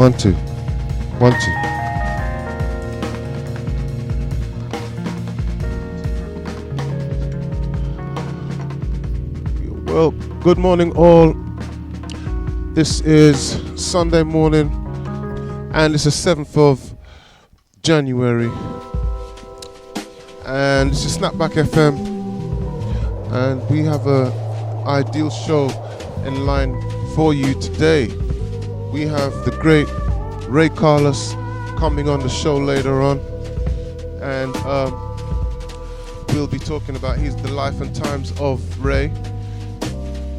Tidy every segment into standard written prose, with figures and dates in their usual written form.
1 2 1 2. Well, good morning all. This is Sunday morning and it's the 7th of January and it's a Snapback FM and we have a ideal show in line for you today. We have the great Ray Carless coming on the show later on, and we'll be talking about the life and times of Ray,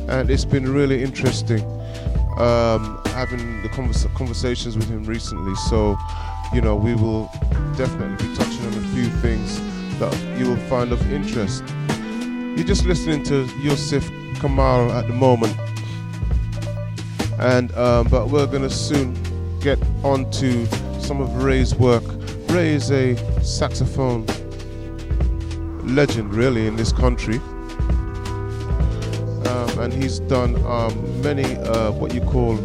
and it's been really interesting having the conversations with him recently. So, you know, we will definitely be touching on a few things that you will find of interest. You're just listening to Yusuf Kamal at the moment, and but we're gonna soon get on to some of Ray's work. Ray is a saxophone legend really in this country, and he's done many what you call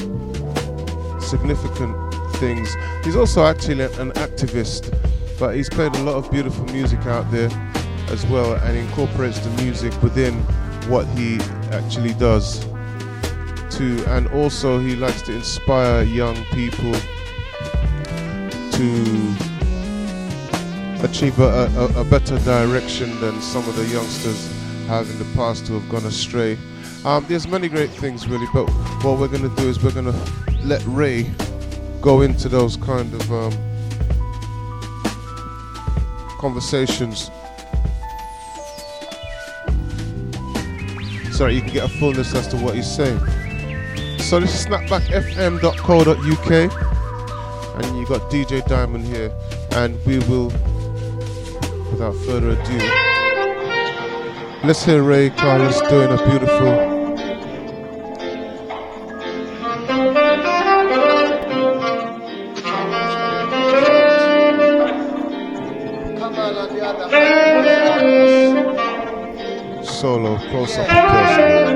significant things. He's also actually an activist, but he's played a lot of beautiful music out there as well, and incorporates the music within what he actually does too. And also he likes to inspire young people to achieve a better direction than some of the youngsters have in the past who have gone astray. There's many great things really, but what we're going to do is we're going to let Ray go into those kind of conversations so that you can get a fullness as to what he's saying. So this is snapbackfm.co.uk, and you got DJ Diamond here, and we will, without further ado, let's hear Ray Carless doing a beautiful solo close up and personal.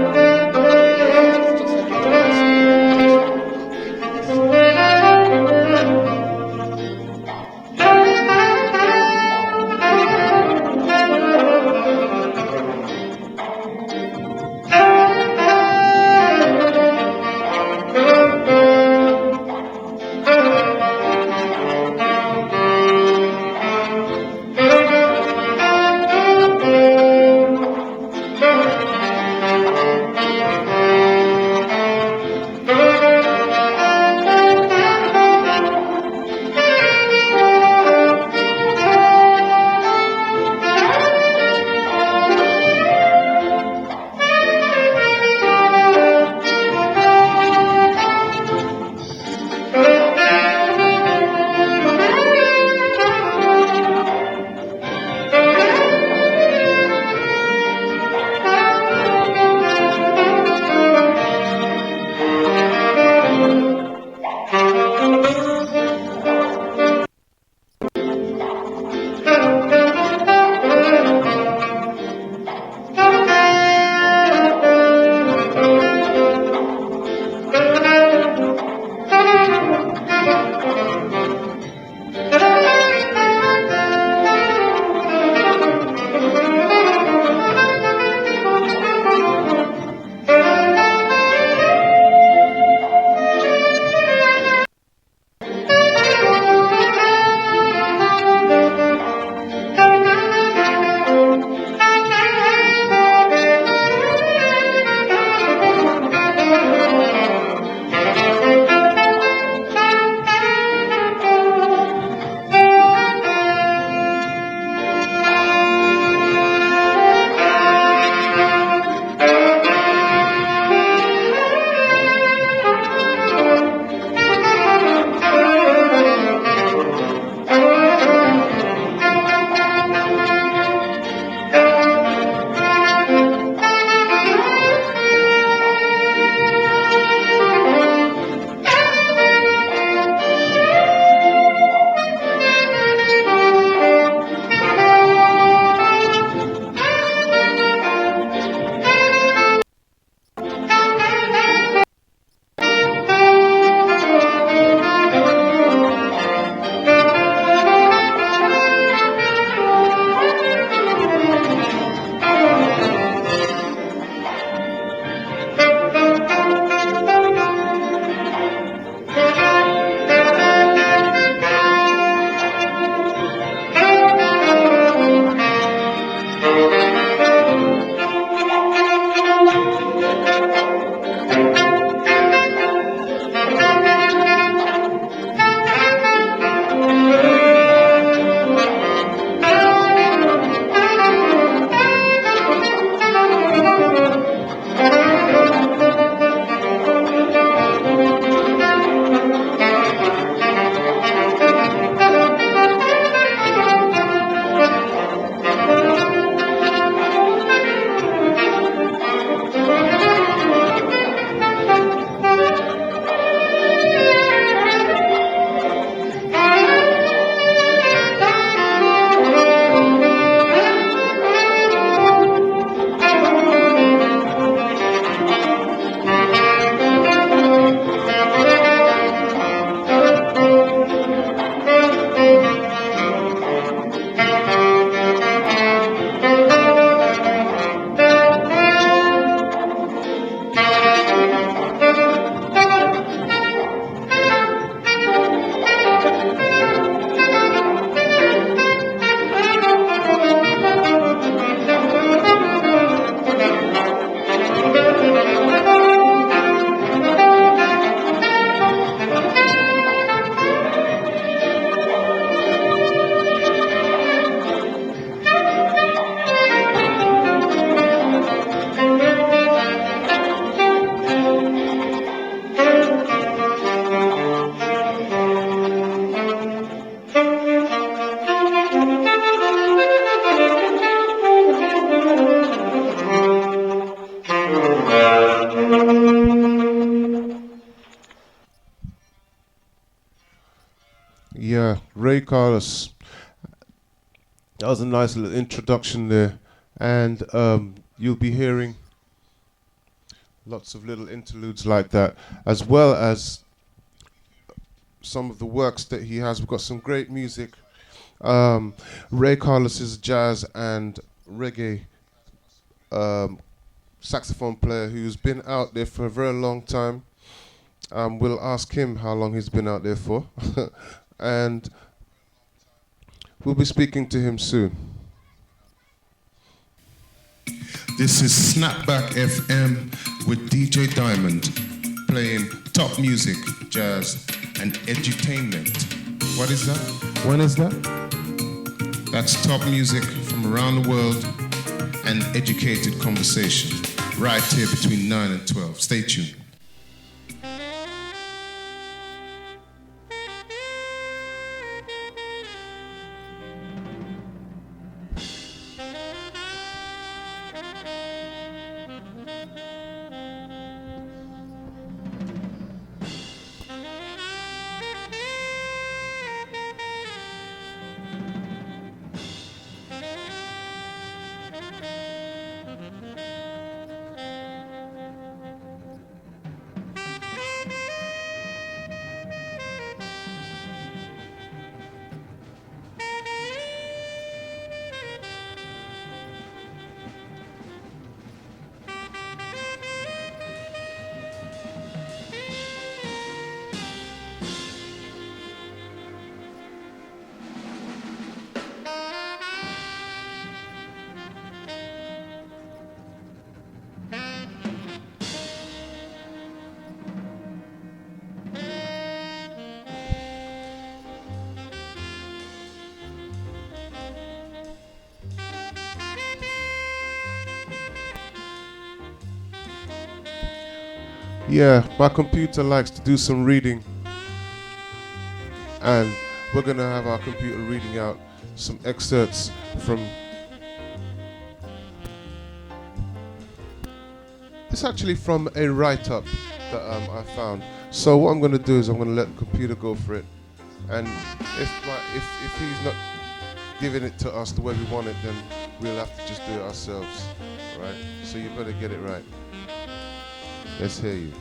Yeah, Ray Carless. That was a nice little introduction there. And you'll be hearing lots of little interludes like that, as well as some of the works that he has. We've got some great music. Ray Carless is a jazz and reggae saxophone player who's been out there for a very long time. We'll ask him how long he's been out there for. And we'll be speaking to him soon. This is Snapback FM with DJ Diamond, playing top music, jazz, and edutainment. What is that? When is that? That's top music from around the world and educated conversation, right here between 9 and 12. Stay tuned. Yeah, my computer likes to do some reading, and we're going to have our computer reading out some excerpts from... It's actually from a write-up that I found. So what I'm going to do is I'm going to let the computer go for it, and if he's not giving it to us the way we want it, then we'll have to just do it ourselves, all right? So you better get it right. Let's hear you.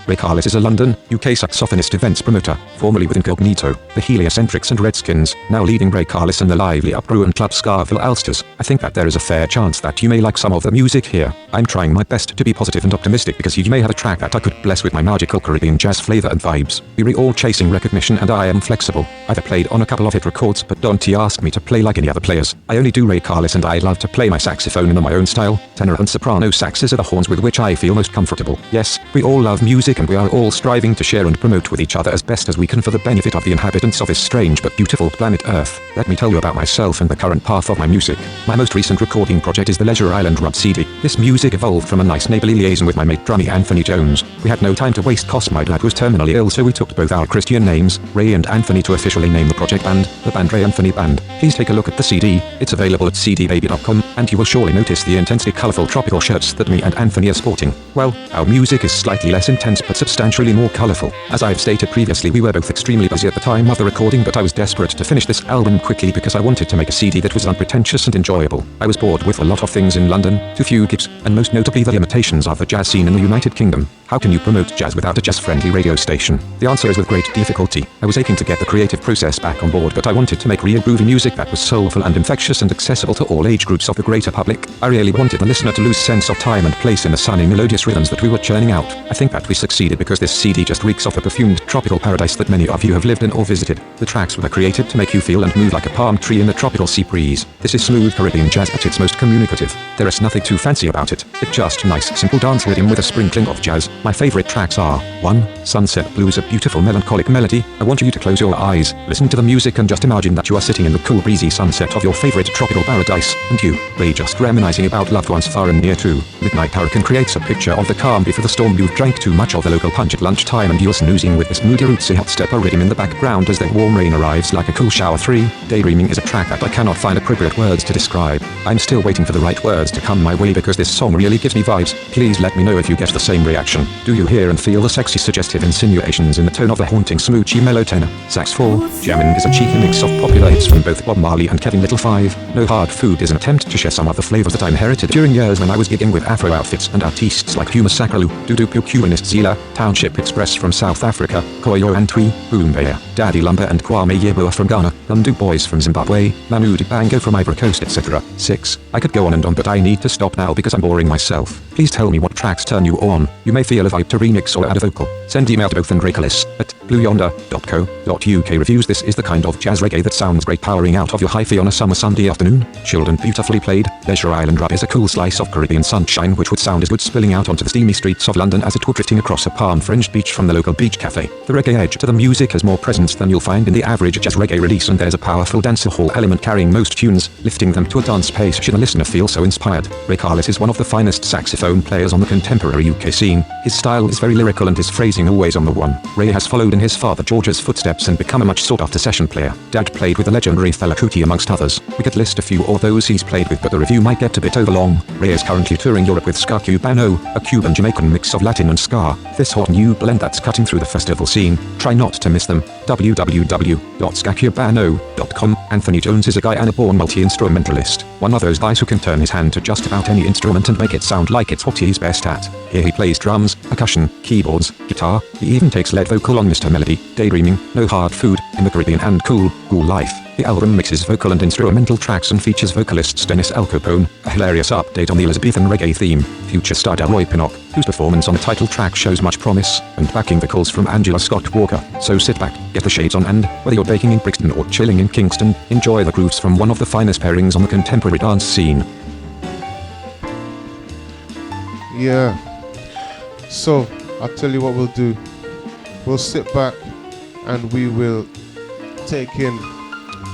Ray Carless is a London, UK saxophonist events promoter, formerly with Incognito, the Heliocentrics and Redskins, now leading Ray Carless and the lively up-brewing club Scarville Ulsters. I think that there is a fair chance that you may like some of the music here. I'm trying my best to be positive and optimistic because you may have a track that I could bless with my magical Caribbean jazz flavor and vibes. We're all chasing recognition and I am flexible. I've played on a couple of hit records, but don't ask me to play like any other players. I only do Ray Carless and I love to play my saxophone in my own style. Tenor and soprano saxes are the horns with which I feel most comfortable. Yes, we all love music and we are all striving to share and promote with each other as best as we can for the benefit of the inhabitants of this strange but beautiful planet Earth. Let me tell you about myself and the current path of my music. My most recent recording project is the Leisure Island Rub CD. This music evolved from a nice neighborly liaison with my mate drummer Anthony Jones. We had no time to waste cause my dad was terminally ill, so we took both our Christian names, Ray and Anthony, to officially name the project band, the band Ray Anthony Band. Please take a look at the CD. It's available at cdbaby.com, and you will surely notice the intensely colorful tropical shirts that me and Anthony are sporting. Well, our music is slightly less intense but substantially more colorful. As I've stated previously, we were both extremely busy at the time of the recording, but I was desperate to finish this album quickly because I wanted to make a CD that was unpretentious and enjoyable. I was bored with a lot of things in London, too few gigs, and most notably the limitations of the jazz scene in the United Kingdom. How can you promote jazz without a jazz-friendly radio station? The answer is with great difficulty. I was aching to get the creative process back on board, but I wanted to make real groovy music that was soulful and infectious and accessible to all age groups of the greater public. I really wanted the listener to lose sense of time and place in the sunny melodious rhythms that we were churning out. I think that we succeeded because this CD just reeks of the perfumed tropical paradise that many of you have lived in or visited. The tracks were created to make you feel and move like a palm tree in the tropical sea breeze. This is smooth Caribbean jazz at its most communicative. There is nothing too fancy about it. It's just nice simple dance rhythm with a sprinkling of jazz. My favorite tracks are 1. Sunset Blues, a beautiful melancholic melody. I want you to close your eyes, listen to the music and just imagine that you are sitting in the cool breezy sunset of your favorite tropical paradise, and you, Ray, just reminiscing about loved ones far and near. 2. Midnight Hurricane creates a picture of the calm before the storm. You've drank too much of the local punch at lunchtime time and you're snoozing with this moody rootsy hot stepper rhythm in the background as the warm rain arrives like a cool shower. 3. Daydreaming is a track that I cannot find appropriate words to describe. I'm still waiting for the right words to come my way because this song really gives me vibes. Please let me know if you get the same reaction. Do you hear and feel the sexy suggestive insinuations in the tone of the haunting smoochy mellow tenor? Sax 4. Jammin' is a cheeky mix of popular hits from both Bob Marley and Kevin Little. 5. No Hard Food is an attempt to share some of the flavors that I inherited during years when I was gigging with Afro outfits and artists like Huma Sakralu, Dudu Pukuinist Zila, Township Express from South Africa, Koyo and Twi, Boombaya, Daddy Lumber and Kwame Yeboah from Ghana, Lundu Boys from Zimbabwe, Manu Dibango from Ivory Coast, etc. 6. I could go on and on but I need to stop now because I'm boring myself. Please tell me what tracks turn you on. You may feel a vibe to remix or add a vocal. Send email to both and Carless at blueyonder.co.uk. Reviews. This is the kind of jazz reggae that sounds great powering out of your hyphy on a summer Sunday afternoon. Chilled and beautifully played. Leisure Island Rub is a cool slice of Caribbean sunshine which would sound as good spilling out onto the steamy streets of London as it were drifting across a palm-fringed beach from the local beach cafe. The reggae edge to the music has more presence than you'll find in the average jazz reggae release, and there's a powerful dancehall element carrying most tunes, lifting them to a dance pace should the listener feel so inspired. Ray Carless is one of the finest saxophone players on the contemporary UK scene. His style is very lyrical and his phrasing always on the one. Ray has followed in his father George's footsteps and become a much sought-after session player. Dad played with the legendary Fela Kuti amongst others. We could list a few of those he's played with, but the review might get a bit overlong. Ray is currently touring Europe with Ska Cubano, a Cuban-Jamaican mix of Latin and ska. This hot new blend that's cutting through the festival scene. Try not to miss them. www.skacubano.com. Anthony Jones is a Guyana born multi-instrumentalist. One of those guys who can turn his hand to just about any instrument and make it sound like it's what he's best at. Here he plays drums, percussion, keyboards, guitar. He even takes lead vocal on Mr. Melody, Daydreaming, No Hard Food, In the Caribbean and Cool Life. The album mixes vocal and instrumental tracks and features vocalists Dennis Al Capone, a hilarious update on the Elizabethan reggae theme, future star Roy Pinnock, whose performance on the title track shows much promise, and backing vocals from Angela Scott Walker. So sit back, get the shades on, and whether you're baking in Brixton or chilling in Kingston, enjoy the grooves from one of the finest pairings on the contemporary dance scene. Yeah. So, I'll tell you what we'll do. We'll sit back and we will take in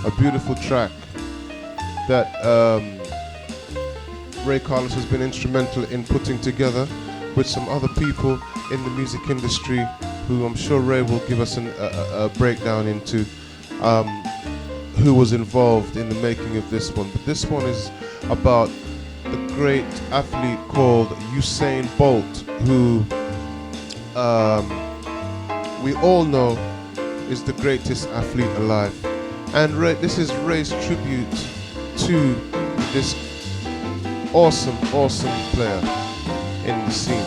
a beautiful track that Ray Carless has been instrumental in putting together with some other people in the music industry who I'm sure Ray will give us a breakdown into who was involved in the making of this one. But this one is about a great athlete called Usain Bolt, who we all know is the greatest athlete alive. And Ray, this is Ray's tribute to this awesome player in the scene,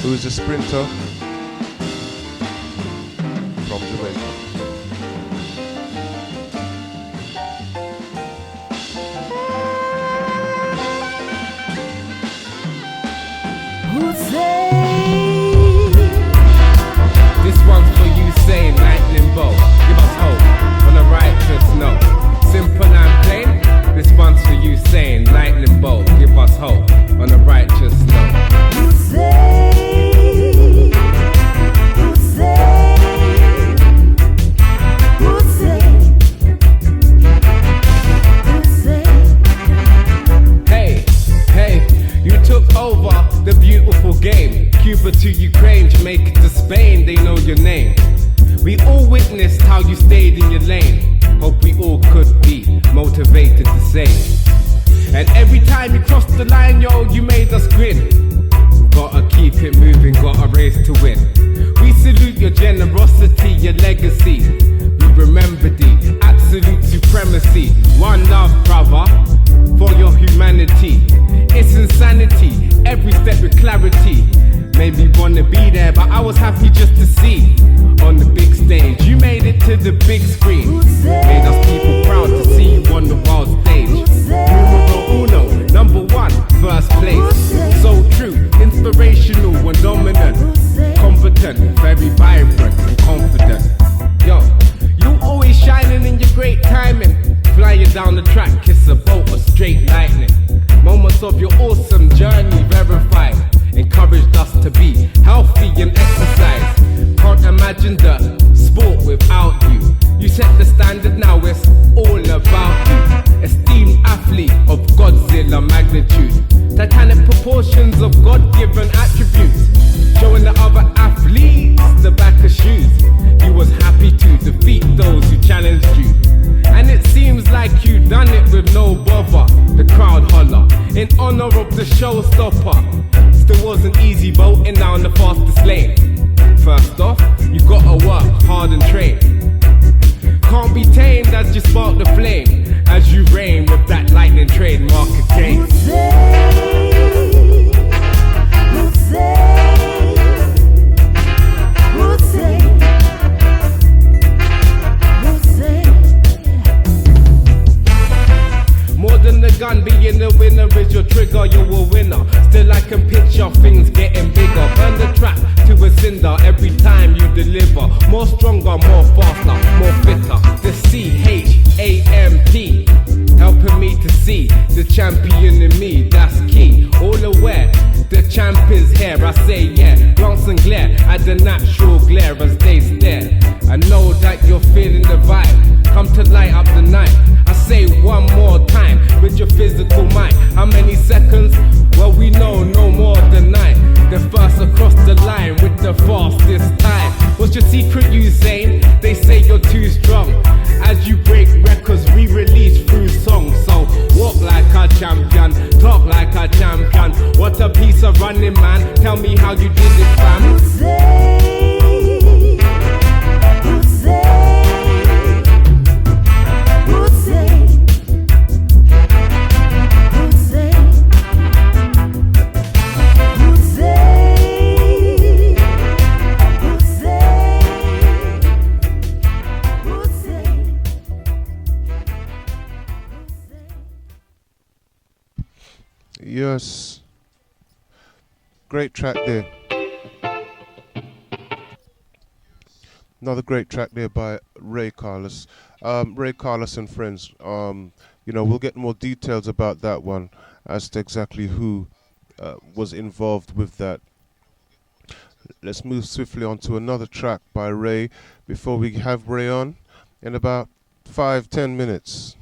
who is a sprinter from Jamaica. This one's for Usain, lightning bolt. Give us hope on a righteous note. Simple and plain. This one's for Usain, lightning bolt. Give us hope on a righteous note. Hey, you took over the beautiful game. Cuba to Ukraine, Jamaica to Spain, they know your name. We all witnessed how you stayed in your lane. Hope we all could be motivated the same. And every time you crossed the line, yo, you made us grin. Gotta keep it moving, got a race to win. We salute your generosity, your legacy. We remember the absolute supremacy. One love, brother, for your humanity. It's insanity, every step with clarity. Made me wanna be there, but I was happy just to see. On the big stage, you made it to the big screen. Made us people proud to see you on the world stage. Numero uno, number one, first place. So true, inspirational and dominant. Competent, very vibrant and confident. Yo, you always shining in your great timing. Flying down the track, kiss a bolt of straight lightning. Moments of your awesome journey verified. Encouraged us to be healthy and exercise. Can't imagine the sport without you. You set the standard, now it's all about you. Esteemed athlete of Godzilla magnitude. Titanic proportions of God-given attributes. Showing the other athletes stopper. Still wasn't easy voting down the fastest lane. First off, you gotta work hard and train. Can't be tamed as you spark the flame, as you reign with that lightning trademark again. More than the gun, being the winner is your trigger, you're a winner. Still I can picture things getting bigger. Burn the trap to a cinder every time you deliver. More stronger, more faster, more fitter. The CHAMP, helping me to see the champion in me, that's key. All aware, the champ is here, I say yeah. Glance and glare at the natural glare as they stare. I know that you're feeling the vibe, come to light up the night. I say one more time with your physical might. How many seconds? Well, we know no more than 9. The first across the line with the fastest time. What's your secret, you saying? They say you're too strong. As you break records, re-release through songs. So walk like a champion, talk like a champion. What a piece of running, man. Tell me how you did it, fam. Yes. Great track there. Another great track there by Ray Carless. Ray Carless and friends. You know, we'll get more details about that one as to exactly who was involved with that. Let's move swiftly on to another track by Ray before we have Ray on in about 5-10 minutes.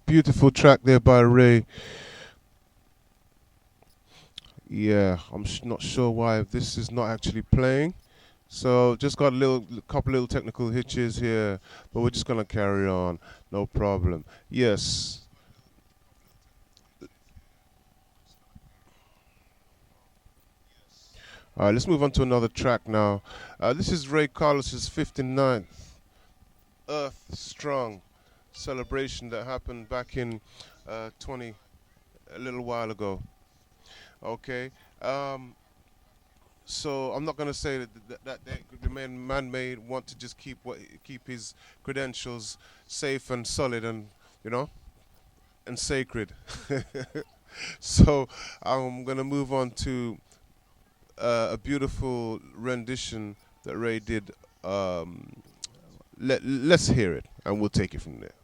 Beautiful track there by Ray. Yeah, I'm not sure why this is not actually playing. So just got a couple little technical hitches here, but we're just gonna carry on, no problem. Yes. All right, let's move on to another track now. This is Ray Carless's 59th Earth Strong celebration that happened back in 20 a little while ago. Okay. So I'm not going to say that the man may want to just keep his credentials safe and solid and you know and sacred. So I'm going to move on to a beautiful rendition that Ray did. Let's hear it and we'll take it from there.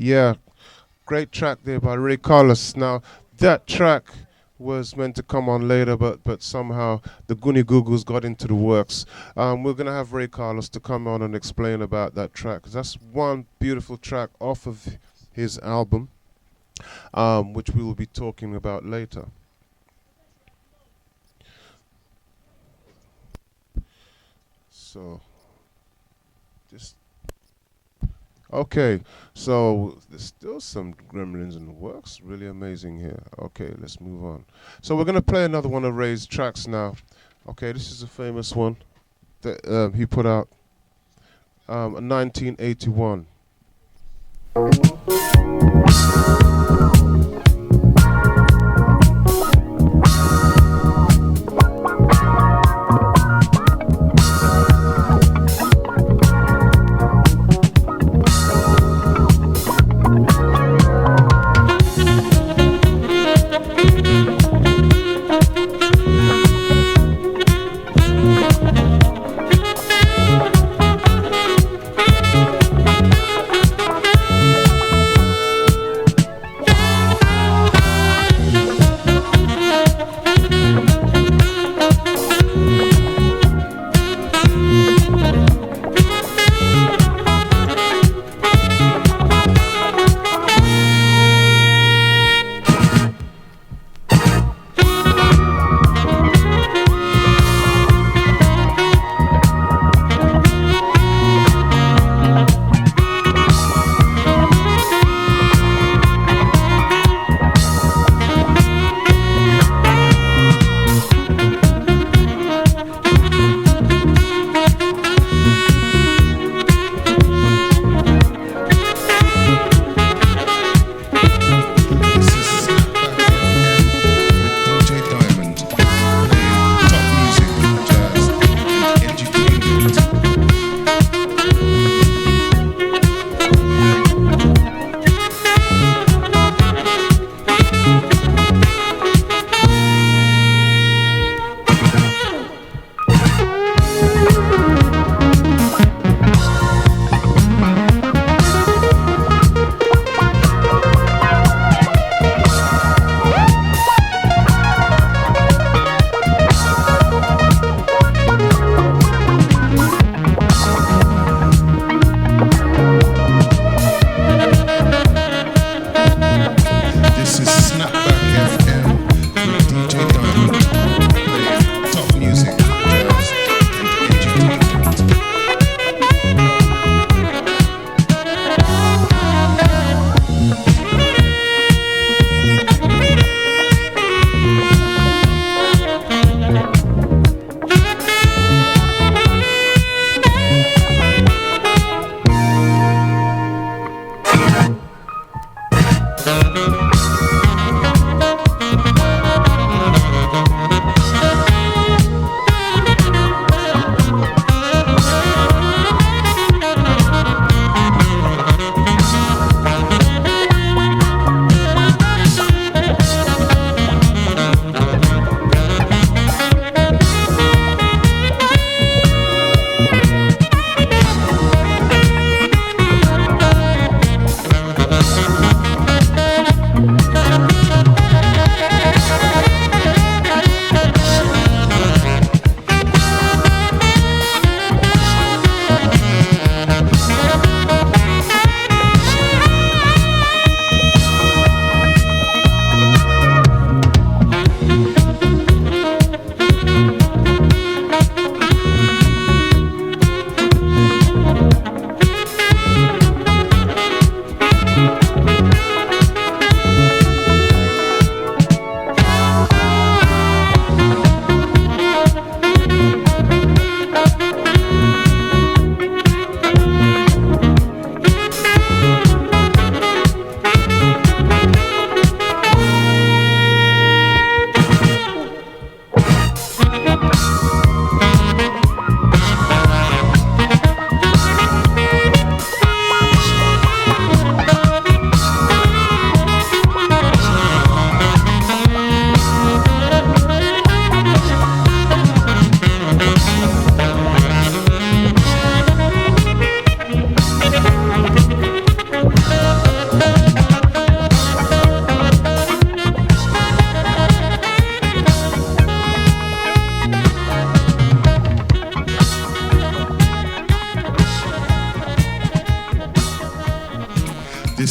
Yeah, great track there by Ray Carless. Now, that track was meant to come on later, but somehow the Goonie Googles got into the works. We're going to have Ray Carless to come on and explain about that track, 'cause that's one beautiful track off of his album, which we will be talking about later. So, just okay. So there's still some gremlins in the works. Really amazing here. Okay, let's move on. So we're gonna play another one of Ray's tracks now. Okay, this is a famous one that he put out in 1981.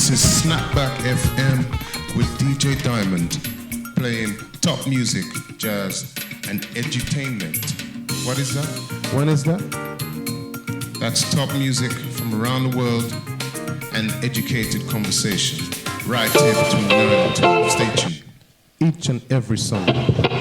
This is Snapback FM with DJ Diamond, playing top music, jazz, and edutainment. What is that? When is that? That's top music from around the world and educated conversation. Right here between 9 and 12. Stay tuned. Each and every Sunday.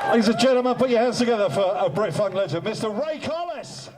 Ladies and gentlemen, put your hands together for a Brit Funk legend, Mr. Ray Carless.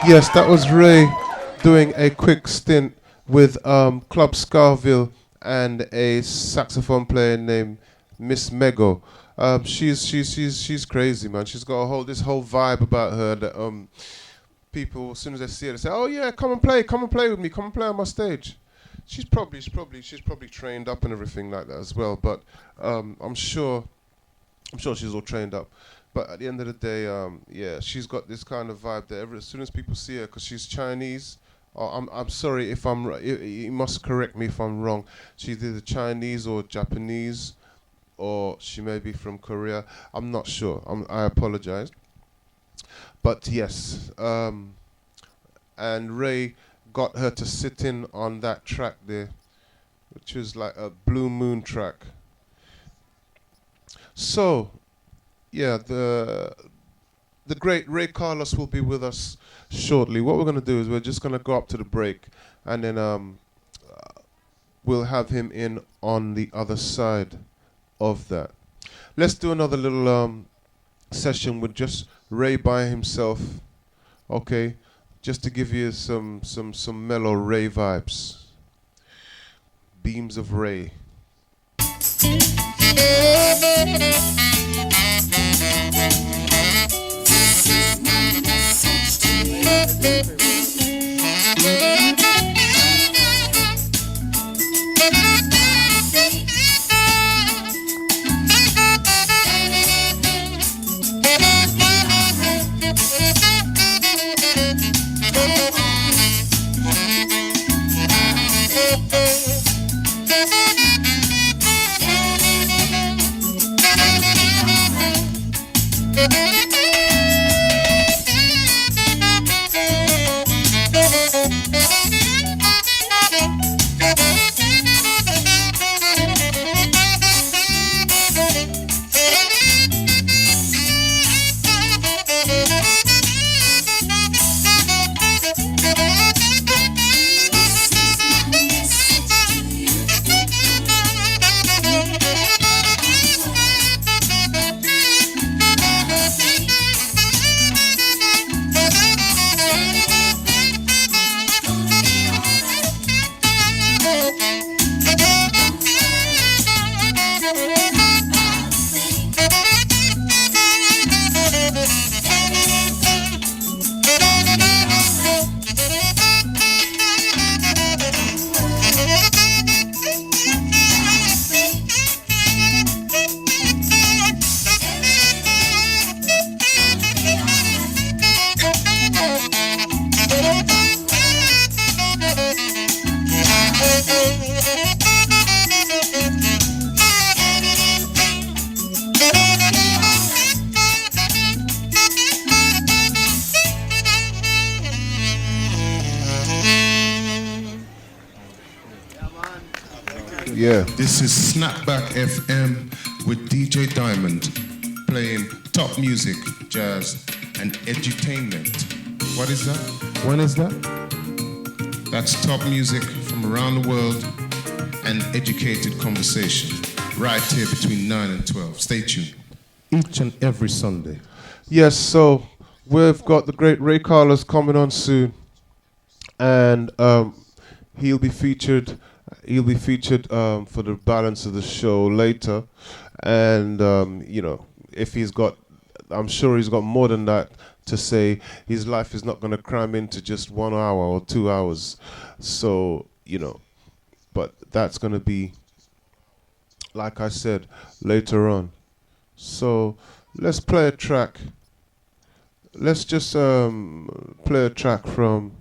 Yes, that was Ray doing a quick stint with Club Scarville and a saxophone player named Miss Mego. She's crazy, man. She's got this whole vibe about her that people, as soon as they see her, they say, "Oh yeah, come and play with me, come and play on my stage." She's probably trained up and everything like that as well. But I'm sure she's all trained up. But at the end of the day, yeah, she's got this kind of vibe that as soon as people see her, because she's Chinese, I'm sorry if I'm you must correct me if I'm wrong. She's either Chinese or Japanese, or she may be from Korea. I'm not sure. I apologize. But yes, and Ray got her to sit in on that track there, which was like a Blue Moon track. So, yeah, the great Ray Carless will be with us shortly. What we're going to do is we're just going to go up to the break, and then we'll have him in on the other side of that. Let's do another little session with just Ray by himself, okay? Just to give you some mellow Ray vibes. Beams of Ray. Yeah. This is Snapback FM with DJ Diamond playing top music, jazz, and edutainment. What is that? When is that? That's top music from around the world and educated conversation right here between 9 and 12. Stay tuned. Each and every Sunday. Yes, so we've got the great Ray Carless coming on soon, and he'll be featured for the balance of the show later, and you know, if I'm sure he's got more than that to say. His life is not going to cram into just 1 hour or 2 hours, so you know, but that's going to be, like I said, later on. So let's play a track. Let's just play a track from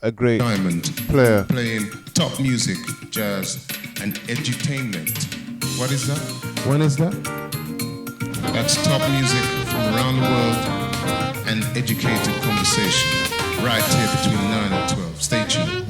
a great Diamond player playing top music, jazz, and edutainment. What is that? When is that? That's top music from around the world and educated conversation right here between 9 and 12. Stay tuned.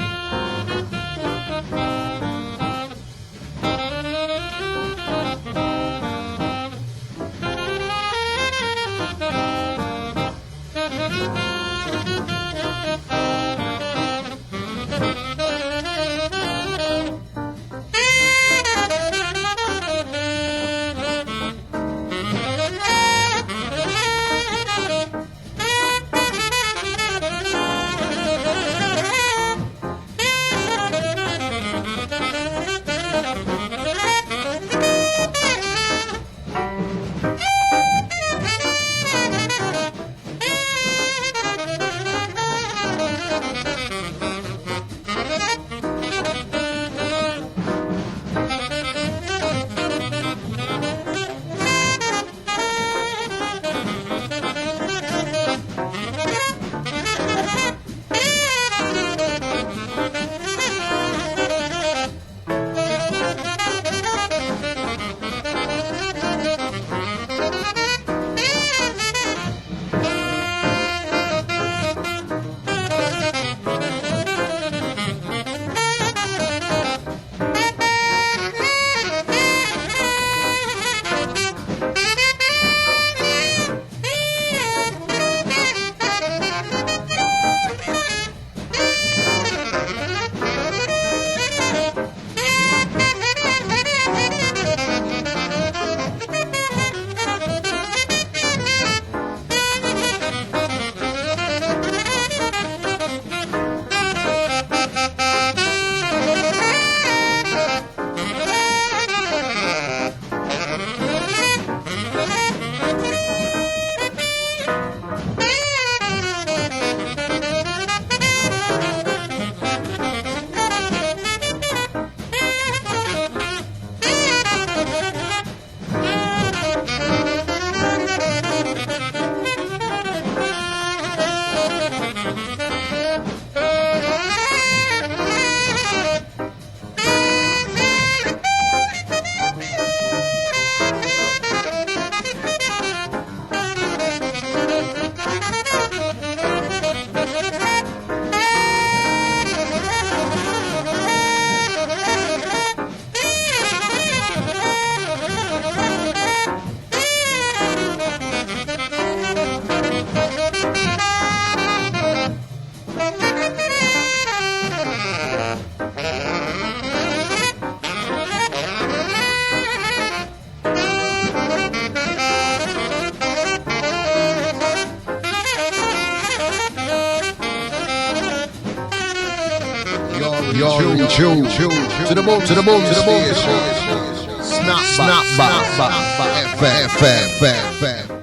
To the moon, snap.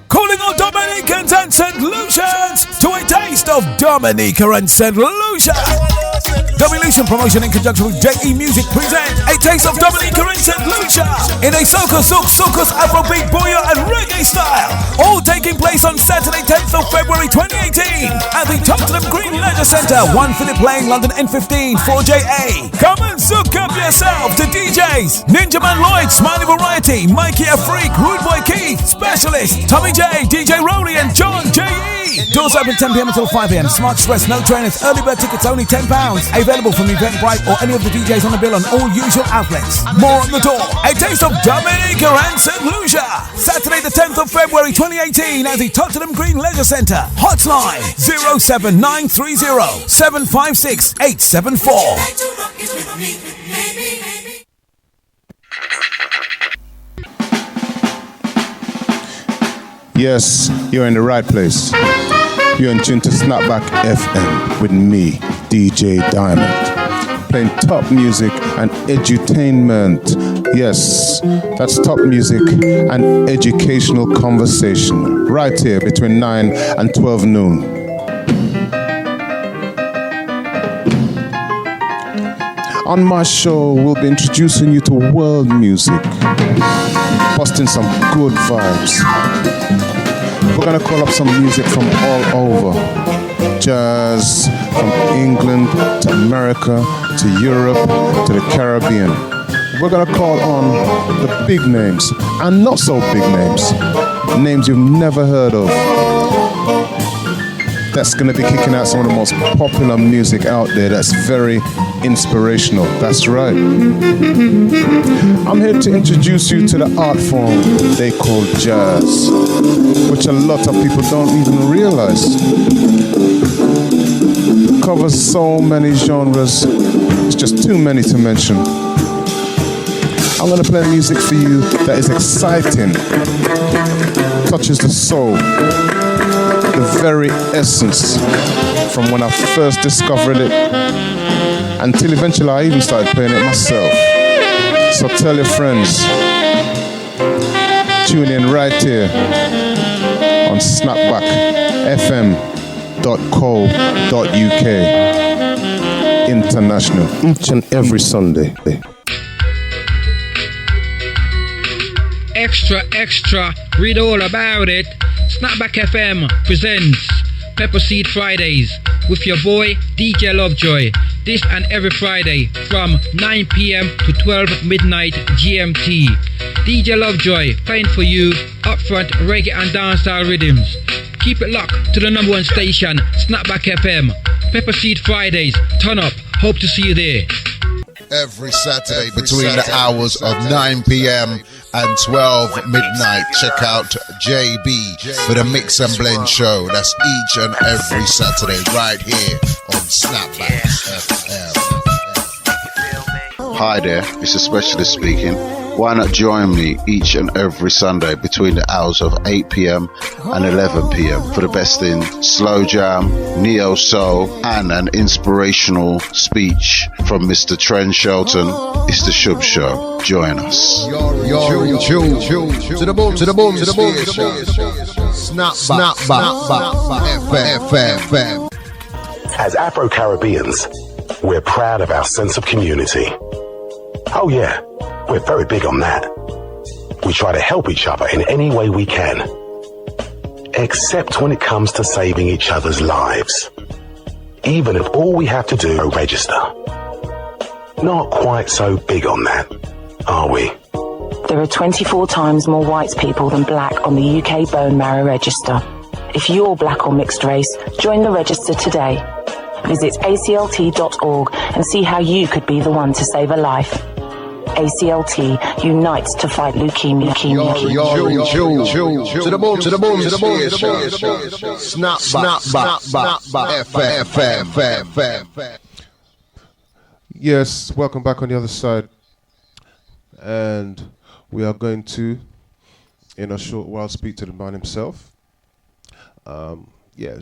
Calling all Dominicans and St. Lucians to a taste of Dominica and St. Lucia. Dominution Promotion in conjunction with JE Music present a taste of Dominica and St. Lucia in a soca, soukous, Afrobeat, booyah and reggae style. All taking place on Saturday 10th of February 2018 at the Tottenham Green Leisure Centre, 1 Philip Lane, London N15 4JA. Come and soak up yourself to DJs Ninja Man Lloyd, Smiley Variety, Mikey A Freak, Rude Boy Keith, Specialist, Tommy J, DJ Rowley and John JE. Doors open 10 p.m. until 5 a.m. Smart Express, no trainers. Early bird tickets only £10. Available from Eventbrite or any of the DJs on the bill on all usual outlets. More on the door. A taste of Dominica and St. Lucia. Saturday the 10th of February 2018 at the Tottenham Green Leisure Centre. Hotline 07930 756 874. Yes, you're in the right place. You're in tune to Snapback FM with me, DJ Diamond. Playing top music and edutainment. Yes, that's top music and educational conversation. Right here between 9 and 12 noon. On my show, we'll be introducing you to world music, busting some good vibes. We're gonna call up some music from all over. Jazz from England to America to Europe to the Caribbean. We're gonna call on the big names and not so big names. Names you've never heard of. That's gonna be kicking out some of the most popular music out there that's very inspirational. That's right. I'm here to introduce you to the art form they call jazz, which a lot of people don't even realize. Covers so many genres, it's just too many to mention. I'm gonna play music for you that is exciting, touches the soul, the very essence from when I first discovered it until eventually I even started playing it myself. So tell your friends, tune in right here on snapbackfm.co.uk international each and every Sunday. Extra, read all about it. Snapback FM presents Pepper Seed Fridays with your boy DJ Lovejoy. This and every Friday from 9 p.m. to 12 midnight GMT. DJ Lovejoy playing for you upfront reggae and dancehall rhythms. Keep it locked to the number one station, Snapback FM. Pepper Seed Fridays, turn up. Hope to see you there. Every Saturday between the hours of 9 p.m. and 12 midnight. Check out JB for the Mix and Blend show. That's each and every Saturday right here on Snapback FM. Hi there, it's a specialist speaking. Why not join me each and every Sunday between the hours of 8 p.m. and 11 p.m. for the best in slow jam, neo soul, and an inspirational speech from Mr. Trent Shelton. It's the Shub Show. Join us. To the boom. Snapback FM. As Afro-Caribbeans, we're proud of our sense of community. Oh yeah, we're very big on that. We try to help each other in any way we can. Except when it comes to saving each other's lives. Even if all we have to do is register. Not quite so big on that, are we? There are 24 times more white people than black on the UK bone marrow register. If you're black or mixed race, join the register today. Visit aclt.org and see how you could be the one to save a life. ACLT unites to fight leukemia. To the boom. Snapback FM. Yes, welcome back on the other side. And we are going to, in a short while, speak to the man himself.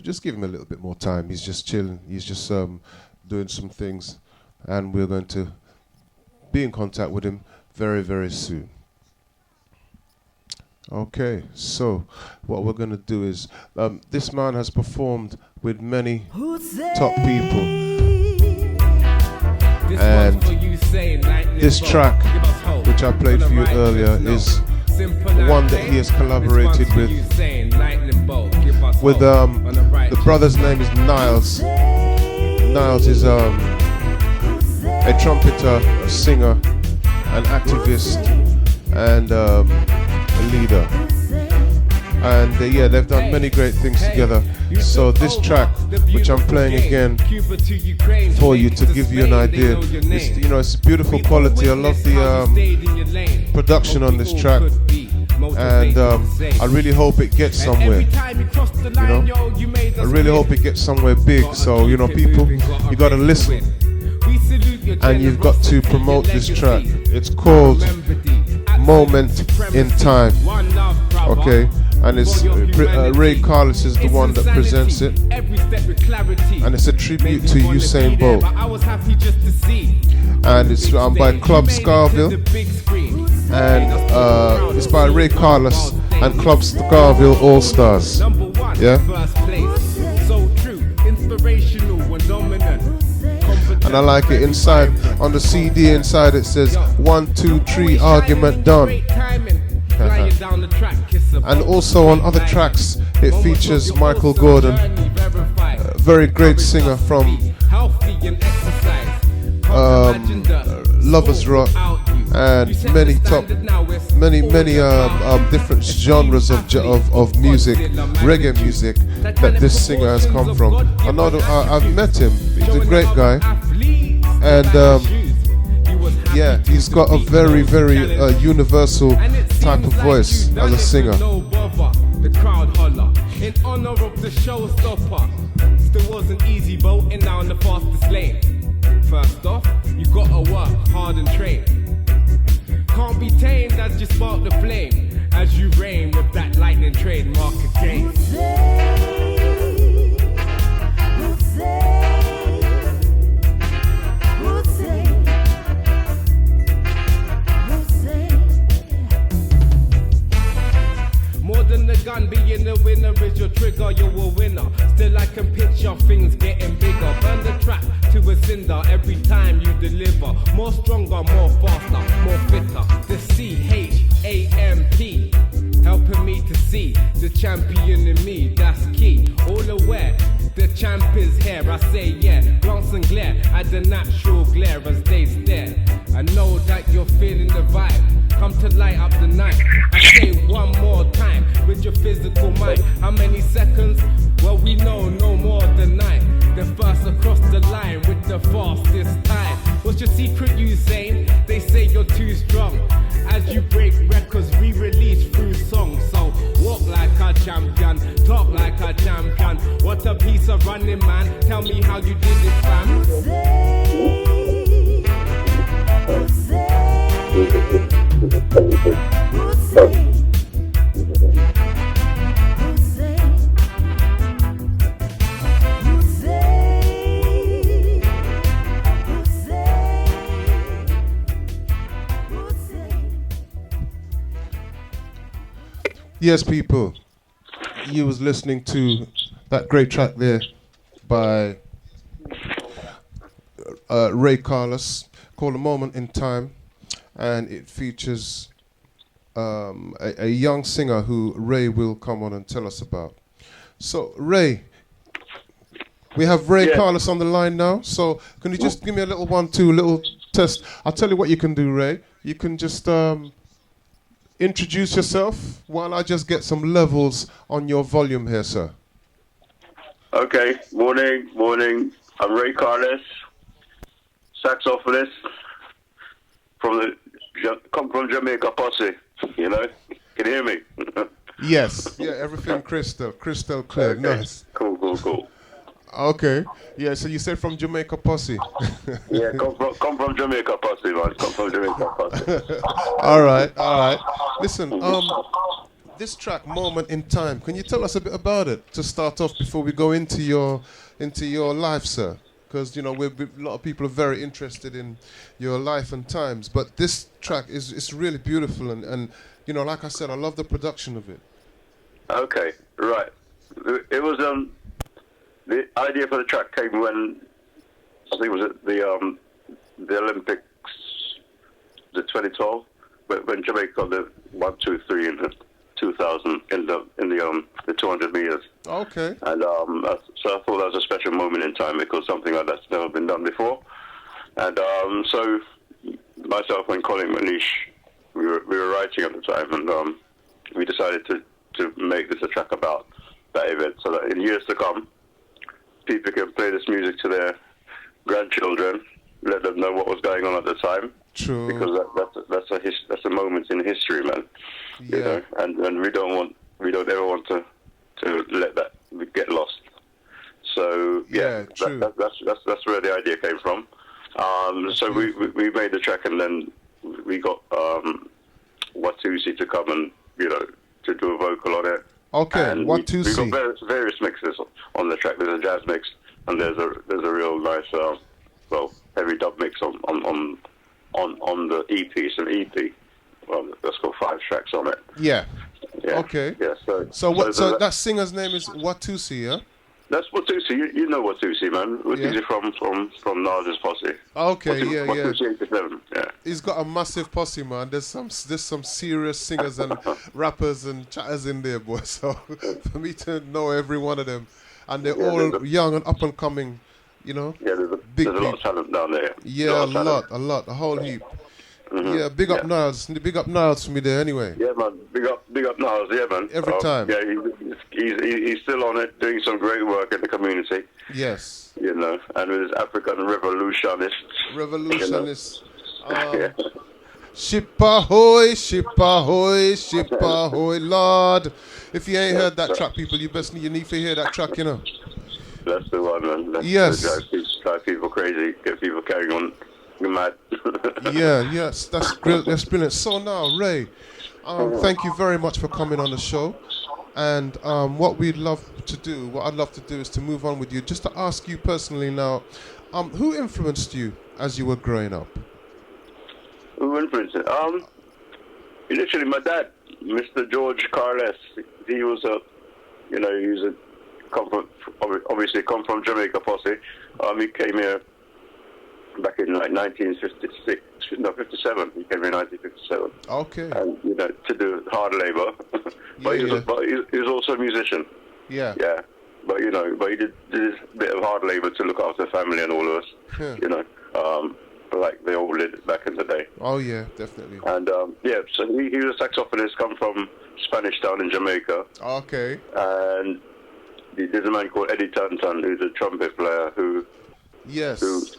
Just give him a little bit more time. He's just chilling. He's just doing some things. And we're going to be in contact with him very, very soon. Okay, so what we're going to do is, this man has performed with many top people. And this track, which I played for you earlier, is one that he has collaborated with the brother's name is Niles. Niles is a trumpeter, a singer, an activist, and a leader. And yeah, they've done many great things together. So this track, which I'm playing again for you to give you an idea, it's, you know, it's beautiful quality. I love the production on this track, and I really hope it gets somewhere. You know, I really hope it gets somewhere big. So you know, people, you gotta listen, and you've got to promote this track. It's called Moment in Time. Okay. And it's Ray Carless is the one that presents it, and it's a tribute to Usain Bolt, and it's by Club Scarville, and it's by Ray Carless and Club Scarville All Stars. Yeah. And I like it inside on the CD. Inside it says 1, 2, 3 argument done. And also on other tracks it features Michael Gordon, a very great singer from Lovers Rock, and many different genres of music, reggae music, that this singer has come from. I know that I've met him. He's a great guy, and yeah, he's got a very, very universal type of voice as a singer. The crowd holler in honor of the showstopper. Still wasn't easy boating down the fastest lane. First off, you gotta work hard and train. Can't be tamed as you spark the flame, as you reign with that lightning trademark again. More than the gun, being the winner is your trigger, you're a winner. Still I can picture things getting bigger. Burn the trap to a cinder every time you deliver. More stronger, more faster, more fitter. The CHAMP, helping me to see the champion in me, that's key. All aware, the champ is here, I say yeah. Glance and glare at the natural glare as they stare. I know that you're feeling the vibe. Come to light up the night. I say one more time with your physical mind. How many seconds? Well, we know no more than 9. The first across the line with the fastest time. What's your secret, Usain? They say you're too strong. As you break records, re-release through songs. So walk like a champion, talk like a champion. What a piece of running, man. Tell me how you did it, fam. Yes, people, you was listening to that great track there by Ray Carless called A Moment in Time, and it features a young singer who Ray will come on and tell us about. So Ray, we have Ray Carless on the line now, so can you just give me a little 1-2 little test? I'll tell you what you can do, Ray. You can just introduce yourself while I just get some levels on your volume here, sir. Okay, morning. I'm Ray Carless, saxophonist come from Jamaica Posse, you know? Can you hear me? Yes, yeah, everything crystal clear, okay. Nice. Cool. Okay, yeah, so you said from Jamaica Posse. Yeah, come from Jamaica Posse, man. Come from Jamaica Posse. All right. Listen, this track, Moment in Time, can you tell us a bit about it to start off before we go into your life, sir? Because, you know, a lot of people are very interested in your life and times, but this track is really beautiful, and you know, like I said, I love the production of it. Okay, right. It was the idea for the track came when I think it was at the Olympics, the 2012, when Jamaica got the 1, 2, 3 in the 2000 in the 200 meters. Okay. And so I thought that was a special moment in time because something like that's never been done before. And so myself and Colin Manish, we were writing at the time, and we decided to to make this a track about that event, so that in years to come, people can play this music to their grandchildren, let them know what was going on at the time. True. Because that's a moment in history, man. Yeah. You know, and we don't ever want to let that get lost. So Yeah, true. That's where the idea came from. So we made the track, and then we got Watusi to come and to do a vocal on it. Okay, and Watusi. we got various mixes on the track. There's a jazz mix, and there's a real nice heavy dub mix on the EP. It's an EP. Well, that's got 5 tracks on it. Yeah. Yeah. Okay. Yeah. So that singer's name is Watusi, yeah? That's Watusi. You know Watusi, man. Watusi from Nas's posse. Okay, Watusi 87. Yeah. He's got a massive posse, man. There's some serious singers and rappers and chatters in there, boy. So for me to know every one of them, and they're all young and up and coming, you know. Yeah, there's a lot of talent down there. Yeah, a lot, a whole heap. Mm-hmm. Yeah, big up Niles for me there anyway. Yeah, man, big up Niles, yeah, man. Every time. Yeah, he's still on it, doing some great work in the community. Yes. You know, and with his African revolutionists. Yeah. Ship ahoy, ship ahoy, ship ahoy, Lord. If you ain't heard that track, people, you need to hear that track, you know. That's the one, man. Yes. Drive people crazy, get people carrying on. Mad. Yes, that's brilliant. So now, Ray, thank you very much for coming on the show. And what I'd love to do is to move on with you. Just to ask you personally now, who influenced you as you were growing up? Who influenced it? Initially my dad, Mr. George Carless. He was obviously come from Jamaica posse. He came here back in 1956, 57. He came in 1957. Okay. And to do hard labor, but he was also a musician. Yeah. Yeah. But he did this bit of hard labor to look after the family and all of us. Yeah. Like they all did back in the day. Oh yeah, definitely. And so he was a saxophonist, come from Spanish Town in Jamaica. Okay. And there's a man called Eddie Tantan, who's a trumpet player who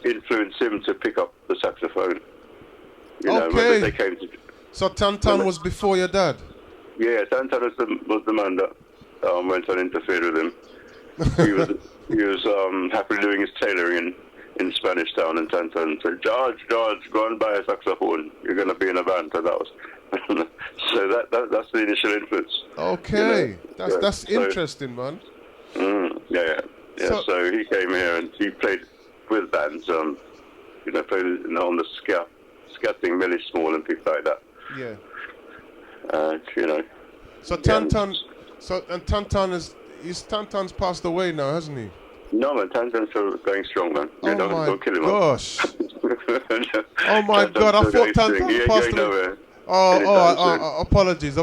influenced him to pick up the saxophone. Okay. They came to, so Tantan was before your dad? Yeah, Tantan was the man that went and interfered with him. He was happily doing his tailoring in Spanish Town, and Tantan said, George, go and buy a saxophone. You're going to be in a band. So that was so that's the initial influence. Okay, that's interesting, man. Yeah. So he came here and he played with bands, played on the scatting Millie Small and people like that. Yeah. So Tantan, Tantan's passed away now, hasn't he? No, man, Tantan's still going strong, man. Don't kill him. Gosh. Oh my God, I thought Tantan passed away. Apologies,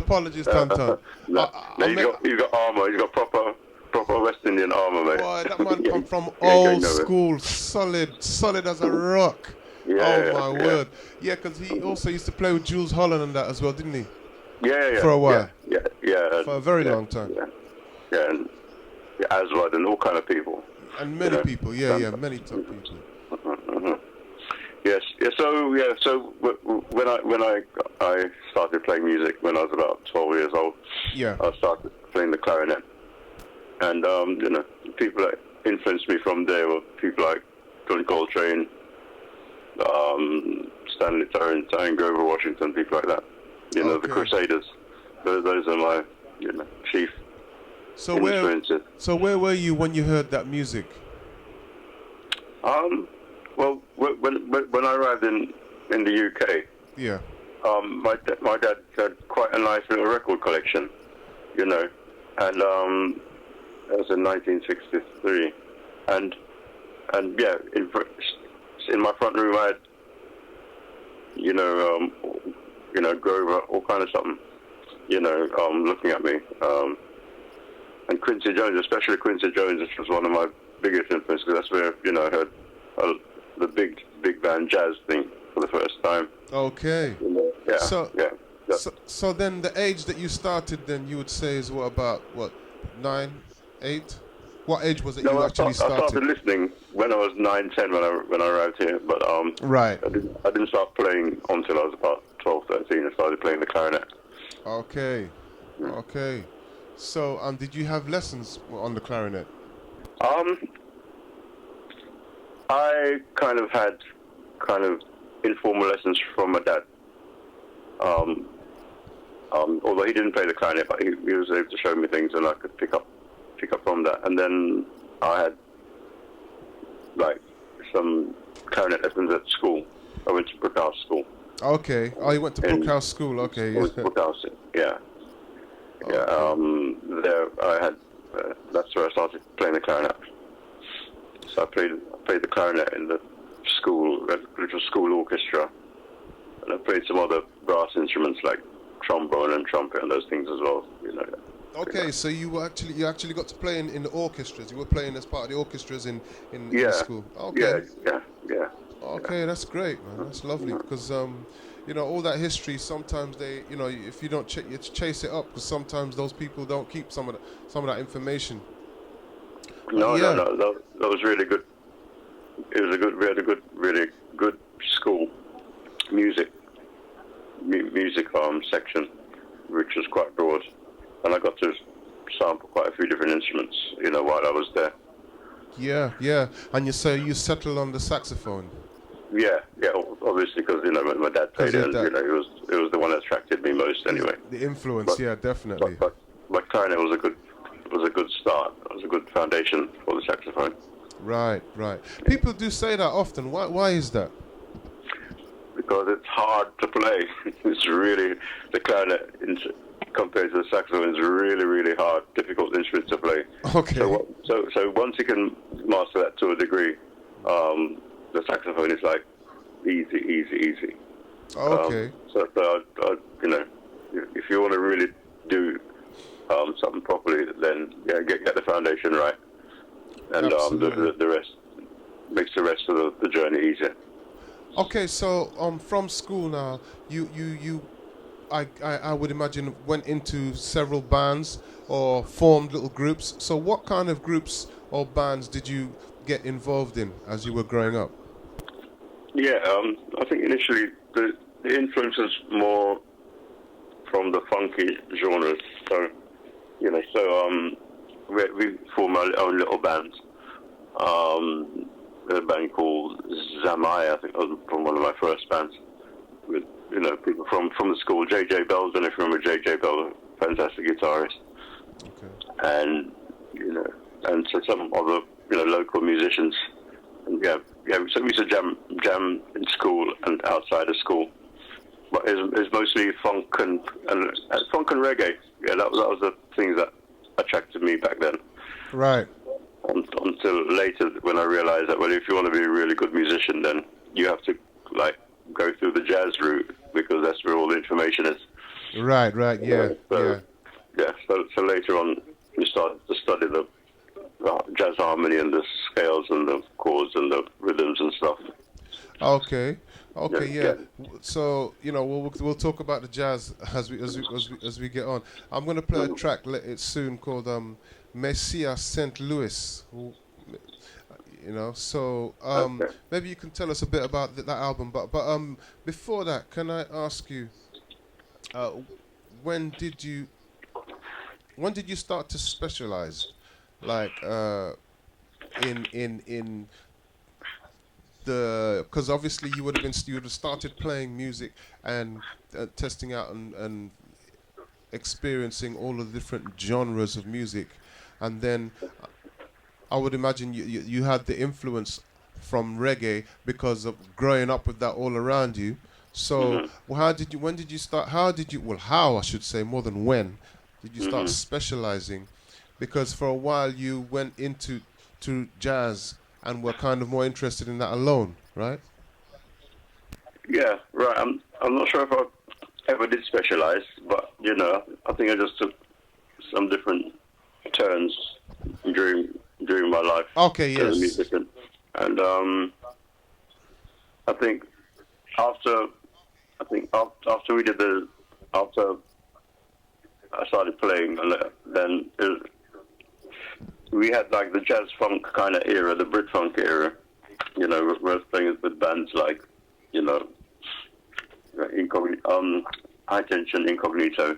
Tantan. He's got armor. He's got proper West Indian armor, mate. Boy, that man come from old school, solid as a rock. Yeah, my word. Yeah, because he also used to play with Jules Holland and that as well, didn't he? Yeah. For a while. Yeah. For a very long time. Yeah, and Aswad and all kind of people. And many people, many top people. Yes. So when I started playing music when I was about 12 years old, I started playing the clarinet, and people that influenced me from there were people like John Coltrane, Stanley Tarrantine, Grover Washington, people like that. The Crusaders. Those are my chief influences. So where were you when you heard that music? Well, when I arrived in the UK, my dad had quite a nice little record collection, and that was in 1963, and in my front room I had, Grover, all kind of something, looking at me, and Quincy Jones, especially Quincy Jones, which was one of my biggest influences, because that's where I heard the big band jazz thing for the first time. Okay. So then the age that you started, then you would say is what, 9, 8? What age was it you actually I started listening when I was 9, 10 when I arrived here, but right. I didn't start playing until I was about 12, 13. I started playing the clarinet. Okay. Okay. So did you have lessons on the clarinet? I kind of had informal lessons from my dad. Although he didn't play the clarinet, but he was able to show me things, and I could pick up from that. And then I had like some clarinet lessons at school. I went to Brookhouse School. Okay. Oh, you went to Brookhouse School. Okay. I went to Brookhouse, yeah. Okay. Yeah. There I had. That's where I started playing the clarinet. So I played the clarinet in the school, little school orchestra, and I played some other brass instruments like trombone and trumpet and those things as well. Okay, so you actually got to play in the orchestras. You were playing as part of the orchestras in the school. Okay. Yeah. Okay, that's great, man. That's lovely because all that history. Sometimes they, if you don't chase it up, because sometimes those people don't keep some of that information. No, that was really good. It was really good school music section, which was quite broad, and I got to sample quite a few different instruments, while I was there. Yeah, and you settled on the saxophone. Yeah, obviously, because my dad played it, and it was the one that attracted me most anyway. The influence, definitely. But clarinet was a good start. It was a good foundation for the saxophone. Right. People do say that often. Why is that? Because it's hard to play. It's really, the clarinet compared to the saxophone is really, really hard, difficult instrument to play. Okay. So once you can master that to a degree, the saxophone is like easy. Okay. So if you want to really do something properly, then get the foundation right, and the rest makes the rest of the journey easier. Okay, so from school now, I would imagine went into several bands or formed little groups. So what kind of groups or bands did you get involved in as you were growing up? Yeah, I think initially the influence was more from the funky genres. So we formed our own little band. A band called Zamai, I think that was from one of my first bands, with people from the school. J.J. Bell, I don't know if you remember J.J. Bell, fantastic guitarist. Okay. And and so some other local musicians. And so we used to jam in school and outside of school. But it was mostly funk and reggae. Yeah, that was the things that attracted me back then. Right. Until later, when I realized that, if you want to be a really good musician, then you have to go through the jazz route, because that's where all the information is. Right. Yeah. So later on, you started to study the jazz harmony and the scales and the chords and the rhythms and stuff. Okay. Yeah. So we'll talk about the jazz as we get on. I'm going to play a track soon called Messiah St. Louis. So maybe you can tell us a bit about that album. But before that, can I ask you, when did you start to specialize, in because obviously you would have started playing music and testing out and experiencing all of the different genres of music, and then I would imagine you had the influence from reggae because of growing up with that all around you. So how did you start specializing? Because for a while you went into jazz and were kind of more interested in that alone, right? Yeah, right. I'm not sure if I ever did specialize, but I think I just took some different turns during my life. Okay, as a yes. musician. And I think after we did the after I started playing, and then we had like the jazz funk kind of era, the Brit funk era. You know, we were playing with bands like, you know, High Tension, Incognito,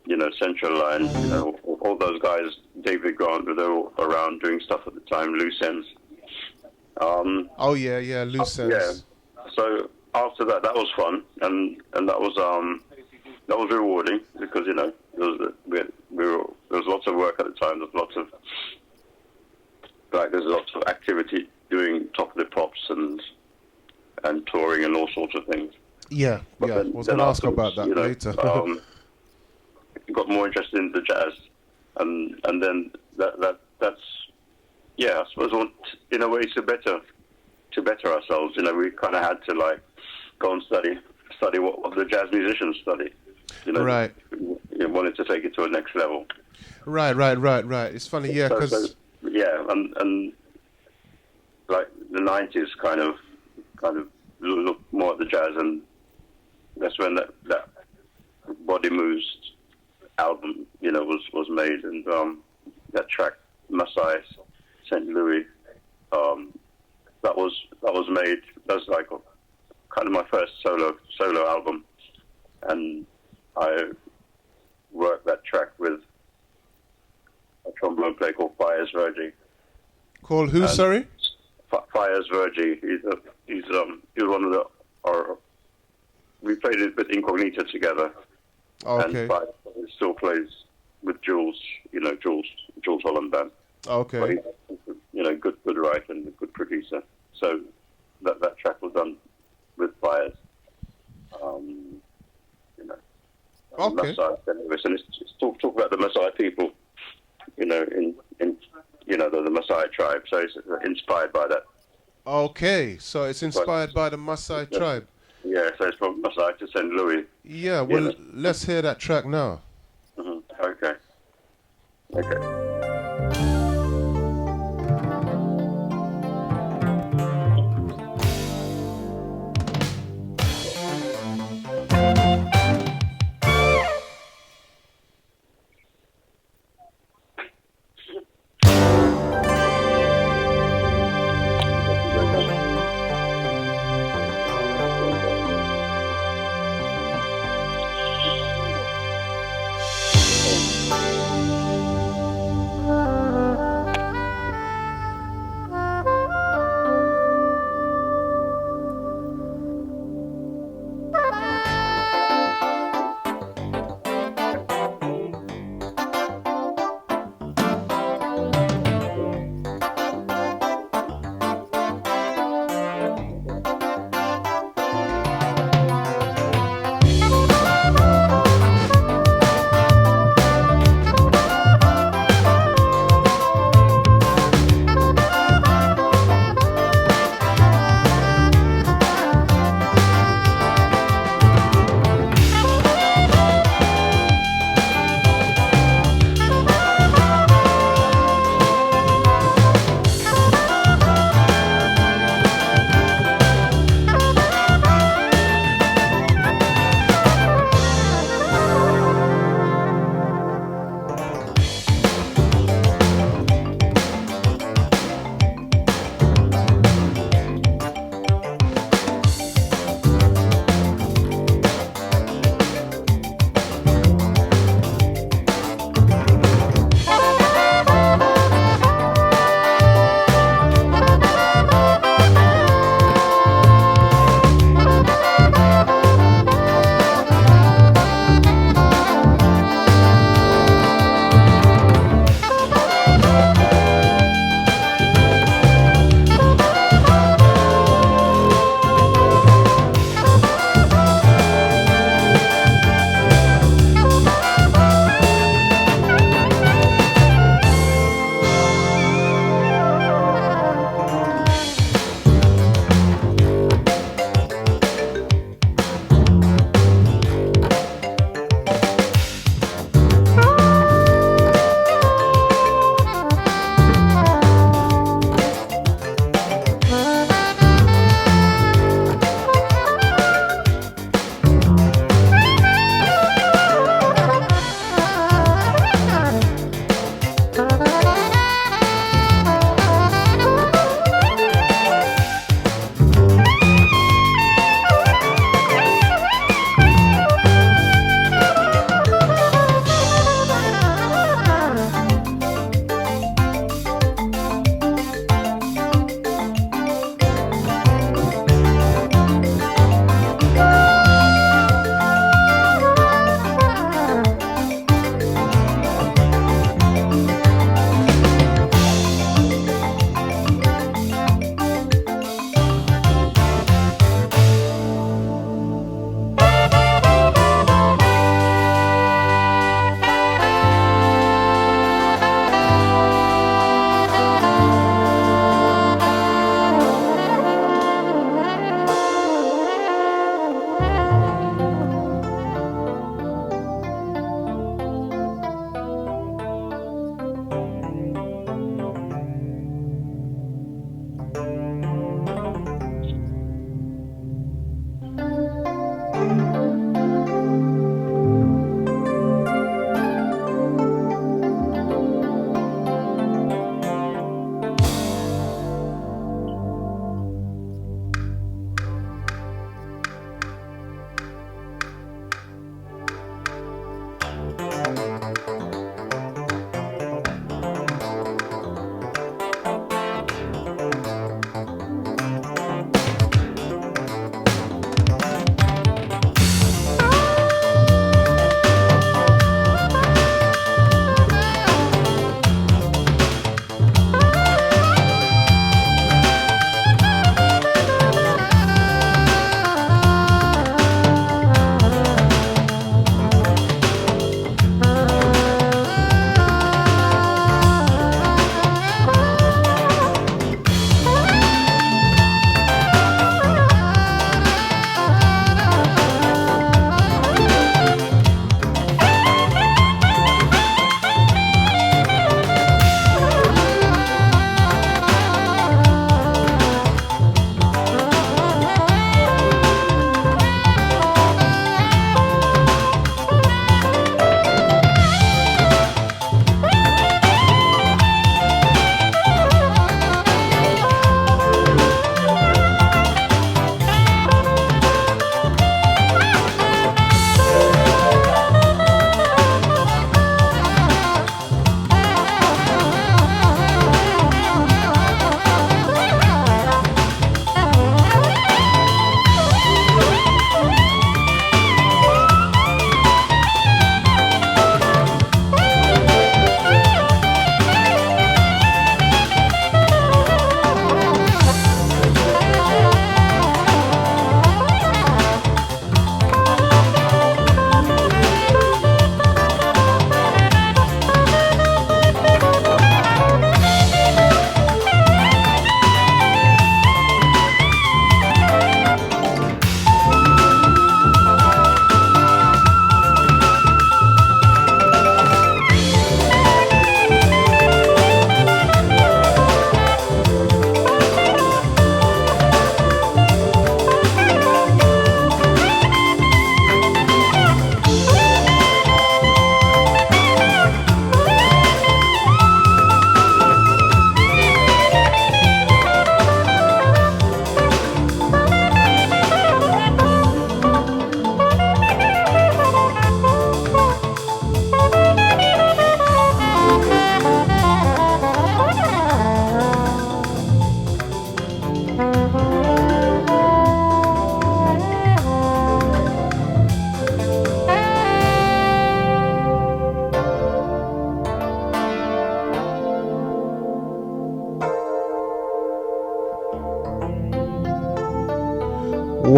you know, Central Line, you know, all those guys, David Grant, they were all around doing stuff at the time, Loose Ends. Oh yeah, Loose Ends. Yeah. So after that, that was fun, and that was rewarding because, you know, there was lots of work at the time. There's lots of activity doing Top of the Pops and touring and all sorts of things. Yeah. I was going to ask about that later. Got more interested in the jazz, and then that's I suppose in a way to better ourselves. You know, we kind of had to like go and study what the jazz musicians study. You know, right. We wanted to take it to a next level. Right. It's funny, yeah, because and like the 90s kind of looked more at the jazz, and that's when that Body Moves album, you know, was made, and that track Masai St. Louis, that was made. That was like kind of my first solo album, and I worked that track with a trombone player called Fires Vergy. Called who? Sorry. Fires Vergy. He was one of we played it with Incognito together. Okay. And Fires still plays with Jules, you know, Jules Holland Band. Okay. But he's, you know, good writer and a good producer. So that track was done with Fires. You know. Okay. And it's talk about the Maasai people, you know, in you know, the Maasai tribe. So it's inspired by that. Okay, so it's inspired by the Maasai tribe. Yeah, so it's from Maasai to St. Louis. Yeah, well, let's hear that track now. Mm-hmm. Okay.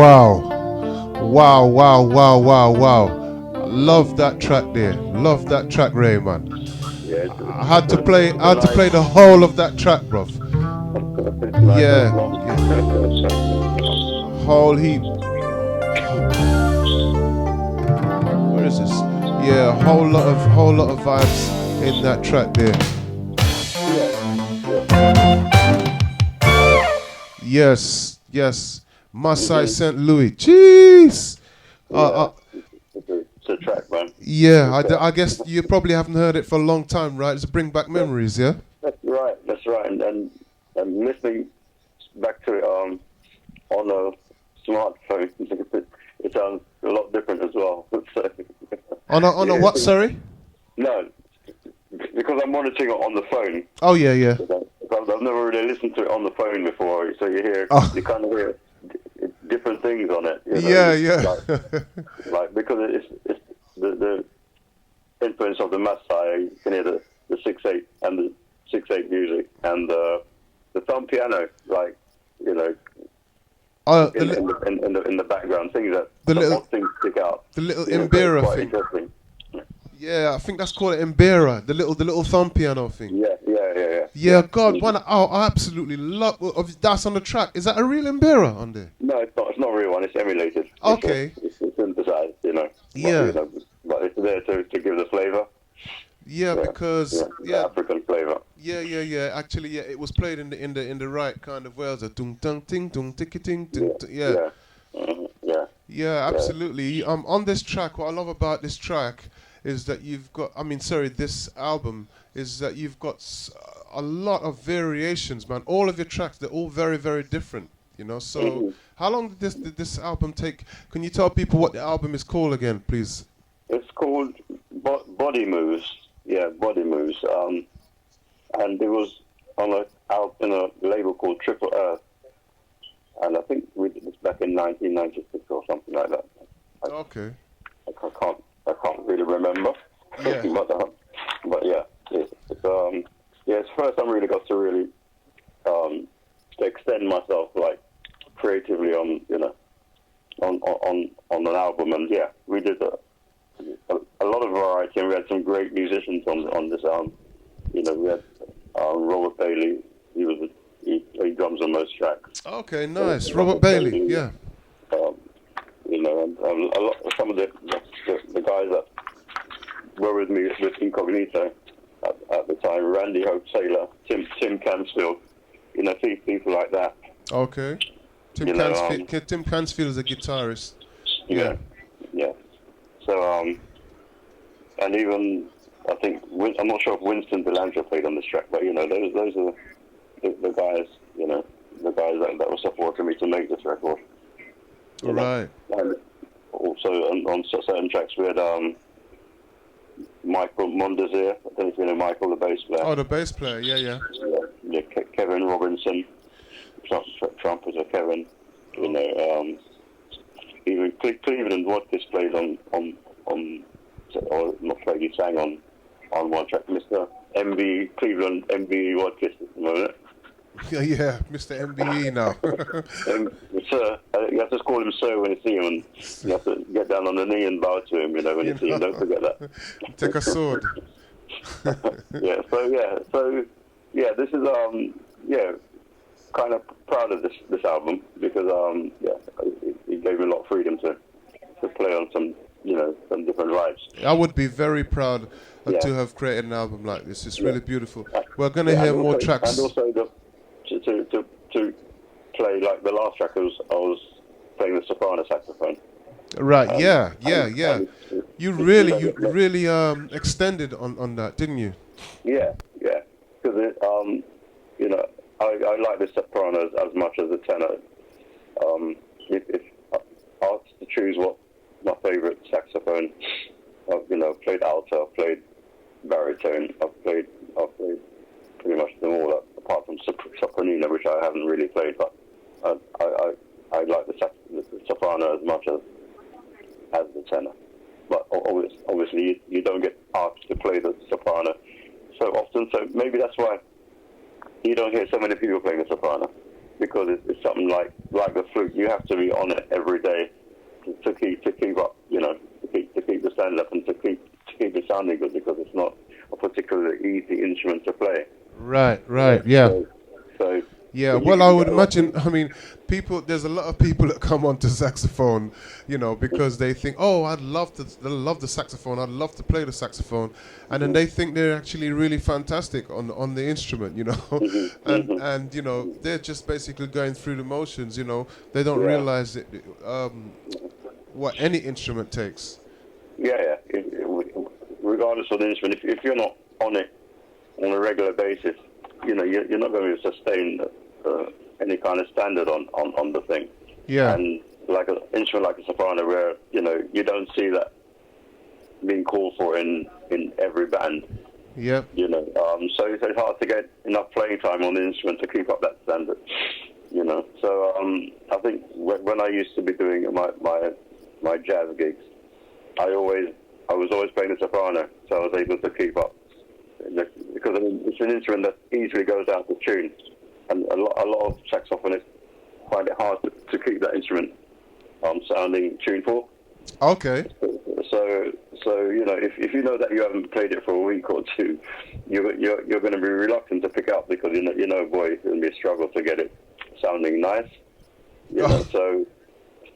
Wow, wow, wow, wow, wow. Love that track there. Love that track, Ray, man. Yeah, I had to play the whole of that track, bruv. Yeah. Whole heap. Where is this? Yeah, a whole lot of vibes in that track there. Yes. Masai St. Louis. Jeez. It's a track, man. Yeah, I guess you probably haven't heard it for a long time, right? It's bring back memories, yeah? That's right. And listening back to it on a smartphone, it sounds a lot different as well. So, on a what, sorry? No, because I'm monitoring it on the phone. Oh, yeah. I've never really listened to it on the phone before, so you kind of hear different things on it. You know? Yeah. Like because it's the influence of the Masai. You can hear the 6/8 and the 6/8 music and the thumb piano, like in the background, things that things stick out. The little Mbira thing. Interesting. Yeah, I think that's called an Mbira, the little thumb piano thing. Yeah, God, I absolutely love. That's on the track. Is that a real Mbira on there? No, it's not. It's not a real one. It's emulated. Okay. It's synthesized, Yeah. But it's there to give the flavor. Yeah, because the African flavor. Yeah. Actually, it was played in the right kind of ways. Dung dung ting dung tiki ting dung. Yeah, absolutely. On this track, what I love about this track is that this album is that you've got a lot of variations, man. All of your tracks, they're all very, very different, So, how long did this album take? Can you tell people what the album is called again, please? It's called Body Moves. Yeah, Body Moves. And it was on a label called Triple Earth. And I think we did this back in 1996 or something like that. Okay. I can't really remember. Yeah. but yeah, it's the first time I really got to really to extend myself like creatively on an album, and yeah, we did a lot of variety, and we had some great musicians on this album. We had Robert Bailey. He played drums on most tracks. Okay, nice. Robert Bailey, yeah. And some of the guys that were with me with Incognito at the time, Randy Hope Taylor, Tim Cansfield, people like that. Okay. Tim Cansfield is a guitarist. Yeah. So, and even, I think, I'm not sure if Winston Delandra played on this track, but, those are the guys, the guys that were supporting me to make this record. Right. And also on certain tracks we had Michael Mondesir. I don't know if you know Michael, the bass player. Oh, the bass player, yeah. Kevin Robinson, trumpeter Kevin. Even Cleveland Watkins played or not played, he sang on one track. Mr. Cleveland Watkins at the moment. Yeah, Mr. MBE now. Sir, you have to call him sir when you see him, and you have to get down on the knee and bow to him, when you see him. Don't forget that. Take a sword. This is kind of proud of this album because it gave me a lot of freedom to play on some different vibes. I would be very proud to have created an album like this. It's really beautiful. We're gonna hear more tracks. And also to play like the last track, I was playing the soprano saxophone. Right. Yeah. You really extended on that, didn't you? Yeah. Because I like the soprano as much as the tenor. If I was to choose what my favourite saxophone, I've played alto, I've played baritone, I've played pretty much them all, apart from sopranino, which I haven't really played, but I like the soprano as much as the tenor. But obviously you don't get asked to play the soprano so often, so maybe that's why you don't hear so many people playing the soprano. because it's something like the flute. You have to be on it every day to keep up, to keep the standard up and to keep it sounding good, because it's not a particularly easy instrument to play. Right, yeah. So yeah, well, I would imagine, I mean, there's a lot of people that come onto saxophone, because they think, oh, I love the saxophone, I'd love to play the saxophone, and then they think they're actually really fantastic on the instrument, and they're just basically going through the motions, they don't realize what any instrument takes. Yeah. Regardless of the instrument, if you're not on it on a regular basis, you're not going to sustain any kind of standard on the thing. Yeah. And like an instrument like a soprano, where you don't see that being called for in every band. Yeah. So it's hard to get enough playing time on the instrument to keep up that standard. So I think when I used to be doing my jazz gigs, I was always playing the soprano, so I was able to keep up. Because it's an instrument that easily goes out of tune, and a lot of saxophonists find it hard to keep that instrument sounding tuneful. Okay. So if you know that you haven't played it for a week or two, you're going to be reluctant to pick up, because boy, it's going to be a struggle to get it sounding nice. So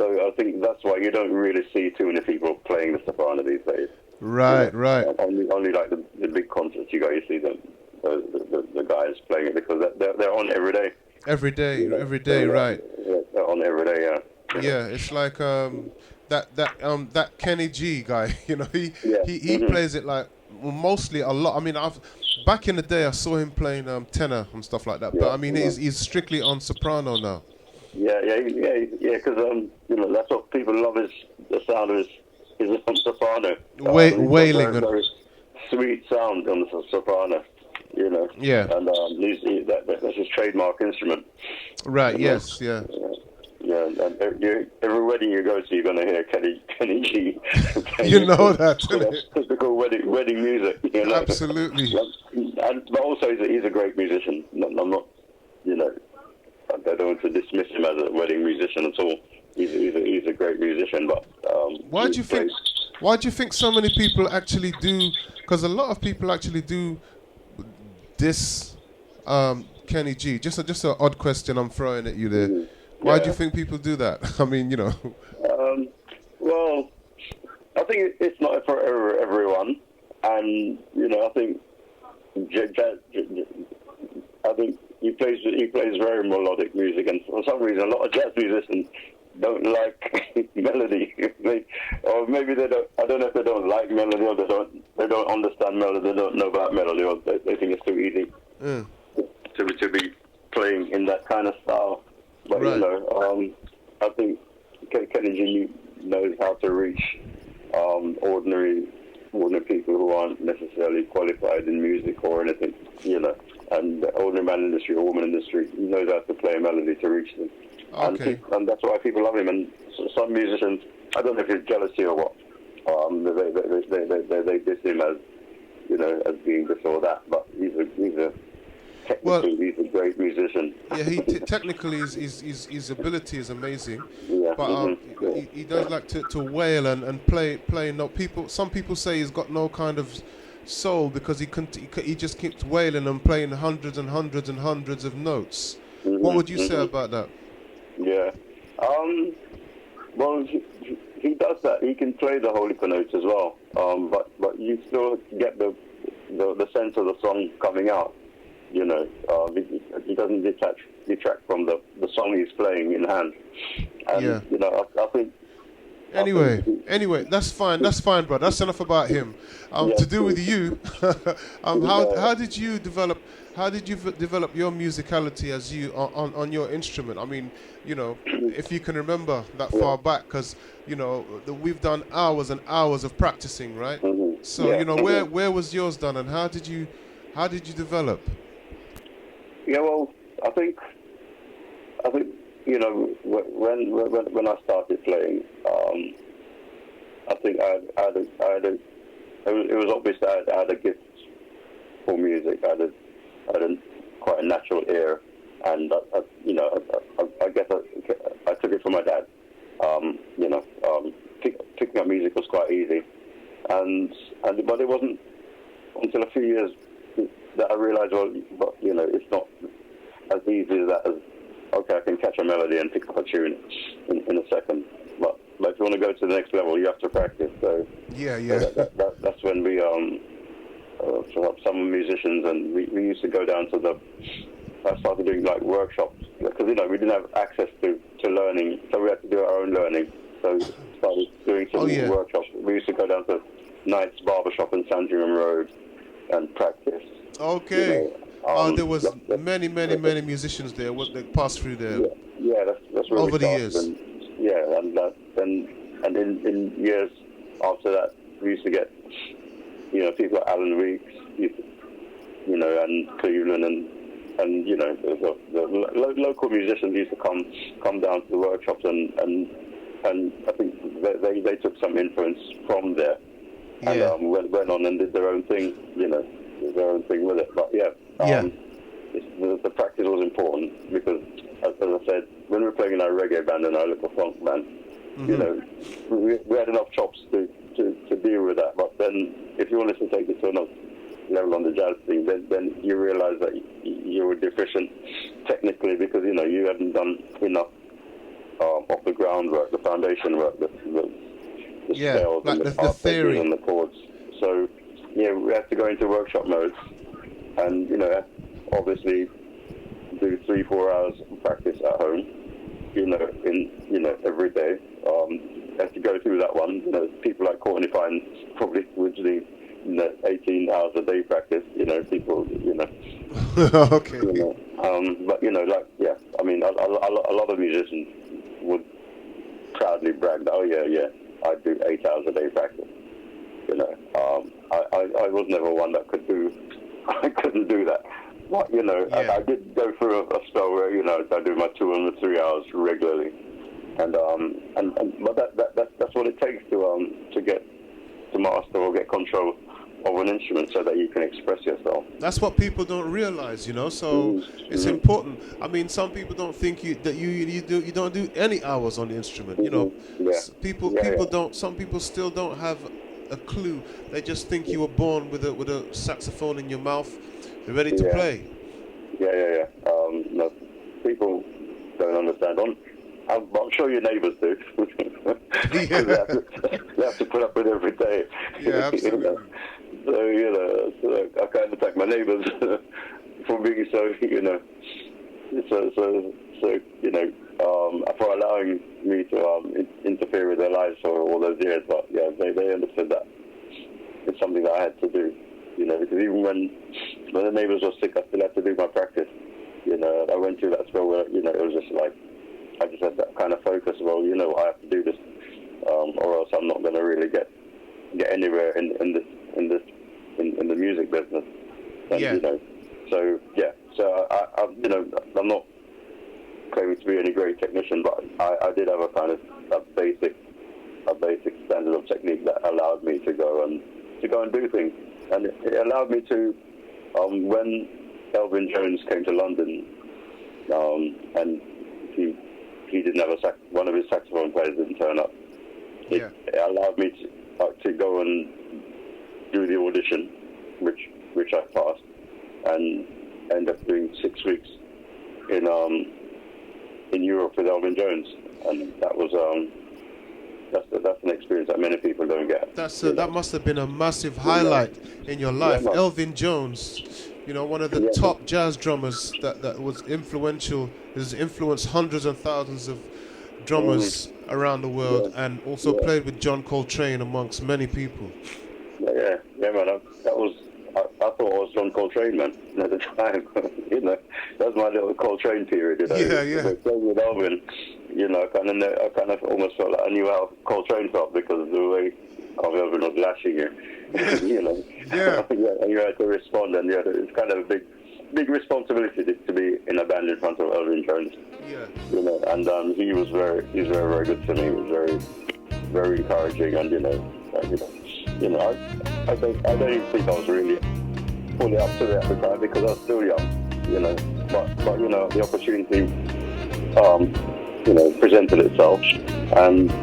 I think that's why you don't really see too many people playing the soprano these days. Right. Only like the big concerts you see the guys playing it, because they're on every day. Every day, right. They're on every day, yeah. Yeah, it's like that Kenny G guy, he plays it like mostly a lot. I mean, back in the day I saw him playing tenor and stuff like that, but I mean he's strictly on soprano now. Yeah, because that's what people love, is the sound of his soprano. Wailing. Very sweet sound on the soprano, Yeah. And that's his trademark instrument. Right, yes, yeah. Yeah, and every wedding you go to, you're going to hear Kenny G. You know that, that's typical wedding music. Absolutely. But also, he's a great musician. I'm not, I don't want to dismiss him as a wedding musician at all. He's a great musician, but why do you think so many people actually do? Because a lot of people actually do this Kenny G. Just an odd question I'm throwing at you there. Mm-hmm. Why do you think people do that? I mean, Well, I think it's not for everyone, and I think he plays very melodic music, and for some reason, a lot of jazz musicians don't like melody. Or maybe they don't. I don't know if they don't like melody, or they don't understand melody. They don't know about melody, or they think it's too easy to be playing in that kind of style. But I think Kenny G knows how to reach ordinary people who aren't necessarily qualified in music or anything, and the ordinary man industry or woman industry knows how to play a melody to reach them. Okay. And that's why people love him. And some musicians, I don't know if it's jealousy or what, they diss him as, as being this or that, but he's a great musician. Yeah, technically his ability is amazing. Yeah. But he does like to wail and play. Some people say he's got no kind of soul, because he just keeps wailing and playing hundreds and hundreds and hundreds of notes. What would you say about that? Yeah. Well, he does that. He can play the whole heap of notes as well. But you still get the sense of the song coming out. He doesn't detract from the song he's playing in hand. And, I think... Anyway, that's fine, bro. That's enough about him. To do with you, how did you develop your musicality as you on your instrument? I mean, if you can remember that far back, because we've done hours and hours of practicing, right? So where was yours done, and how did you develop? Yeah, well, I think when I started playing, I think it was obvious that I had a gift for music. I had quite a natural ear, and I guess I took it from my dad. Picking up music was quite easy, but it wasn't until a few years that I realised, it's not as easy as that. As okay, I can catch a melody and pick up a tune in a second, but if you want to go to the next level, you have to practice. So that's when we some musicians, and we used to go down to I started doing like workshops because we didn't have access to learning, so we had to do our own learning. So started doing some workshops. We used to go down to Knight's Barbershop in Sandringham Road and practice. Okay. There was many musicians there. That passed through there. Yeah, that's really over the years. And in years after that, we used to get people like Alan Weeks, and Cleveland and the local musicians used to come down to the workshops and I think they took some influence from there and went on and did their own thing, did their own thing with it. But the practice was important because, as I said, when we were playing in our reggae band and our little funk band, we had enough chops to deal with that. But then, if you wanted to take it to another level on the jazz thing, then you realise that you were deficient technically because you hadn't done enough of the groundwork, the foundation work, the scales like and the theory and the chords. So we had to go into workshop mode, and obviously do 3-4 hours of practice at home, every day. Had to go through that one. People like Courtney Fine probably would do 18 hours a day practice. People. Okay. But I mean, a lot of musicians would proudly brag that, I do 8 hours a day practice. I was never one that could do. I couldn't do that. But I did go through a spell where I do my 2 and 3 hours regularly, but that's what it takes to get to master or get control of an instrument so that you can express yourself. That's what people don't realize, so it's important. I mean, some people don't think that you don't do any hours on the instrument, people don't. Some people still don't have a clue. They just think you were born with a saxophone in your mouth, ready to play. No, people don't understand. I'm sure your neighbours do. They have to put up with every day. Yeah, absolutely. So I can't attack my neighbours for being for allowing me to interfere with their lives for all those years. But they understood that it's something that I had to do. Because even when the neighbours were sick, I still had to do my practice. I went through that spell where it was just like I just had that kind of focus. Well, I have to do this, or else I'm not going to really get anywhere in the music business. And, So I'm not claiming to be any great technician, but I did have a kind of a basic standard of technique that allowed me to go and do things, and it allowed me to when Elvin Jones came to London, and he didn't have one of his saxophone players didn't turn up. It allowed me to go and do the audition, which I passed, and end up doing 6 weeks in Europe with Elvin Jones, and that was that's an experience that many people don't get. That must have been a massive highlight in your life. Elvin Jones, one of the top jazz drummers that was influential. Has influenced hundreds and thousands of drummers around the world, and also played with John Coltrane amongst many people. Yeah, man. I thought I was John Coltrane, man, at the time. That was my little Coltrane period. Playing with Elvin, I kind of almost felt like I knew how Coltrane felt because of the way Elvin was lashing you. And you had to respond, and it's kind of a big responsibility to be in a band in front of Elvin Jones. And he was very good to me. He was very, very encouraging, and I don't even think I was really fully up to it at the time because I was still young. but the opportunity, presented itself, and I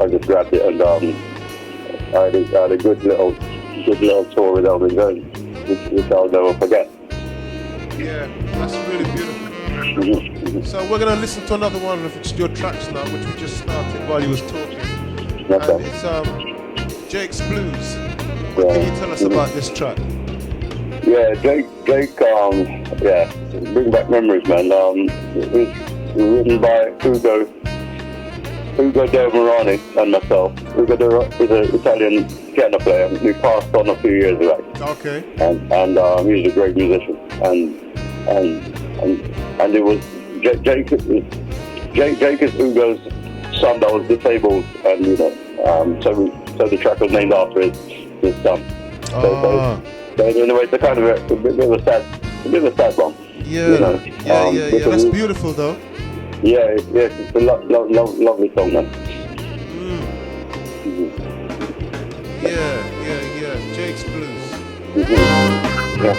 just grabbed it, and I had a good little tour with Elvin Jones, which I'll never forget. Yeah, that's really beautiful. So we're gonna listen to another one of your tracks now, which we just started while you was talking. Okay. And it's Jake's Blues. What can you tell us about this track? Yeah, Jake, bring back memories, man. It was written by Ugo Del Morani and myself. Ugo is an Italian piano player. We passed on a few years ago. Okay. And he's a great musician. And it was Jake is Ugo's son that was disabled, and so the track was named after his son. So in a way, it's a kind of a bit of a sad one. Yeah, yeah. That's beautiful, though. Yeah, it's a lovely song, man. Yeah. Jake's Blues. Yeah.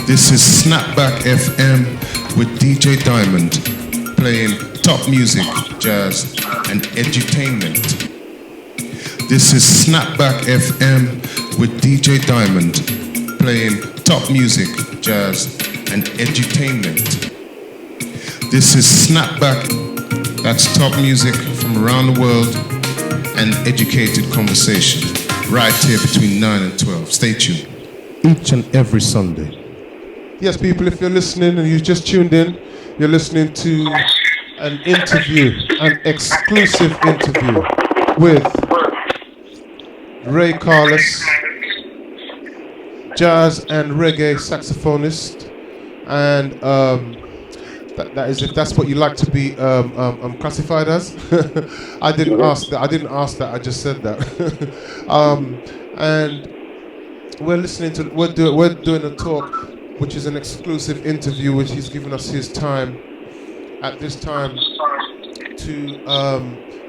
This is Snapback FM with DJ Diamond, playing top music, jazz, and edutainment. This is Snapback FM with DJ Diamond, playing top music, jazz, and edutainment. This is Snapback, that's top music from around the world and educated conversation, right here between 9 and 12. Stay tuned. Each and every Sunday. Yes, people, if you're listening and you just tuned in, you're listening to an interview, an exclusive interview with Ray Carless, jazz and reggae saxophonist, and that is, if that's what you like to be classified as. I didn't ask that. I just said that. And we're doing a talk, which is an exclusive interview, which he's given us his time at this time to,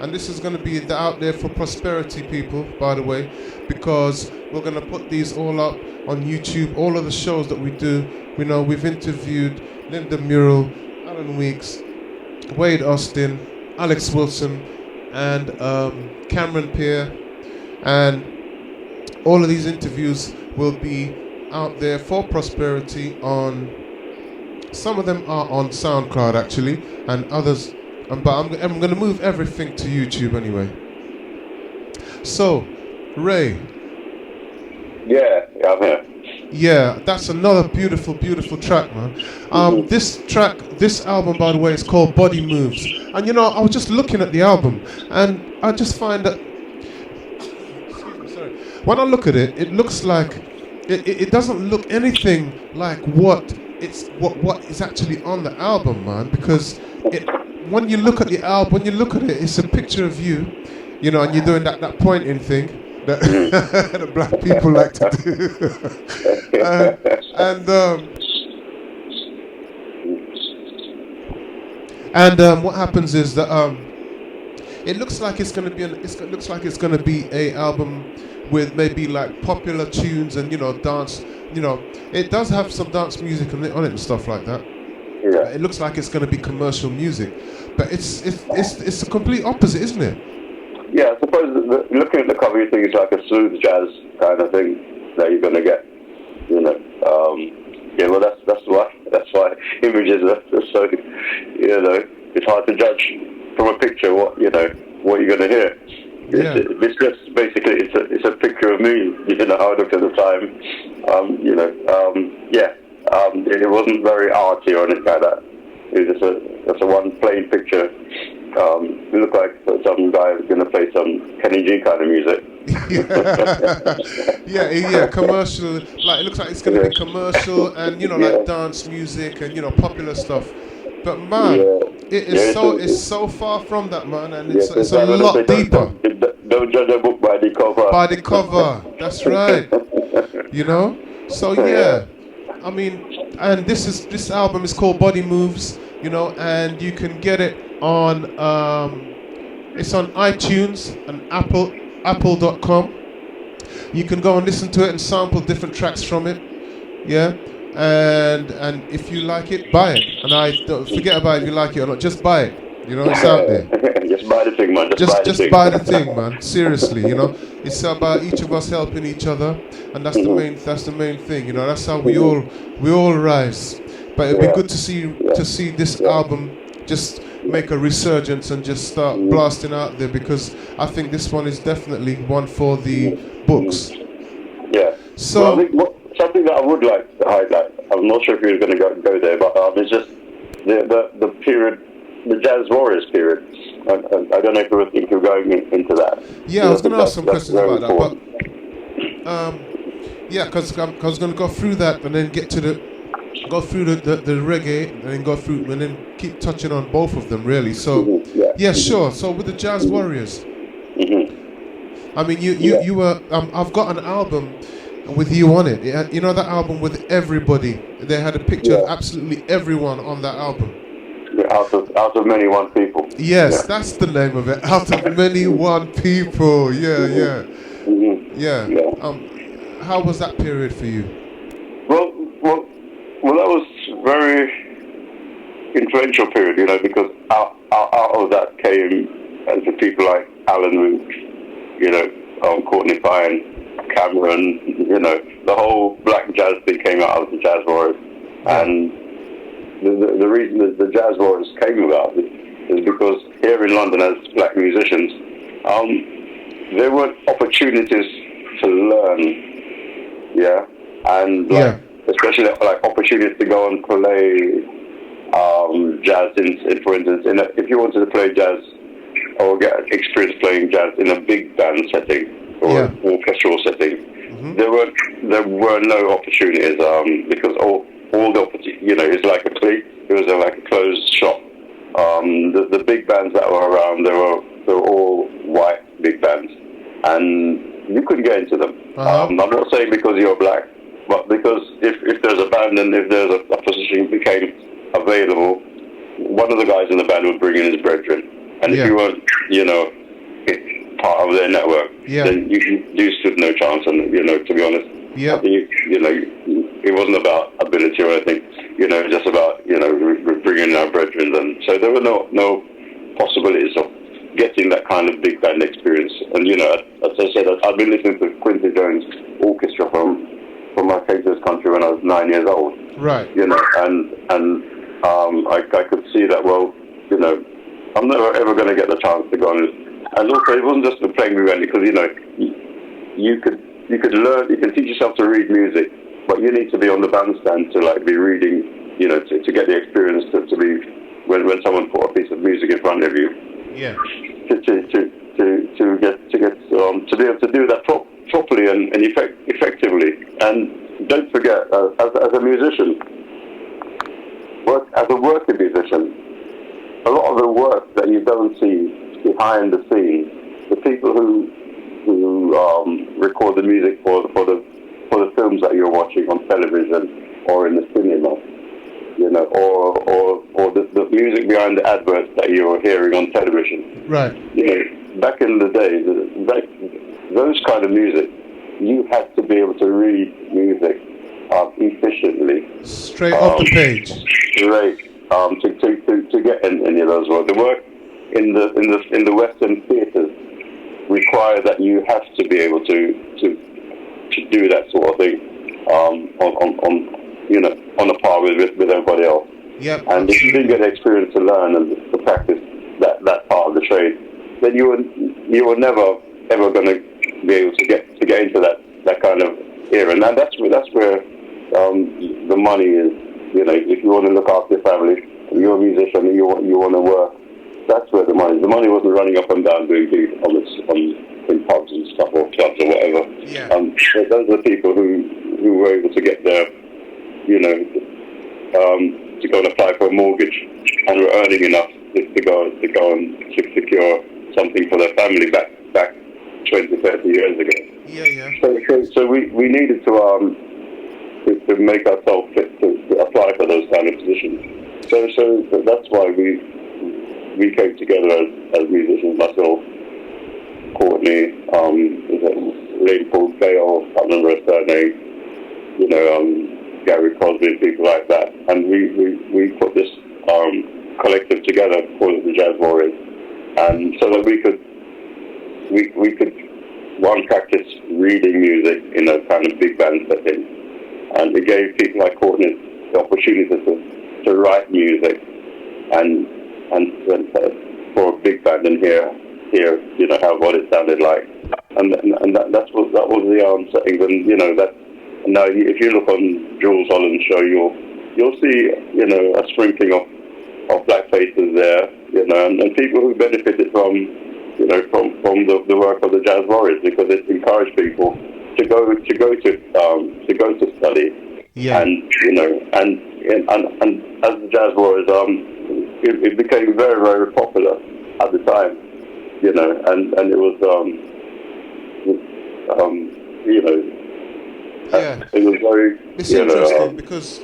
and this is going to be out there for prosperity, people, by the way, because we're going to put these all up on YouTube, all of the shows that we do. We know we've interviewed Linda Murrell, Alan Weeks, Wade Austin, Alex Wilson, and Cameron Peer, and all of these interviews will be out there for prosperity on, some of them are on SoundCloud actually, and others, but I'm going to move everything to YouTube anyway. So, Ray. Yeah, I'm here. Yeah, that's another beautiful, beautiful track, man. This album, by the way, is called Body Moves. And you know, I was just looking at the album, and I just find that, when I look at it, it looks like, it doesn't look anything like what is actually on the album, man. Because when you look at the album, when you look at it, it's a picture of you, you know, and you're doing that pointing thing that the black people like to do. What happens is that it looks like it's going to be a album with maybe like popular tunes and, you know, dance. You know, it does have some dance music on it and stuff like that. Yeah. It looks like it's going to be commercial music, but it's the complete opposite, isn't it? Yeah, I suppose looking at the cover, you think it's like a smooth jazz kind of thing that you're going to get. You know, yeah. Well, that's why images are so, you know, it's hard to judge from a picture what you're going to hear. Yeah. It's just basically it's a picture of me. You know how I looked at the time. It wasn't very arty or anything like that. It was just a one plain picture. It looked like some guy was going to play some Kenny G kind of music. yeah, commercial. Like it looks like it's going to be commercial and, you know, like dance music and, you know, popular stuff. But man, it's so far from that, man, and it's a lot deeper. Don't judge a book by the cover. By the cover, that's right. You know, so yeah, I mean, and this album is called Body Moves, you know, and you can get it on it's on iTunes and apple.com. You can go and listen to it and sample different tracks from it, yeah. And if you like it, buy it. And I don't forget about if you like it or not. Just buy it. You know, it's out there. Just buy the thing, man. Just buy the thing, man. Seriously, you know, it's about each of us helping each other, and that's the main thing. You know, that's how we all rise. But it'd be good to see this album just make a resurgence and just start blasting out there, because I think this one is definitely one for the books. Yeah. So. Well, something that I would like to highlight, I'm not sure if you're going to go there, but it's just the period, the Jazz Warriors period. I don't know if you think you're going into that. Yeah, I was going to ask some questions about that, but because I was going to go through that and then go through the reggae and then go through and then keep touching on both of them, really. So sure. So with the Jazz Warriors, I mean, you were I've got an album with you on it. You know that album with everybody? They had a picture of absolutely everyone on that album. Yeah, out of many one people. Yes, that's the name of it. Out of many one people. Yeah. Yeah. How was that period for you? Well, Well, that was very influential period, you know, because out of that came the people like Alan Roots, you know, Courtney Pine, Cameron, you know, the whole black jazz thing came out of the Jazz Warriors. And the reason that the Jazz Warriors came about is because here in London, as black musicians, there were opportunities to learn, and especially like opportunities to go and play jazz for instance, if you wanted to play jazz or get experience playing jazz in a big band setting or orchestral setting, there were no opportunities because all the opportunities, you know, it's like it was like a closed shop. The big bands that were around, they were all white big bands, and you couldn't get into them. I'm not saying because you're black, but because if there's a band and if there's a position became available, one of the guys in the band would bring in his brethren, and if you weren't, you know, part of their network, then you stood no chance. And you know, to be honest, I think you know, it wasn't about ability or anything. You know, just about, you know, bringing in our brethren, and so there were no possibilities of getting that kind of big band experience. And you know, as I said, I've been listening to Quincy Jones Orchestra from I came to this country when I was 9 years old. Right. You know, and I could see that. Well, you know, I'm never ever going to get the chance to go on. And also, it wasn't just the playing with because you know, you could learn, you can teach yourself to read music, but you need to be on the bandstand to like be reading, you know, to get the experience to be when someone put a piece of music in front of you. Yeah. To be able to do that properly and effectively. And don't forget, as a musician, as a working musician, a lot of the work that you don't see behind the scenes, the people who record the music for the films that you're watching on television or in the cinema, you know, or the music behind the adverts that you're hearing on television. Right. You know, back in the day, those kind of music, you had to be able to read music efficiently. Straight off the page. Right. To get any of those work. The work in the Western theatres require that you have to be able to do that sort of thing on you know, on a par with everybody else. Yep. And if you didn't get the experience to learn and to practice that part of the trade, then you were never ever going to be able to get into that kind of era. And that's where the money is. You know, if you want to look after your family, and you're a musician and you want to work, that's where the money. The money wasn't running up and down doing gigs in pubs and stuff or clubs or whatever. Yeah. Those are the people who were able to get there, you know, to go and apply for a mortgage and were earning enough to go and secure something for their family back 20, 30 years ago. Yeah. So we needed to make ourselves fit to apply for those kind of positions. So that's why we came together as musicians, myself, Courtney, a lady called Gail, I can't remember her surname, you know, Gary Crosby, people like that. And we put this collective together called the Jazz Warriors. And so that we could one, practice reading music in a kind of big band setting. And it gave people like Courtney the opportunity to write music and for a big band and hear you know what it sounded like, and that was the settings. And you know that now if you look on Jules Holland's show, you'll see, you know, a sprinkling of black faces there, you know, and people who benefited from, you know, from the work of the Jazz Warriors, because it encouraged people to go to study. Yeah. And you know, and as the Jazz Warriors, it became very, very popular at the time, you know, and it was you know, it was very. It's interesting because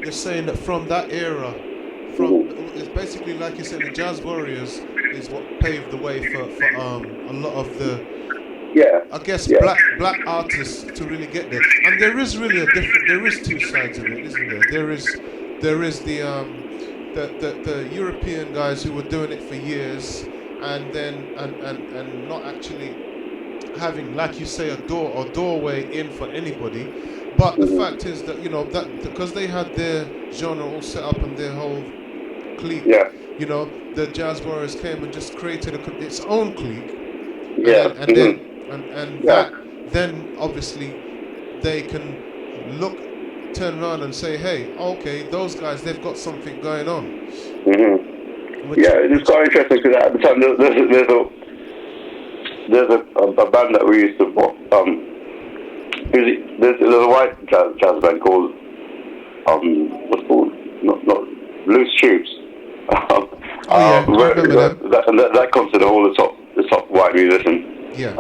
you're saying that from that era, it's basically like you said, the Jazz Warriors is what paved the way for a lot of the I guess black artists to really get there. And there is really there is two sides of it, isn't there? There is the European guys who were doing it for years and then and not actually having, like you say, a doorway in for anybody. But the fact is that, that because they had their genre all set up and their whole clique, the Jazz Warriors came and just created its own clique. Then obviously they can turn around and say, hey, okay, those guys, they've got something going on. It's quite interesting because at the time there's a band that we used to there's a white jazz band called what's called not Loose Tubes. That considered all the top white musicians. Yeah.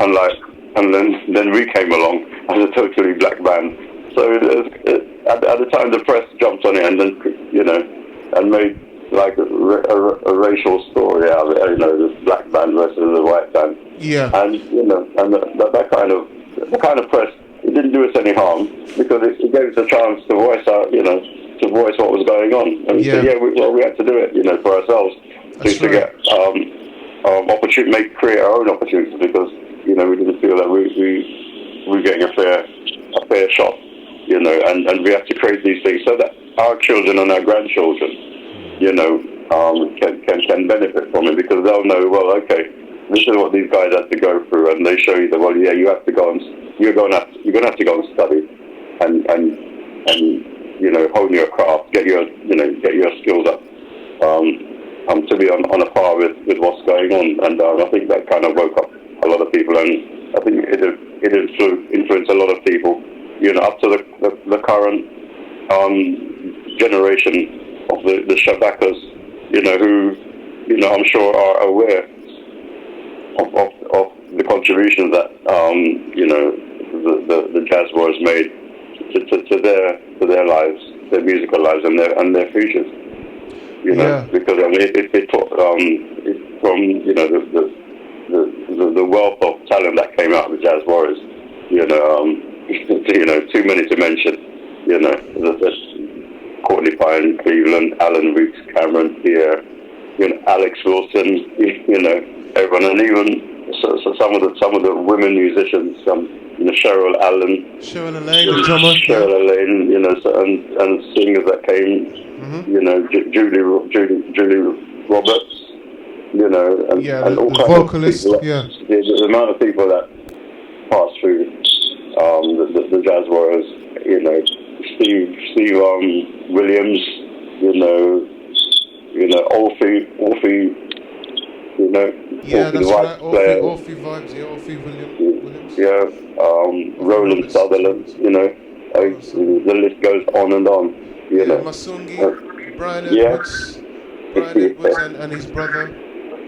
And then we came along as a totally black band. So at the time the press jumped on it and then and made like a racial story out of it. The black band versus the white band. Yeah. And and that kind of press, it didn't do us any harm because it gave us a chance to voice out, to voice what was going on. And so, we had to do it, for ourselves to get opportunity, create our own opportunities because we didn't feel that we were getting a fair shot, and we have to create these things so that our children and our grandchildren, can benefit from it because they'll know, well, okay, this is what these guys had to go through, and they show you that, well, yeah, you have to go and you're going to have to go and study, and hone your craft, get your skills up, to be on a par with what's going on, and I think that kind of woke up a lot of people, and I think it influenced a lot of people, up to the current generation of the Shabakas, who I'm sure are aware of the contributions that the Jazz Warriors made to their lives, their musical lives, and their futures. Because it from the wealth of talent that came out of the Jazz Warriors, too many to mention. There's Courtney Pine, Cleveland, Alan Weeks, Cameron Pierre, Alex Wilson, everyone, and even some of the women musicians, Cheryl Allen, the drummer, Cheryl Elaine, and singers that came, Julie Roberts, and all kinds vocalist, of people. The amount of people that passed through the Jazz Warriors, Steve Williams, Alfie, that's right, player. Alfie vibes, Alfie Williams. Roland Sutherland, the list goes on and on, Masungi, Brian Edwards, and his brother.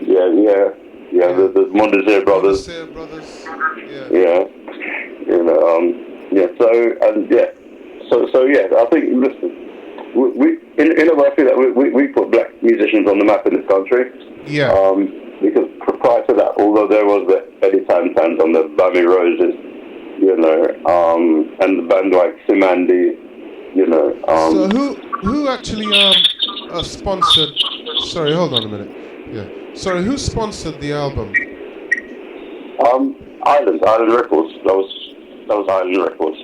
The Mondesir brothers. I think, listen, we in a way I feel that we put black musicians on the map in this country. Because prior to that, although there was the Eddie Tantans and the Bammy Roses, and the band like Simandi, So who actually sponsored? Sorry, hold on a minute. Sorry, who sponsored the album? Island Records. That was Island Records.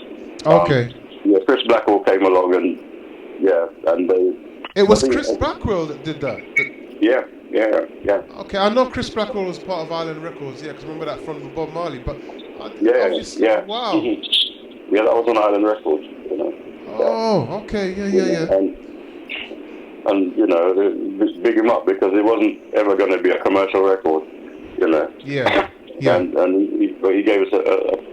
Okay. Chris Blackwell came along and they. It was Chris Blackwell that did that. Yeah. Okay, I know Chris Blackwell was part of Island Records. Because remember that from Bob Marley. But wow. Yeah, that was on Island Records. Oh, okay, yeah. And big him up because it wasn't ever going to be a commercial record. Yeah. And he gave us an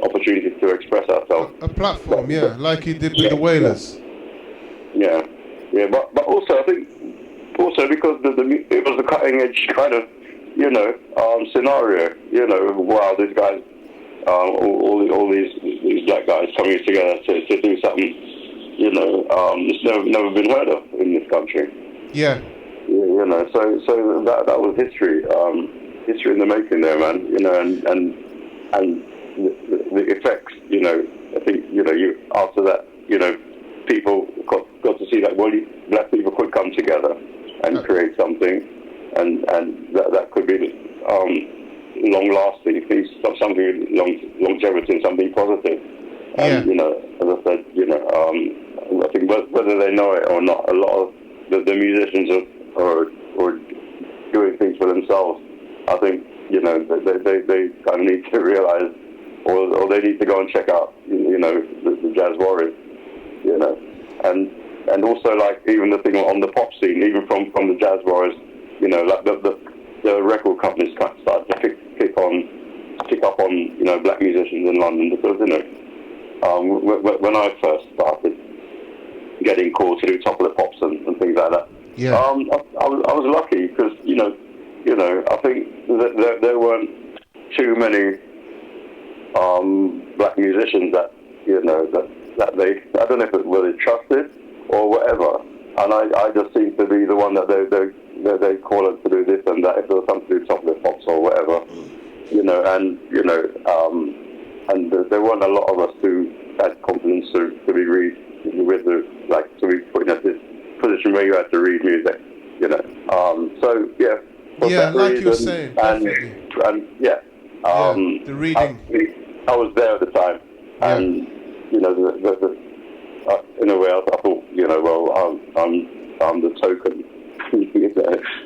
opportunity to express ourselves. A platform, like he did with the Wailers. Yeah, but also I think because it was a cutting edge kind of scenario. Wow, these guys, all these black guys coming together to do something. It's never been heard of in this country. Yeah. So that was history in the making there, man. And the effects, I think, you after that, people got to see that, black people could come together and create something, and that could be long-lasting, something longevity, and something positive. And, as I said, I think whether they know it or not, a lot of the musicians are doing things for themselves. I think, they kind of need to realize, or they need to go and check out, the Jazz Warriors, and also, like, even the thing on the pop scene, even from the Jazz Warriors, like the record companies started to pick up on black musicians in London, because when I first started getting calls to do Top of the Pops and things like that, I was lucky, because I think that there weren't too many black musicians that that they, I don't know if it was trusted or whatever, and I just seemed to be the one that they call us to do this and that, if there was something to do Top of the Pops or whatever, and there weren't a lot of us who had confidence to be to be put in this position where you had to read music, so yeah. Yeah, like you were saying, definitely. The reading. I was there at the time, and in a way, I thought, I'm the token,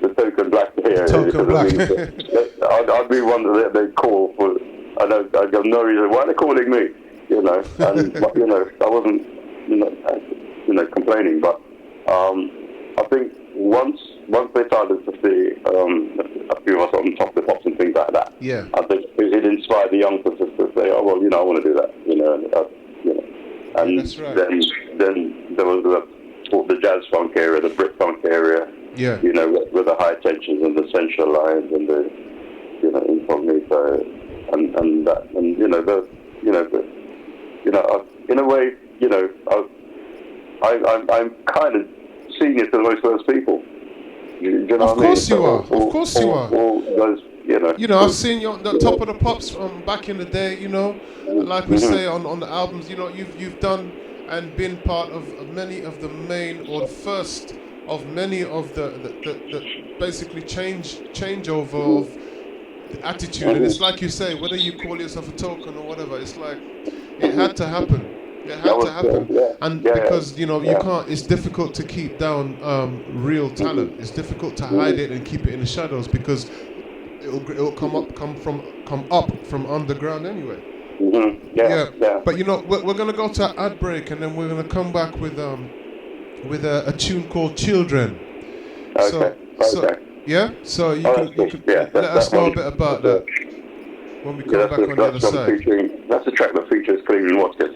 the token black here. Token black. I'd be one that they call for. I got no reason why they're calling me, and I wasn't, complaining, but I think once they started to see a few of us on Top of the Pops and things like that, I think it inspired the youngsters to say, oh well, I want to do that, and that's right. then there was the jazz funk area, the Brit funk area, with the high tensions and the central lines and the incognito and that, and in a way, I'm kind of senior to most of those people. Do you know of what I mean? Course you are. Of course you are. All those, I've seen you on the Top of the Pops from back in the day. Like we say on the albums. You've done and been part of many of the main, or the first of many of the basically changeover of the attitude. And it's like you say, whether you call yourself a token or whatever, it's like it had to happen. It had to happen, because you can't. It's difficult to keep down real talent. It's difficult to hide it and keep it in the shadows, because it'll come up from underground anyway. But we're gonna go to an ad break, and then we're gonna come back with a tune called Children. Okay. So you can let us know a bit about that when we come back on the other side. That's the track that features Cleveland Watkins.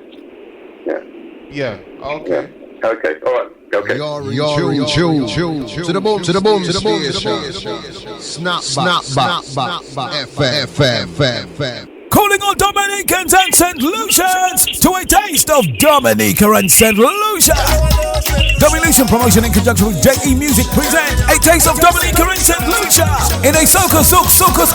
Yeah. Okay. Okay. All right. Okay. You're in tune. To the boom. Snap. FM. Calling all Dominicans and St. Lucians to a taste of Dominica and St. Lucia. Domination Promotion in conjunction with JE Music present a taste of Dominica and St. Lucia in a soukous,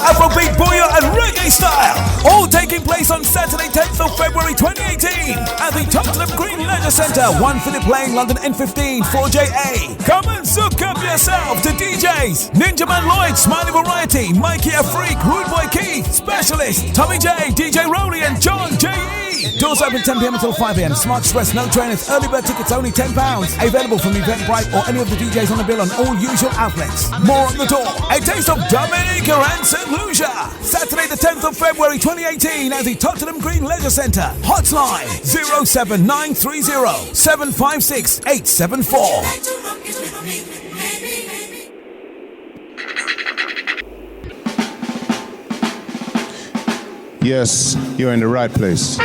Afrobeat, booyah and reggae style. All taking place on Saturday 10th of February 2018 at the Tottenham Green Leisure Centre, 1 Philip Lane, London N15 4JA. Come and zook up yourself to DJs Ninja Man Lloyd, Smiley Variety, Mikey Afreak, Rude Boy Keith, Specialist, Tommy J, DJ Rowley and John J.E. Doors open 10 p.m. until 5 a.m. Smart Express, no trainers. Early bird tickets only £10. Available from Eventbrite or any of the DJs on the bill on all usual outlets. More on the door. A taste of Dominica and St. Lucia. Saturday the 10th of February 2018 at the Tottenham Green Leisure Centre. Hotline 07930 756 874. Yes, you're in the right place.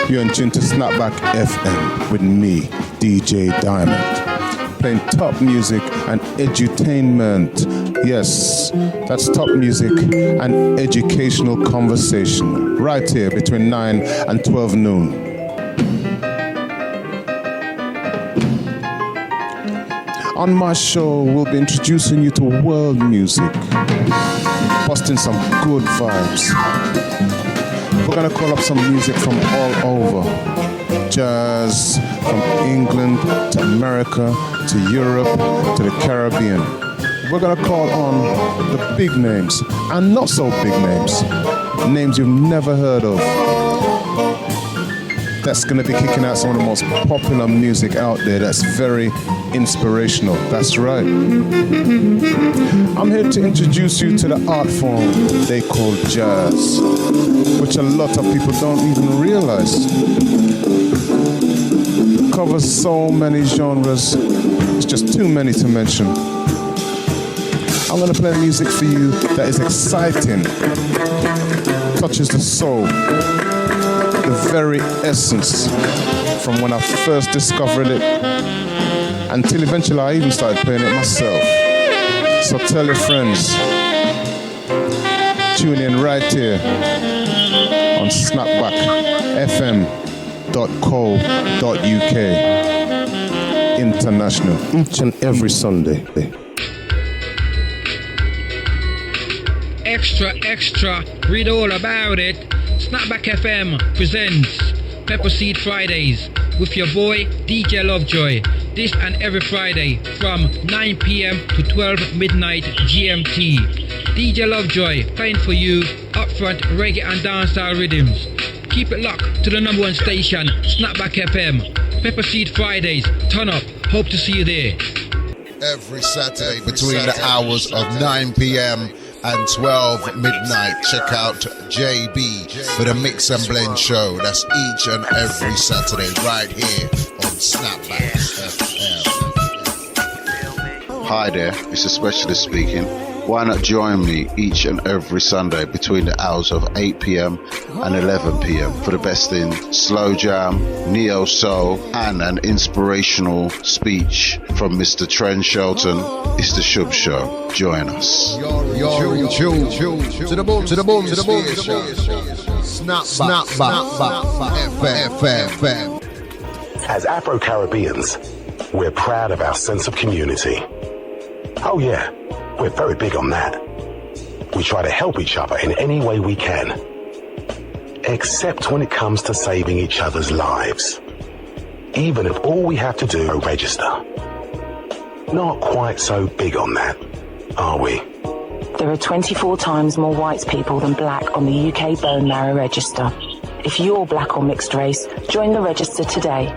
You're in tune to Snapback FM with me, DJ Diamond, playing top music and edutainment. Yes, that's top music and educational conversation right here between 9 and 12 noon. On my show, we'll be introducing you to world music, busting some good vibes. We're gonna call up some music from all over. Jazz from England to America to Europe to the Caribbean. We're gonna call on the big names and not so big names. Names you've never heard of. That's gonna be kicking out some of the most popular music out there that's very inspirational. That's right. I'm here to introduce you to the art form they call jazz, which a lot of people don't even realize. It covers so many genres, it's just too many to mention. I'm gonna play music for you that is exciting, touches the soul, the very essence from when I first discovered it until eventually I even started playing it myself. So tell your friends, tune in right here on snapbackfm.co.uk international each and every Sunday. Extra, read all about it. Snapback FM presents Pepper Seed Fridays with your boy DJ Lovejoy. This and every Friday from 9 p.m. to 12 midnight GMT. DJ Lovejoy playing for you upfront reggae and dancehall rhythms. Keep it locked to the number one station, Snapback FM. Pepper Seed Fridays, turn up. Hope to see you there. Every Saturday between the hours of 9 p.m. and 12 midnight. Check out JB for the Mix and Blend show. That's each and every Saturday right here on Snapback FM. Hi there, it's a specialist speaking. Why not join me each and every Sunday between the hours of 8 p.m. and 11 p.m. for the best in slow jam, neo soul, and an inspirational speech from Mr. Trent Shelton. It's the Shub Show. Join us. To the boom, Snapback FM. As Afro-Caribbeans, we're proud of our sense of community. Oh yeah, we're very big on that. We try to help each other in any way we can. Except when it comes to saving each other's lives. Even if all we have to do is register. Not quite so big on that, are we? There are 24 times more white people than black on the UK bone marrow register. If you're black or mixed race, join the register today.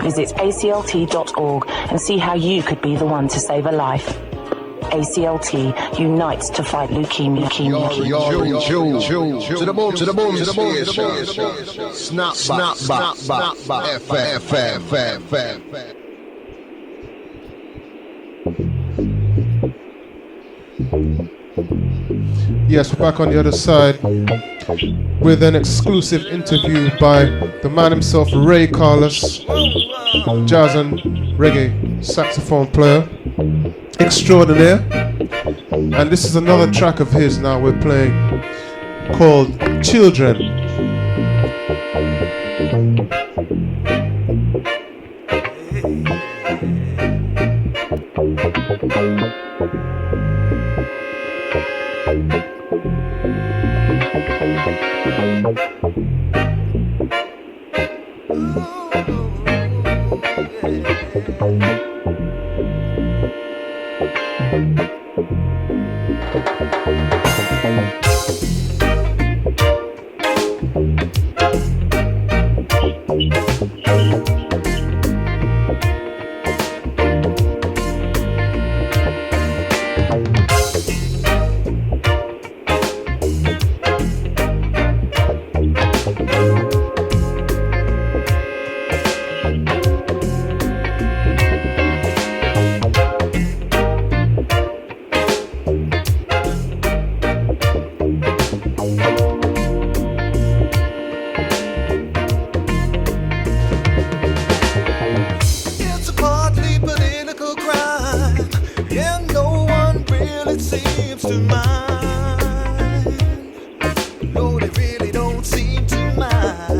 Visit aclt.org and see how you could be the one to save a life. ACLT unites to fight leukemia. To the boom, Snapback FM. Yes, we're back on the other side with an exclusive interview by the man himself, Ray Carless, jazz and reggae saxophone player extraordinaire. And this is another track of his now we're playing called Children. to mind. No, they really don't seem to mind.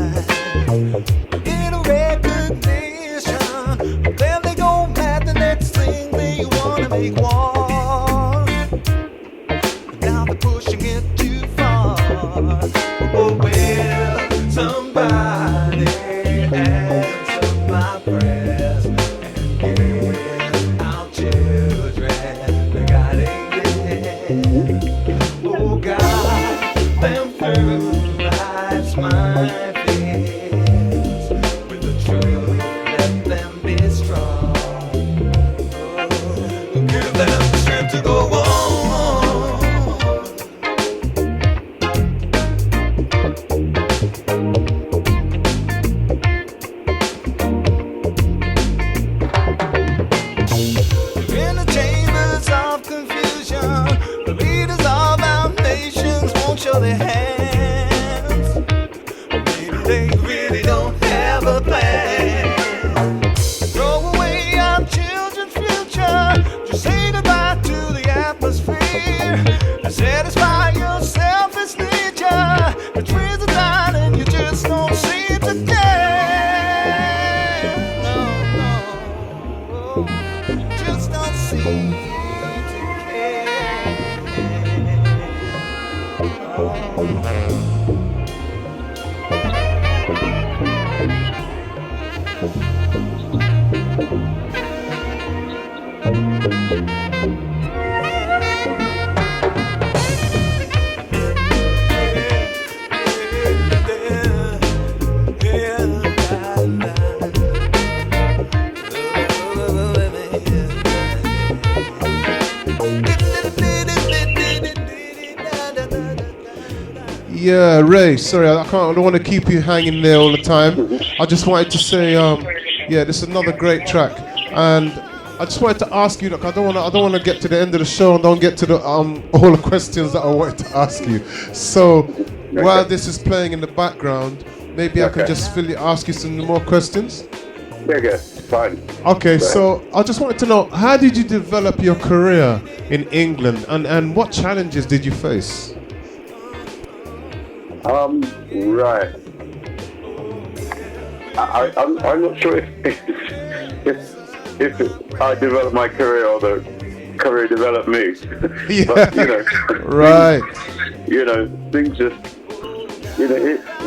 Yeah, Ray. Sorry, I don't want to keep you hanging there all the time. I just wanted to say, yeah, this is another great track, and I just wanted to ask you. Look, I don't want to get to the end of the show and don't get to the all the questions that I wanted to ask you. So while this is playing in the background, maybe I can just ask you some more questions. Okay, fine. Okay, so I just wanted to know, how did you develop your career in England, and what challenges did you face? Right. I'm not sure if I developed my career or the career developed me. Yeah. But, you know, right. You know, things just, you know,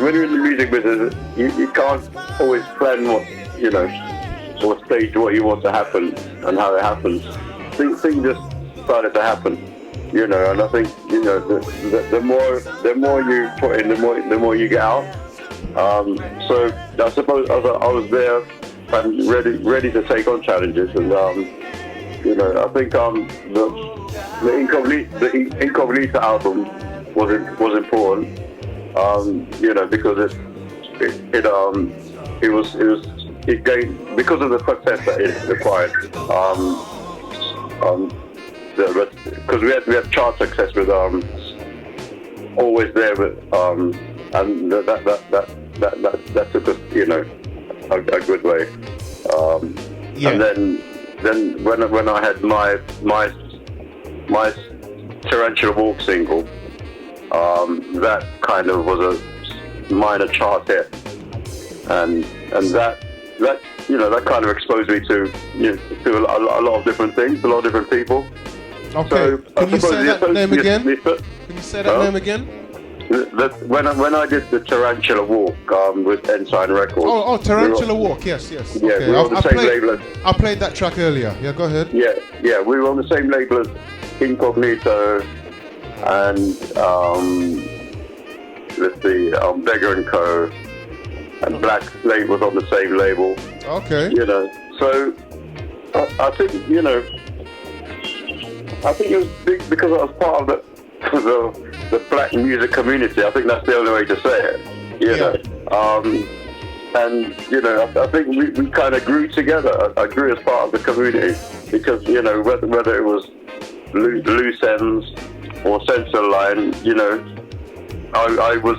when you're in the music business, you can't always plan what, you know, or stage what you want to happen and how it happens. Things just started to happen. You know, and I think, you know, the more you put in, the more you get out. So I suppose I was there and ready to take on challenges, and you know, I think the Incognita album was important. You know, because it gained, because of the success that it acquired. Because we had chart success with Always There, but and that took us, you know, a good way. And then when I had my Tarantula Walk single, that kind of was a minor chart hit, and that you know, that kind of exposed me to, you know, to a lot of different things, a lot of different people. Okay. So, Can you say that name again? Can you say that name again? When I did the Tarantula Walk with Ensign Records. Oh, Tarantula Walk. Yes. Yeah, Okay. we were on the same label. I played that track earlier. Yeah, go ahead. Yeah, we were on the same label as Incognito and let's see, Beggar and Co. And Black Slate was on the same label. Okay. You know, so I think, you know, I think it was big because I was part of the black music community. I think that's the only way to say it. You know, and you know, I think we kind of grew together. I grew as part of the community because, you know, whether it was Loose Ends or Sensor Line, you know, I was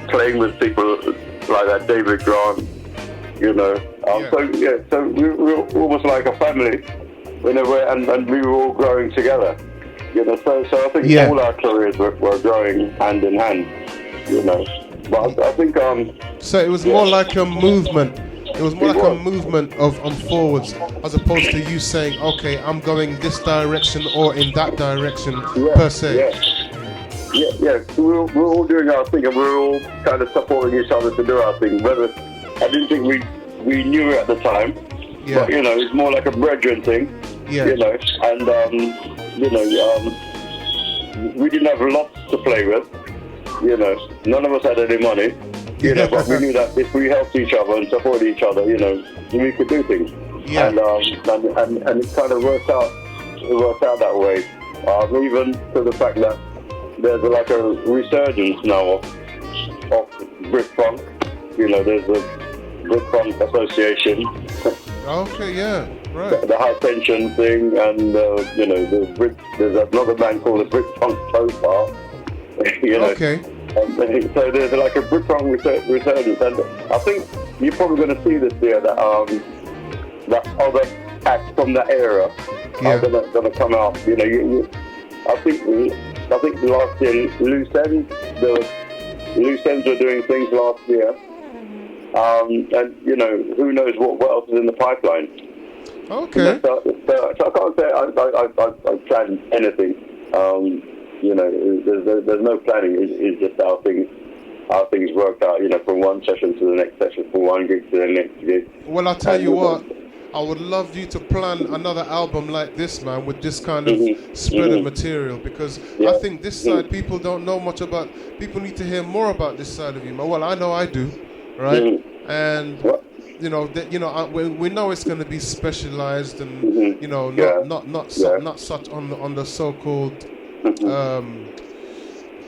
playing with people like that, David Grant, you know. So we were almost like a family, in a way, and we were all growing together, you know. So I think all our careers were growing hand in hand, you know. But I think so it was more like a movement. It was more like a movement of forwards, as opposed to you saying, okay, I'm going this direction or in that direction per se. Yeah. We're all doing our thing, and we're all kind of supporting each other to do our thing. Whether I didn't think we knew it at the time, but you know, it's more like a brethren thing. You know, and you know, we didn't have lots to play with. You know, none of us had any money. You know, but we knew that if we helped each other and supported each other, you know, we could do things. And it kind of worked out. It worked out that way. Even to the fact that there's like a resurgence now of Brit Funk. You know, there's a Brit Funk Association. Okay, yeah, right. The high tension thing, and you know, there's another band called the Brit Funk Profile. You know. Okay. So there's like a Brit Funk resurgence, and I think you're probably going to see this year that other acts from that era are going to come out. You know, I think last year Loose Ends were doing things last year, and you know, who knows what else is in the pipeline. Okay. So I can't say I planned anything. You know, there's no planning. It's just how things work out. You know, from one session to the next session, from one gig to the next gig. Well, I'll tell you what. I would love you to plan another album like this, man, with this kind of spread of material, because I think this side people don't know much about. People need to hear more about this side of you, man. Well, I know I do, right? And you know, we know it's going to be specialized, and you know, not such on the so-called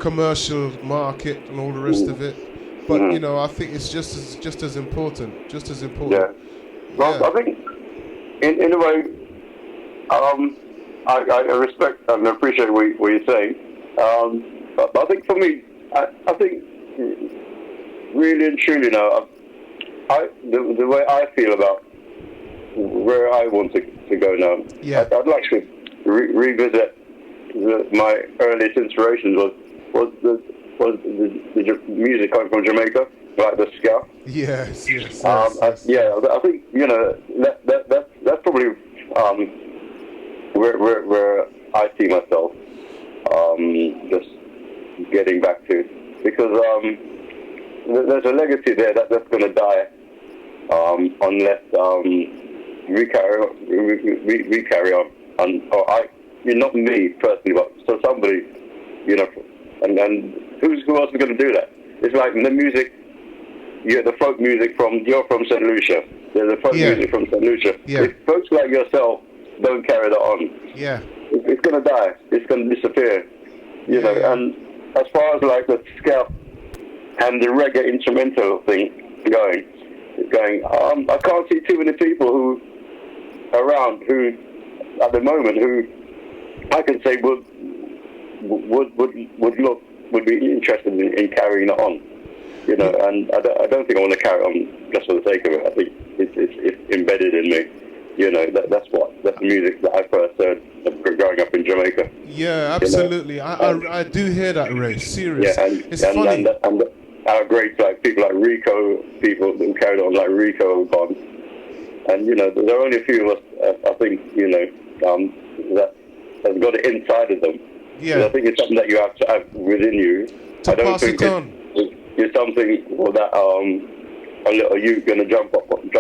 commercial market and all the rest of it. But you know, I think it's just as important. Yeah. Well, I think in a way, I respect and appreciate what you're saying. But I think for me, I think really and truly now, the way I feel about where I want to go now, I'd like to revisit my earliest inspirations was the music coming from Jamaica, like the ska. Yes. I think that's probably where I see myself just getting back to, because there's a legacy there that's going to die unless we carry on. Not me personally, but so somebody, and who else is going to do that? It's like the music, the folk music you're from St. Lucia. There's a folk music from St. Lucia. If folks like yourself don't carry that on, it's going to die. It's going to disappear. You know. And as far as like the ska and the reggae instrumental thing going, I can't see too many people who at the moment who I can say would be interested in carrying it on, and I don't think I want to carry on just for the sake of it. I think it's embedded in me, that's the music that I first heard growing up in Jamaica. Yeah, absolutely. I do hear that, Ray. Seriously, it's funny. And our great people like Rico, people who carried on like Rico have gone, and there are only a few of us. I think that has got it inside of them. Yeah, I think it's something that you have to have within you. I don't think it's something that a little youth gonna jump on.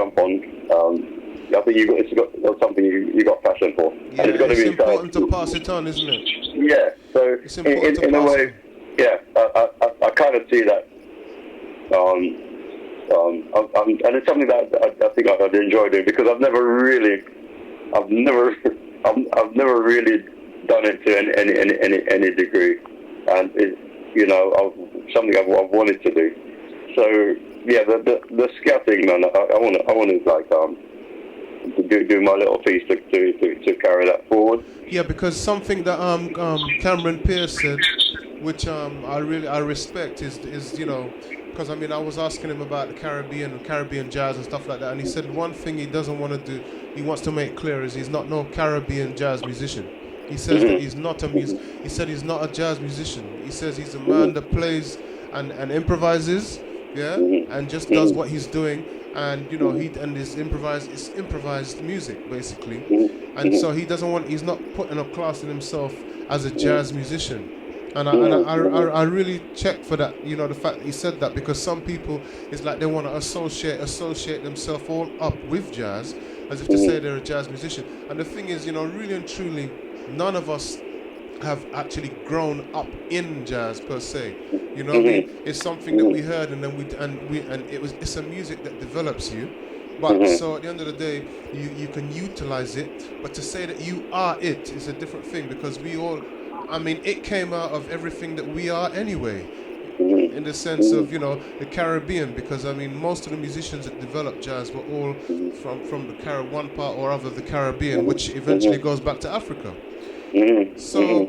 I think it's got something you got passion for. Yeah, and it's got to be important to pass it on, isn't it? Yeah. So it's important in a way, I kind of see that. And it's something that I think I'd enjoy doing, because I've never really done it to any degree, and it's something I've wanted to do. So yeah, the ska thing, man, I want to like do my little piece to carry that forward. Yeah, because something that Cameron Pierce said, which I respect, is because I was asking him about the Caribbean jazz and stuff like that, and he said one thing he doesn't want to do, he wants to make clear, is he's not no Caribbean jazz musician. He says that he's not he said he's not a jazz musician. He says he's a man that plays and improvises, and just does what he's doing, and it's improvised music basically, and so he's not putting a class in himself as a jazz musician. And I really check for that, the fact that he said that, because some people, it's like they want to associate themselves all up with jazz, as if to say they're a jazz musician. And the thing is, really and truly, none of us have actually grown up in jazz per se. It's something that we heard, and then it's a music that develops you. But so at the end of the day, you can utilize it, but to say that you are it is a different thing, because we all, it came out of everything that we are anyway, in the sense of, the Caribbean, because, most of the musicians that developed jazz were all from the one part or other of the Caribbean, which eventually goes back to Africa. So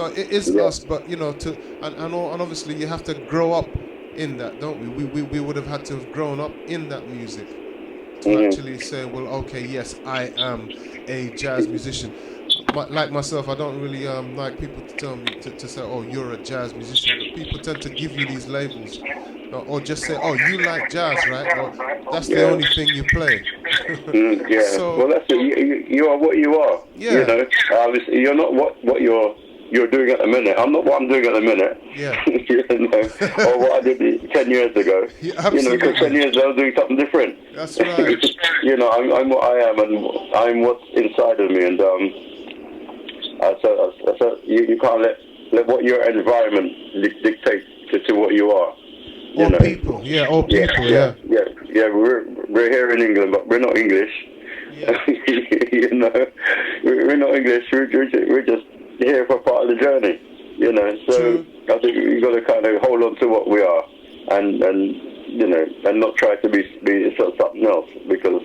it is us, but, and obviously you have to grow up in that, don't we? We would have had to have grown up in that music to actually say, well, okay, yes, I am a jazz musician. But like myself, I don't really like people to tell me to say, oh, you're a jazz musician. But people tend to give you these labels, or just say, oh, you like jazz, right? Or that's the only thing you play. So, well, that's it. You are what you are. Yeah. Obviously, you're not what you're doing at the minute. I'm not what I'm doing at the minute. Yeah. Or what I did 10 years ago. Yeah, absolutely. Because 10 years ago I was doing something different. That's right. I'm what I am, and I'm what's inside of me, and so you can't let what your environment dictate to what you are. All people. Yeah. We're here in England, but we're not English. Yeah. We're not English. We're just here for part of the journey. You know, so I think we've got to kind of hold on to what we are, and you know, and not try to be something else, because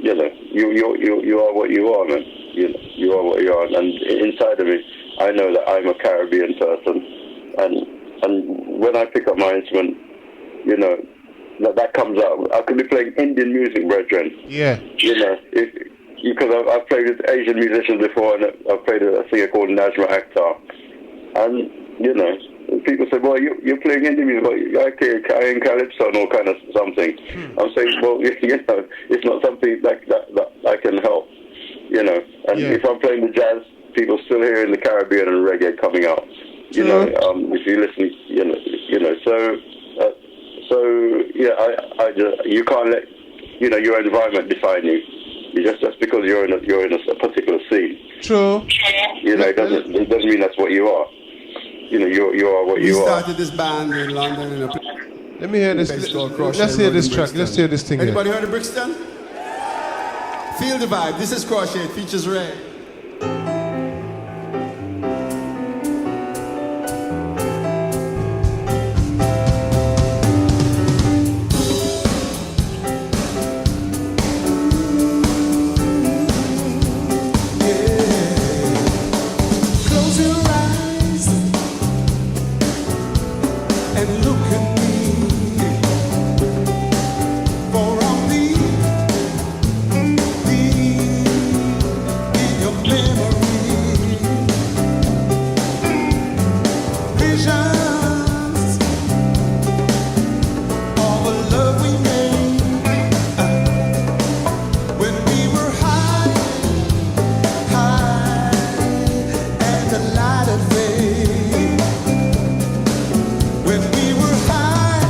you know, you are what you are, man. You know, you are what you are, and inside of me, I know that I'm a Caribbean person, and when I pick up my instrument, you know, that comes out. I could be playing Indian music, brethren. Yeah. You know, because I've played with Asian musicians before, and I've played with a singer called Najma Akhtar, and you know, people say, well, you're playing Indian music, I ain't calypso and all kind of something. I'm saying, well, you know, it's not something that I can help, you know. And if I'm playing the jazz, people still hear in the Caribbean and reggae coming out, you know. If you listen, you know. So yeah, I just, you can't let, you know, your environment define you. Just because you're in a particular scene. True. You know, it doesn't mean that's what you are. You know, you are what you are. We started this band in London in a place. Let me hear this. Let's hear this track. Let's hear this thing. Anybody heard of Brixton? Feel the vibe. This is Crochet. It features Ray. When we were high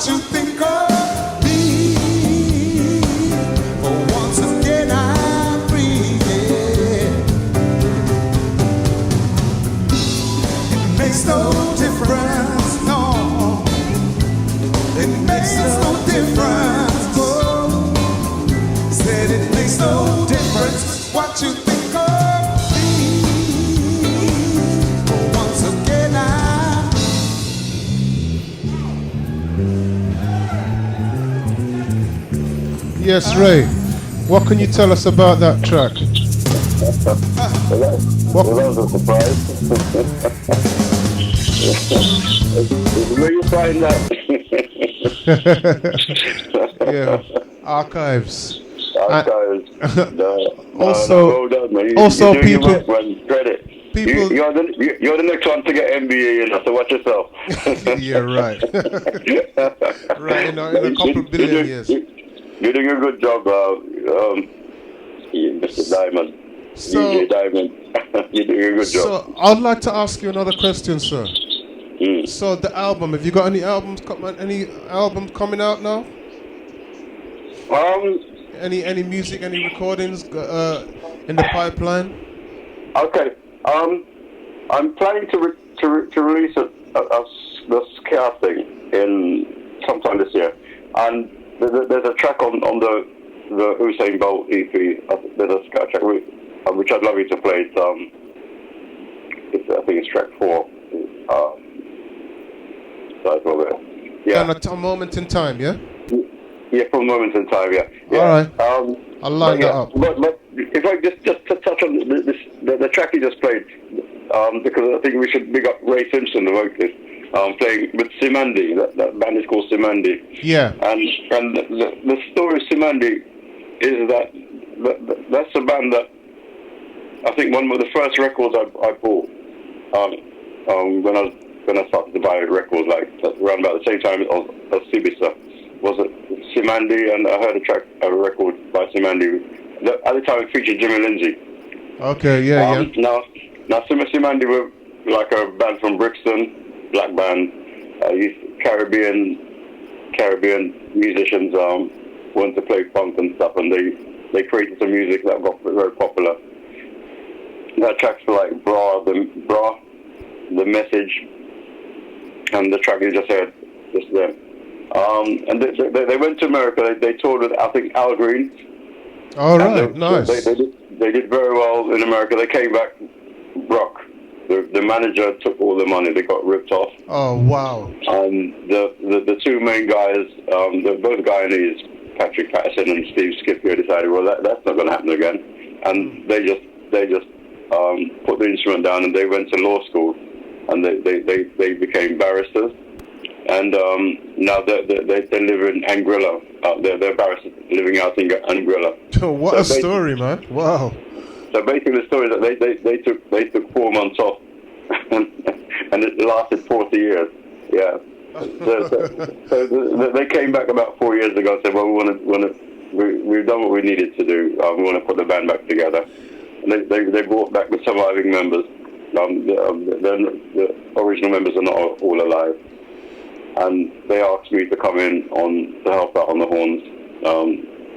you think of me. For once again I'm free, yeah. It makes no difference, no. It makes no difference, oh. Said it makes no difference what you think of me. For once again I'm Yes, Ray. What can you tell us about that track? Well, that was a surprise. Where you find that? Yeah, archives. No, Also- well done, man. also you're doing people- your work, man. Credit. People- You're the next one to get NBA, you know, so watch yourself. Yeah, right. Right, in a couple of billion years. You're doing a good job, Mr. Diamond. So- DJ Diamond. You're doing a good job. So I'd like to ask you another question, sir. So the album, have you got any albums coming out now? Any music, any recordings in the pipeline? Okay. I'm planning to release the Scare thing in sometime this year, and there's a track on the Usain Bolt EP. There's a Scare track which I'd love you to play. I think it's track 4. Yeah. A moment in time, yeah. Yeah, for a moment in time, yeah. All right. I'll line that up. But if I just to touch on the track you just played, because I think we should big up Ray Simpson, the vocalist, playing with Simandi. That band is called Simandi. Yeah. And the story of Simandi is that's a band that I think one of the first records I bought when I started to buy records, like around about the same time as Sibisa, was it Simandi, and I heard a record by Simandi. At the time it featured Jimmy Lindsay. Okay, yeah. Now Simandi were like a band from Brixton, black band. Caribbean musicians wanted to play funk and stuff, and they created some music that got very popular. That tracks like Bra, the Message, and the track you just heard just there. And they went to America. They toured with, I think, Al Green. All right, nice. They did very well in America. They came back broke. The manager took all the money. They got ripped off. Oh, wow. The two main guys, both Guyanese, Patrick Patterson and Steve Scipio, decided, well, that's not going to happen again. And they just put the instrument down, and they went to law school, and they became barristers. And now they live in Anguilla. They're barristers living out in Anguilla. What a story, man! Wow. So basically, the story is that they took 4 months off, and it lasted 40 years. Yeah. So they came back about 4 years ago and said, well, we've done what we needed to do. We want to put the band back together. And they brought back the surviving members. The original members are not all alive. And they asked me to come in to help out on the horns.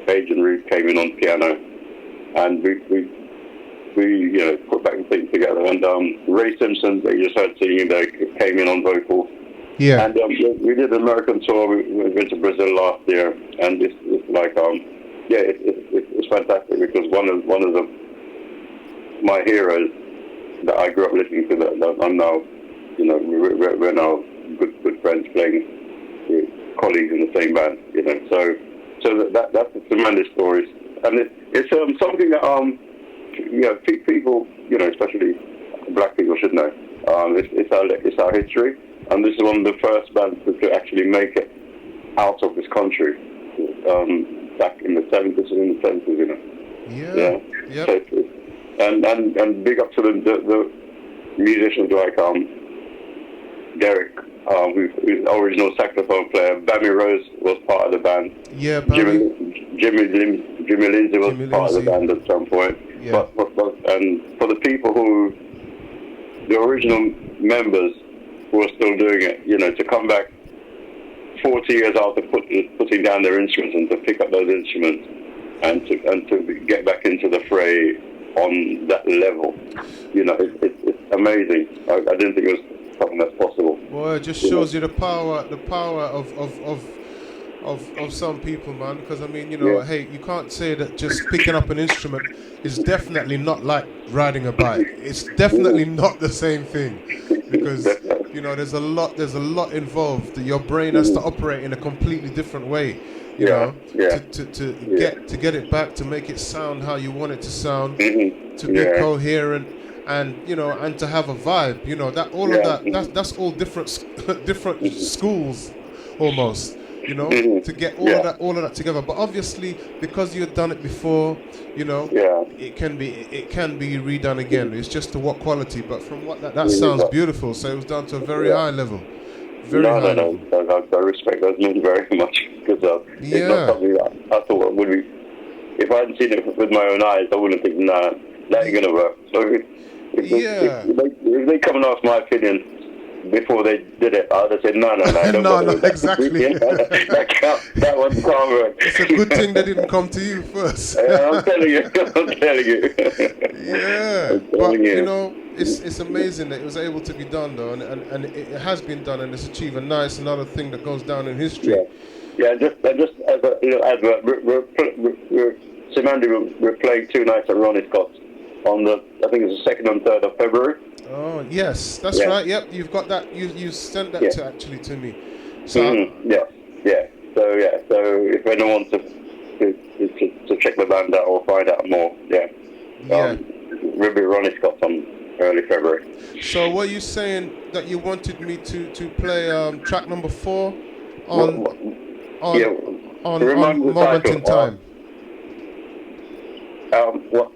Paige and Ruth came in on piano, and we put back the thing together. And Ray Simpson, they just heard singing, they came in on vocals. Yeah. And we did an American tour. We went to Brazil last year, and it's like it's fantastic, because one of my heroes that I grew up listening to, that I'm now, we're now good friends, playing colleagues in the same band, So that's the tremendous stories, and it's something that people, especially black people, should know. It's our history, and this is one of the first bands to actually make it out of this country back in the 70s, Yeah. Yep. So and big up to the musicians like Derek, who's the original saxophone player. Bammy Rose was part of the band. Yeah, Jimmy Lindsay was part of the band at some point. Yeah. But and for the people the original members who are still doing it, to come back 40 years after putting down their instruments and to pick up those instruments and to get back into the fray on that level, it's amazing. I didn't think it was something that's possible. Well, it just shows you the power of some people, man. Because I mean, hey, you can't say that just picking up an instrument is definitely not like riding a bike. It's definitely not the same thing, because there's a lot involved. Your brain has to operate in a completely different way. To get it back, to make it sound how you want it to sound, to be coherent, and and to have a vibe. That's all different schools almost. To get all of that together. But obviously, because you've done it before, it can be redone again. It's just to what quality. But from what that sounds beautiful. So it was done to a very high level. No. I respect those men very much, because it's not something that I thought would be. If I hadn't seen it with my own eyes, I wouldn't think, that ain't gonna work. So if they come and ask my opinion before they did it, I'd have said no, exactly. that one can't work. It's a good thing they didn't come to you first. I'm telling you. But it's amazing that it was able to be done though, and it has been done, and it's achieved a nice another thing that goes down in history. Just as a advert, we're playing 2 nights at Ronnie Scott's on the, I think it's the 2nd and 3rd of February. Oh yes, that's right. Yep, you've got that. You sent that to me. So So if anyone wants to check the band out or find out more, we'll be Ronnie Scott's on early February. So were you saying that you wanted me to play track number 4 on Moment in Time? What?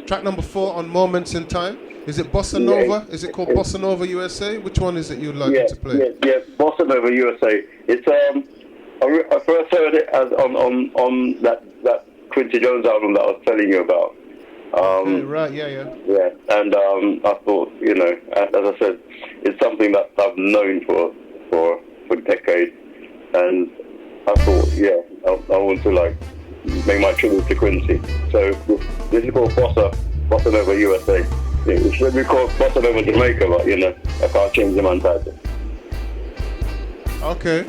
Track number 4 on Moments in Time. Is it Bossa Nova? Is it called Bossa Nova USA? Which one is it you'd like me to play? Yeah, Bossa Nova USA. It's I first heard it as on that Quincy Jones album that I was telling you about. Right, Yeah, and I thought, as I said, it's something that I've known for decades, and I thought, I want to make my tribute to Quincy. So this is called Bossa Nova USA. It should be called Bossa Nova Jamaica, but I can't change the man title. Okay.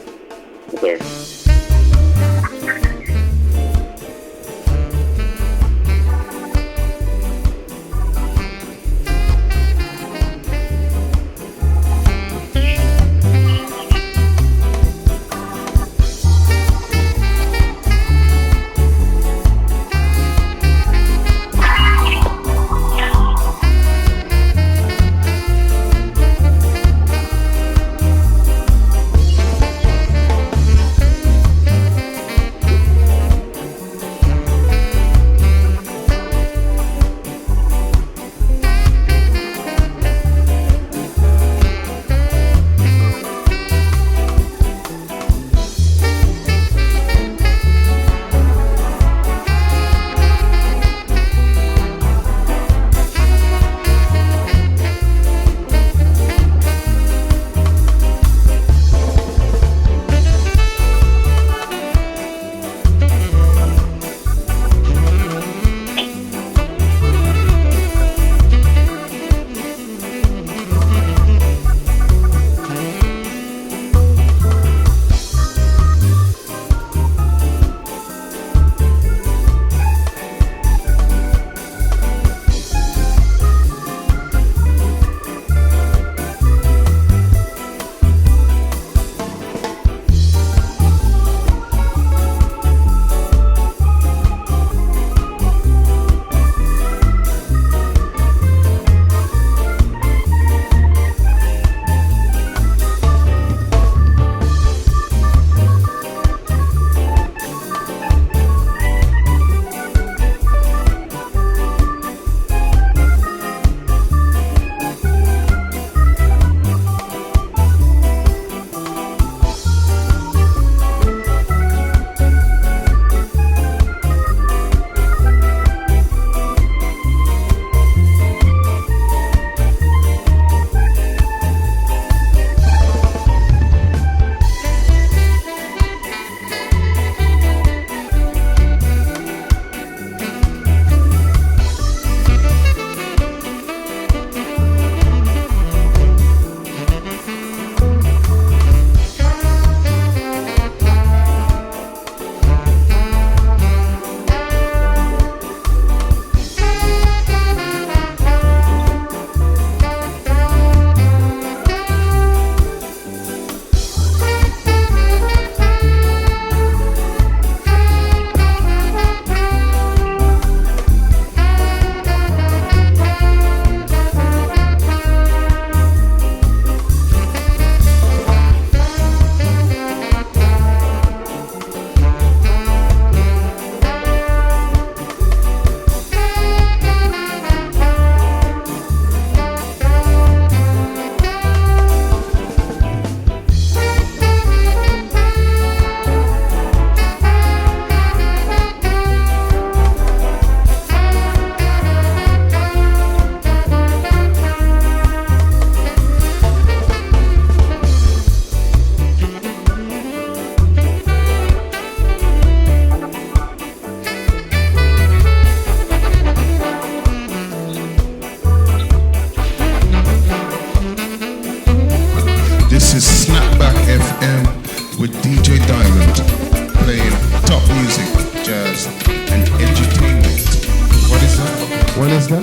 When is that?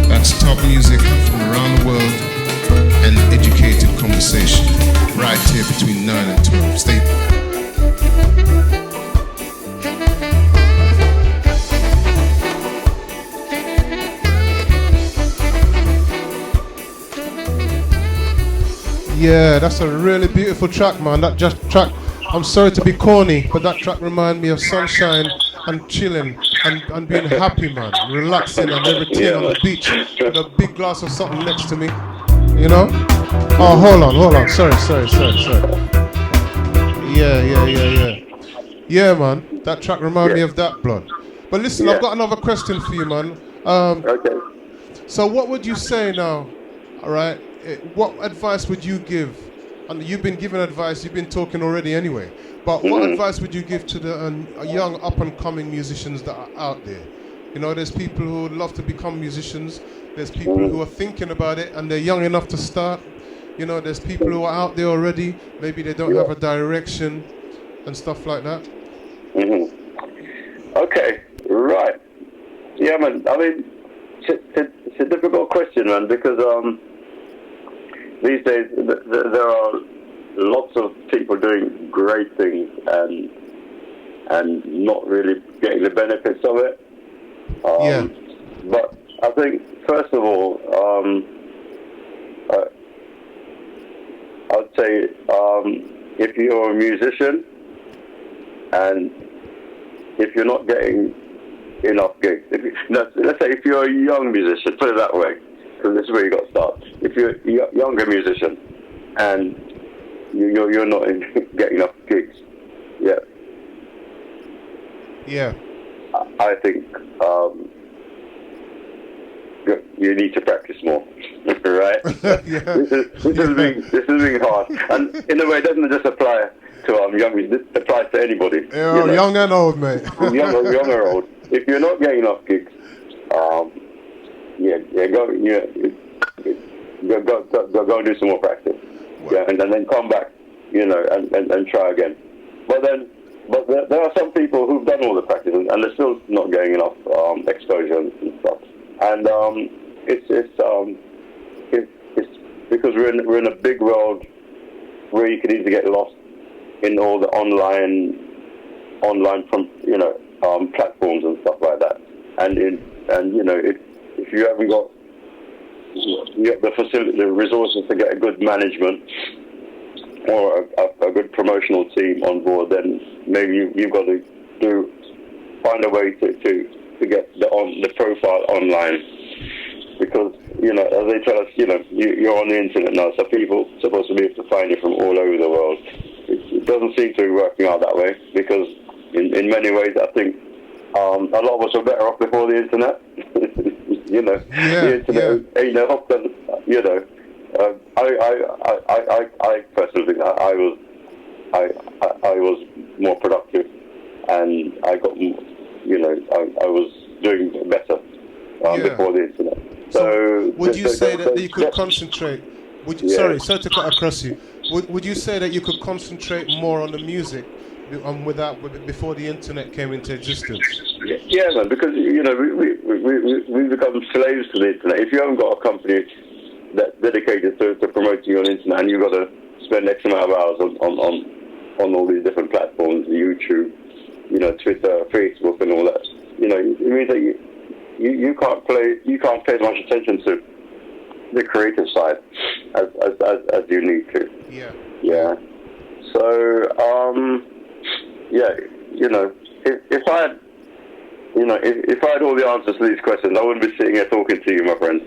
That's top music from around the world and educated conversation right here between 9 and 12. Stay. Yeah, that's a really beautiful track, man. That just track, I'm sorry to be corny, but that track reminds me of sunshine and chilling and being happy, man. Relaxing and everything on the beach with a big glass of something next to me. You know? Oh, hold on. Sorry. Yeah. Yeah, man. That track reminds me of that, blood. But listen, I've got another question for you, man. Okay. So what would you say now, all right? What advice would you give? And you've been giving advice, you've been talking already anyway. But what advice would you give to the young up-and-coming musicians that are out there? You know, there's people who would love to become musicians. There's people who are thinking about it and they're young enough to start. You know, there's people who are out there already. Maybe they don't have a direction and stuff like that. Okay, right. Yeah, man. I mean, it's a difficult question, man, because these days there are lots of people doing great things and not really getting the benefits of it. But I think, first of all, I'd say if you're a musician and if you're not getting enough gigs, let's say if you're a young musician, put it that way, because this is where you got to start. If you're a younger musician and you're not getting enough gigs yet, I think you need to practice more, right? This is being hard, and in a way, it doesn't just apply to young. This applies to anybody. Young and old, mate. young or old. If you're not getting enough gigs, go and do some more practice, and then come back, and try again. But there are some people who've done all the practice and they're still not getting enough exposure and stuff. And it's because we're in a big world where you can easily get lost in all the online platforms and stuff like that. And if you haven't got the facility, the resources to get a good management or a good promotional team on board, then maybe you've got to find a way to get the profile online, because as they tell us, you're on the internet now, so people are supposed to be able to find you from all over the world. It doesn't seem to be working out that way, because in many ways I think a lot of us were better off before the internet. The internet ain't often, I personally think I was more productive, and I got, I was doing better before the internet. So would you say that you could concentrate? Sorry to cut across you. Would you say that you could concentrate more on the music before the internet came into existence? Yeah, man, because we become slaves to the internet. If you haven't got a company that's dedicated to promoting you on the internet, and you've got to spend X amount of hours on all these different platforms, YouTube, Twitter, Facebook, and all that, it means that you can't pay as much attention to the creative side as you need to. Yeah. So if I had if I had all the answers to these questions, I wouldn't be sitting here talking to you, my friend.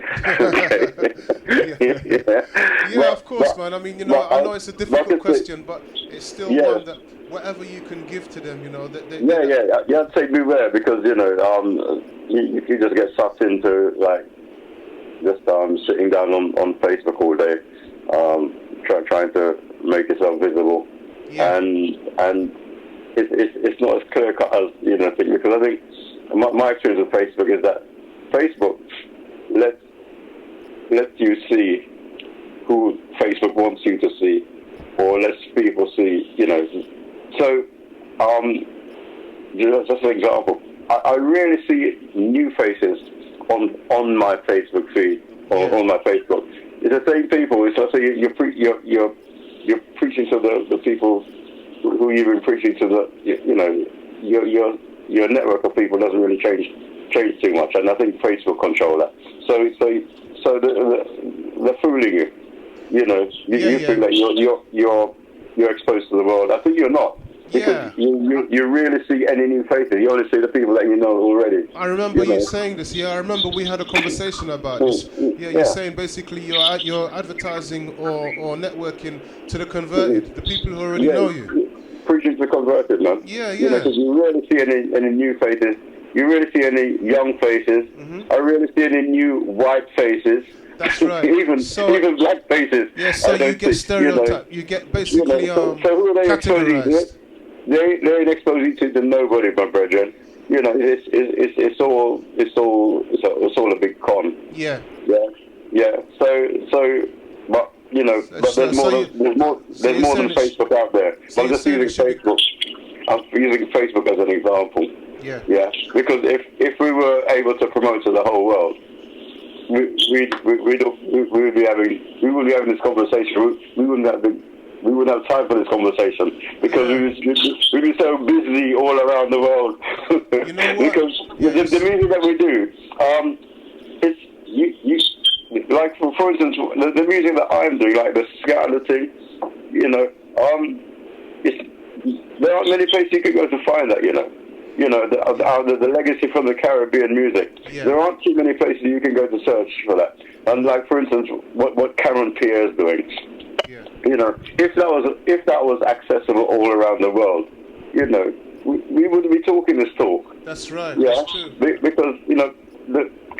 Of course, man. I mean, I know it's a difficult question, but it's still one that whatever you can give to them, I'd say beware, because if you just get sucked into just sitting down on Facebook all day, trying to make yourself visible, and it's not as clear cut as think, because I think my experience with Facebook is that Facebook lets you see who Facebook wants you to see, or lets people see, So, just an example. I rarely see new faces on my Facebook feed or on my Facebook. It's the same people. It's like you're preaching to the people who you've been preaching to. Your network of people doesn't really change too much, and I think Facebook control that. So they're fooling you. You think that you're exposed to the world. I think you're not. Because you rarely see any new faces. You only see the people that you know already. I remember you saying this. Yeah, I remember we had a conversation about this. Yeah, you're saying basically you're advertising or networking to the converted, the people who already know you. Preaching to the converted, man. Yeah. Because you rarely see any new faces. You rarely see any young faces. I rarely see any new white faces. That's right. even black faces. Yeah, so you get stereotyped. You get basically so who are they exposing to? They ain't exposing to nobody, my brethren. It's all a big con. Yeah. So, but there's more than Facebook out there. I'm just using Facebook. I'm using Facebook as an example. Yeah. Because if we were able to promote to the whole world, we would be having this conversation. We wouldn't have time for this conversation because we'd be so busy all around the world. You know what? Because the music that we do, it's like for instance, the music that I'm doing, like the ska thing, there aren't many places you can go to find that, the legacy from the Caribbean music. Yeah. There aren't too many places you can go to search for that. And like, for instance, what Cameron Pierre is doing. Yeah. If that was accessible all around the world, we wouldn't be talking this talk. That's right. Yeah. That's true. Because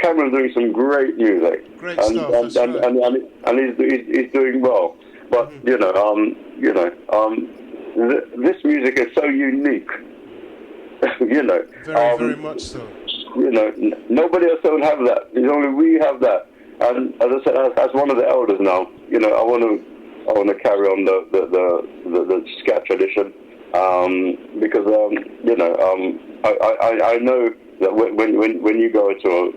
Cameron's doing some great music. Great stuff. And he's doing well. But this music is so unique. Very, very much so. Nobody else don't have that. It's only we have that. And as I said, as one of the elders now, I want to carry on the ska tradition, because I know that when you go to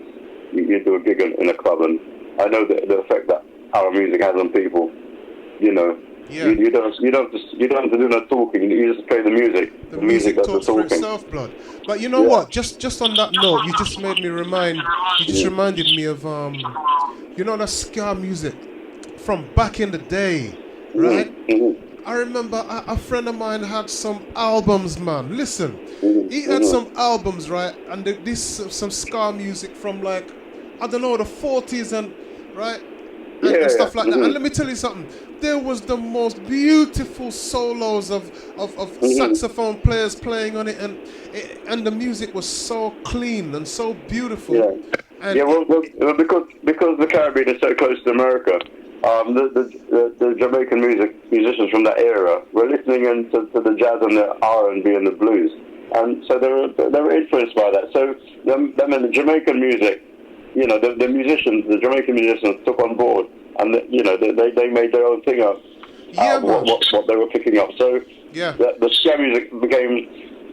you do a gig in a club, and I know the effect that our music has on people. Yeah. You don't have to do no talking. You just play the music. The music talks for itself, blood. But you know what? Just on that note, you just made me reminded me of the ska music from back in the day, right? I remember a friend of mine had some albums, man. Listen, he had some albums, right? And some ska music from like, I don't know, the 40s and and stuff like that. And let me tell you something. There was the most beautiful solos of saxophone players playing on it, and the music was so clean and so beautiful. Well, because the Caribbean is so close to America, the Jamaican musicians from that era were listening to the jazz and the R&B and the blues, and so they were influenced by that. So the Jamaican music, the Jamaican musicians took on board, and they made their own thing up. What they were picking up. So the ska music became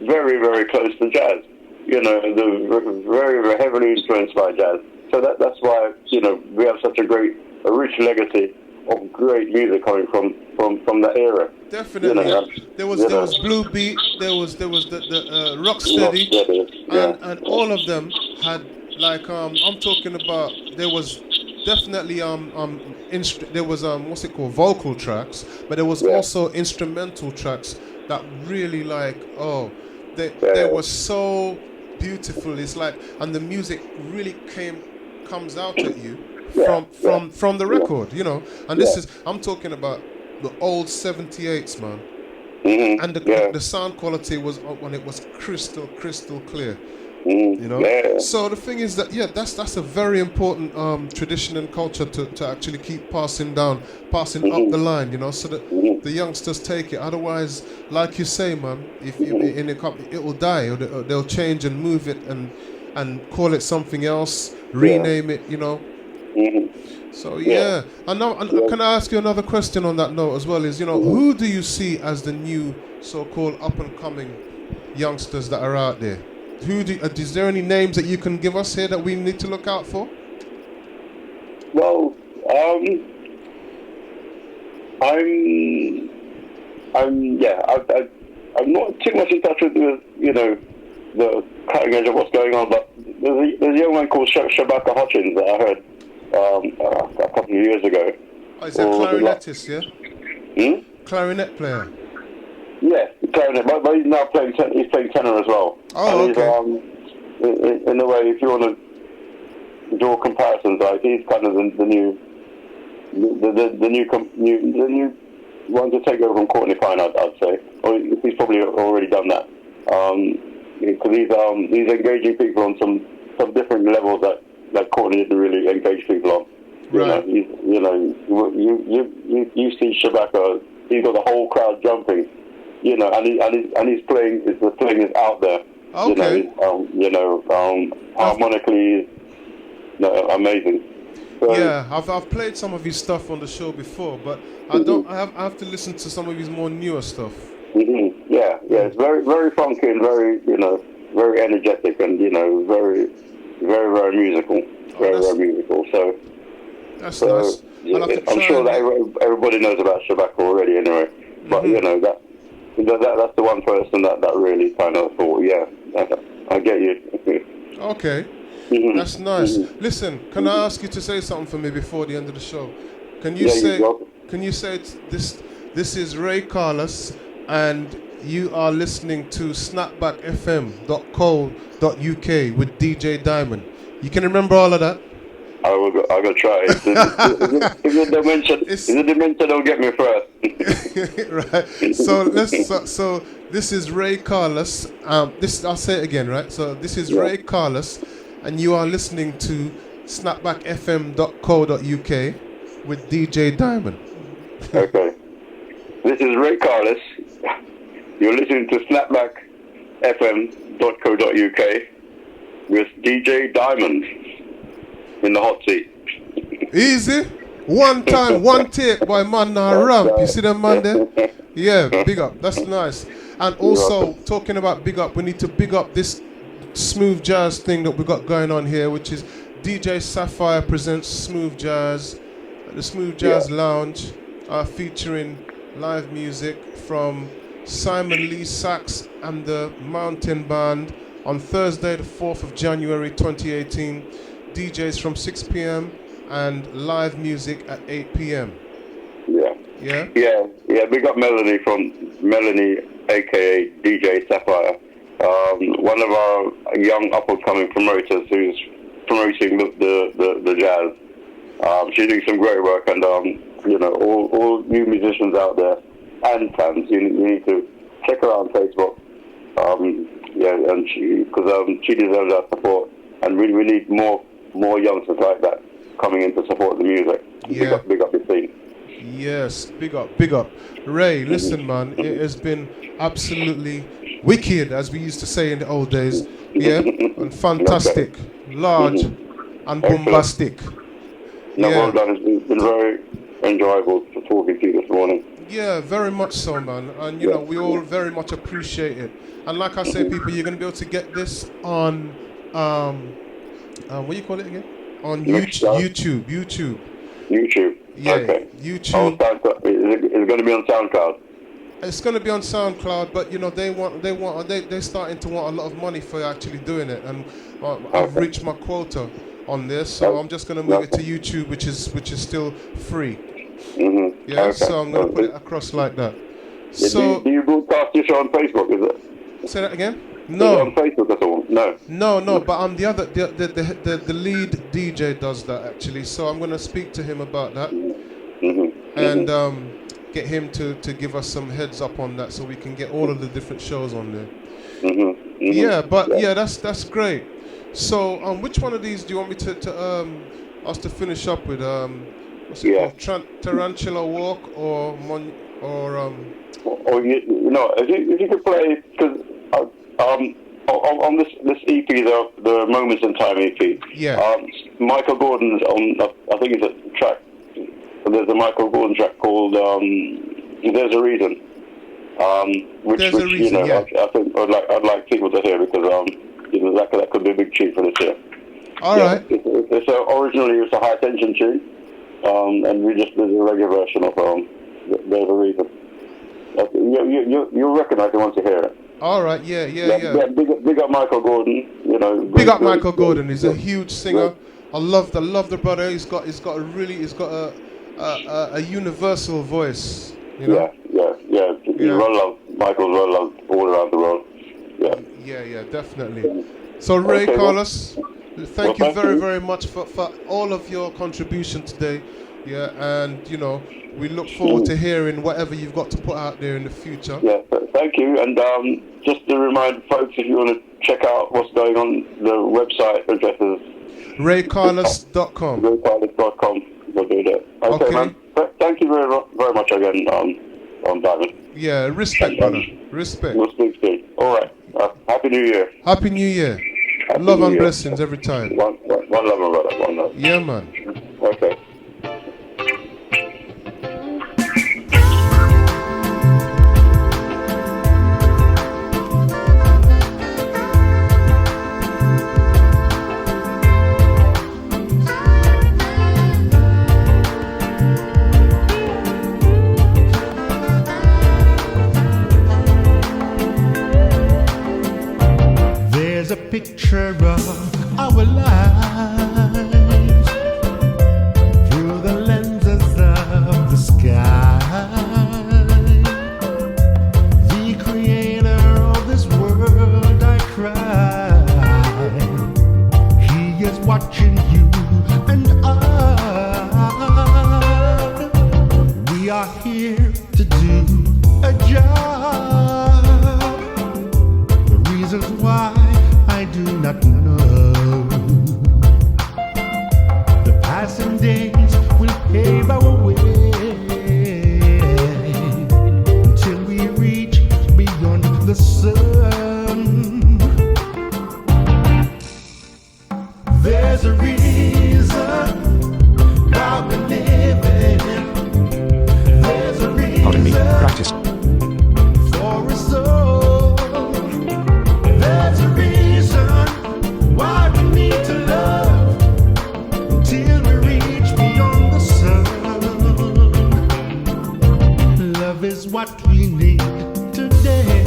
very, very close to jazz. Very, very heavily influenced by jazz. So that's why we have such a rich legacy of great music coming from that era. Definitely. There was Blue Beat. There was the Rocksteady, and all of them had like I'm talking about. There was definitely there was what's it called, vocal tracks, but there was also instrumental tracks that really they were so beautiful. It's like, and the music really comes out at you from the record, and this is, I'm talking about the old 78s, man. And the sound quality was when it was crystal clear. So the thing is that that's a very important tradition and culture to actually keep passing up the line, so that the youngsters take it. Otherwise, like you say, man, if it will die, or they'll change and move it and call it something else, rename it, So and now, can I ask you another question on that note as well? Is who do you see as the new so-called up and coming youngsters that are out there? Is there any names that you can give us here that we need to look out for? Well, I'm not too much in touch with the cutting edge of what's going on, but there's a young man called Shabaka Hutchins that I heard a couple of years ago. Oh, he's a clarinetist, yeah? Clarinet player. Yeah, clarinet, but he's now playing tenor as well. Oh, and okay. In a way, if you want to draw comparisons, like he's kind of the new one to take over from Courtney Pine, I'd say. Or he's probably already done that. Because he's engaging people on some different levels that Courtney didn't really engage people on. Right. You see Shabaka, he's got the whole crowd jumping. And he's playing. The playing is out there. Okay. Harmonically, amazing. So, yeah, I've played some of his stuff on the show before, but I have to listen to some of his more newer stuff. Mm-hmm. Yeah, it's very, very funky and very, very energetic and very, very, very musical. Very musical. So that's nice. I'm sure that everybody knows about Shabaka already, anyway. But that's the one person that really kind of thought, yeah, I get you. Okay. Mm-hmm. That's nice. Mm-hmm. Listen, can I ask you to say something for me before the end of the show? Can you say this is Ray Carless and you are listening to snapbackfm.co.uk with DJ Diamond. You can remember all of that? I'm gonna try. If the dimension don't get me first. Right. So this is Ray Carless. I'll say it again, right? So this is Ray Carless, and you are listening to snapbackfm.co.uk with DJ Diamond. Okay. This is Ray Carless. You're listening to snapbackfm.co.uk with DJ Diamond in the hot seat. Easy. One time, one take by man ramp. You see them man there? Yeah, big up. That's nice. And also, talking about big up, we need to big up this smooth jazz thing that we got going on here, which is DJ Sapphire presents Smooth Jazz at the Smooth Jazz Lounge, featuring live music from Simon Lee Sachs and the Mountain Band on Thursday, the 4th of January 2018. DJs from 6 p.m. and live music at 8 p.m. Yeah. Big up Melanie, aka DJ Sapphire, one of our young up-and-coming promoters who's promoting the jazz. She's doing some great work, and all new musicians out there and fans, you need to check her out on Facebook. And she deserves our support, and we need more youngsters like that coming in to support the music. Yeah. Big up the scene. Yes, big up. Ray, listen, man, it has been absolutely wicked, as we used to say in the old days. Yeah, and fantastic, large, and bombastic. Well done. It's been very enjoyable talking to you this morning. Yeah, very much so, man. And we all very much appreciate it. And like I say, people, you're going to be able to get this on what do you call it again? On YouTube. Yeah, okay. YouTube. It's going to be on SoundCloud. It's going to be on SoundCloud, but they're starting to want a lot of money for actually doing it, and I've reached my quota on this, so I'm just going to move it to YouTube, which is still free. Mm-hmm. Yeah, so I'm going to put it across like that. So do you broadcast your show on Facebook? Is it? Say that again. No. On Facebook at all? No. But I'm the other, the lead DJ does that actually. So I'm going to speak to him about that, and get him to give us some heads up on that, so we can get all of the different shows on there. That's great. So which one of these do you want me to us to finish up with? What's it called? Tarantula Walk or if you could play, because on this EP, the Moments in Time EP. Yeah. Michael Gordon's on. I think it's a track. There's a Michael Gordon track called "There's a Reason." Which Reason, I think I'd like people to hear, because that could be a big tune for this year. All right. Originally it's a high tension tune, and we just did a reggae version of There's a Reason. You'll recognise it once you hear it. All right, yeah. Big up Michael Gordon. Big up Michael Gordon. He's a huge singer. I love the brother. He's got a universal voice. Yeah. He's well loved. Michael's well loved all around the world. Yeah, definitely. So Ray, Carless, thank you very, very much for all of your contribution today. Yeah, and we look forward to hearing whatever you've got to put out there in the future. Yeah, thank you. And just to remind folks, if you want to check out what's going on, the website address is raycarless.com. Raycarless.com. We'll do that. Okay, man. Thank you very much again, Diamond. Yeah, respect, brother. Respect. We'll speak soon. All right. Happy New Year. Happy New Year. Love and blessings every time. One love, my brother. One love. Yeah, man. Okay. There's a picture of our lives through the lenses of the sky. The creator of this world, I cry. He is watching you and I. We are here to do a job. The reasons why I do not know. The passing days will pave our way until we reach beyond the sun. There's a reason why we're living. There's a reason. Pardon me, practice. For a soul. There's a reason why we need to love until we reach beyond the sun. Love is what we need today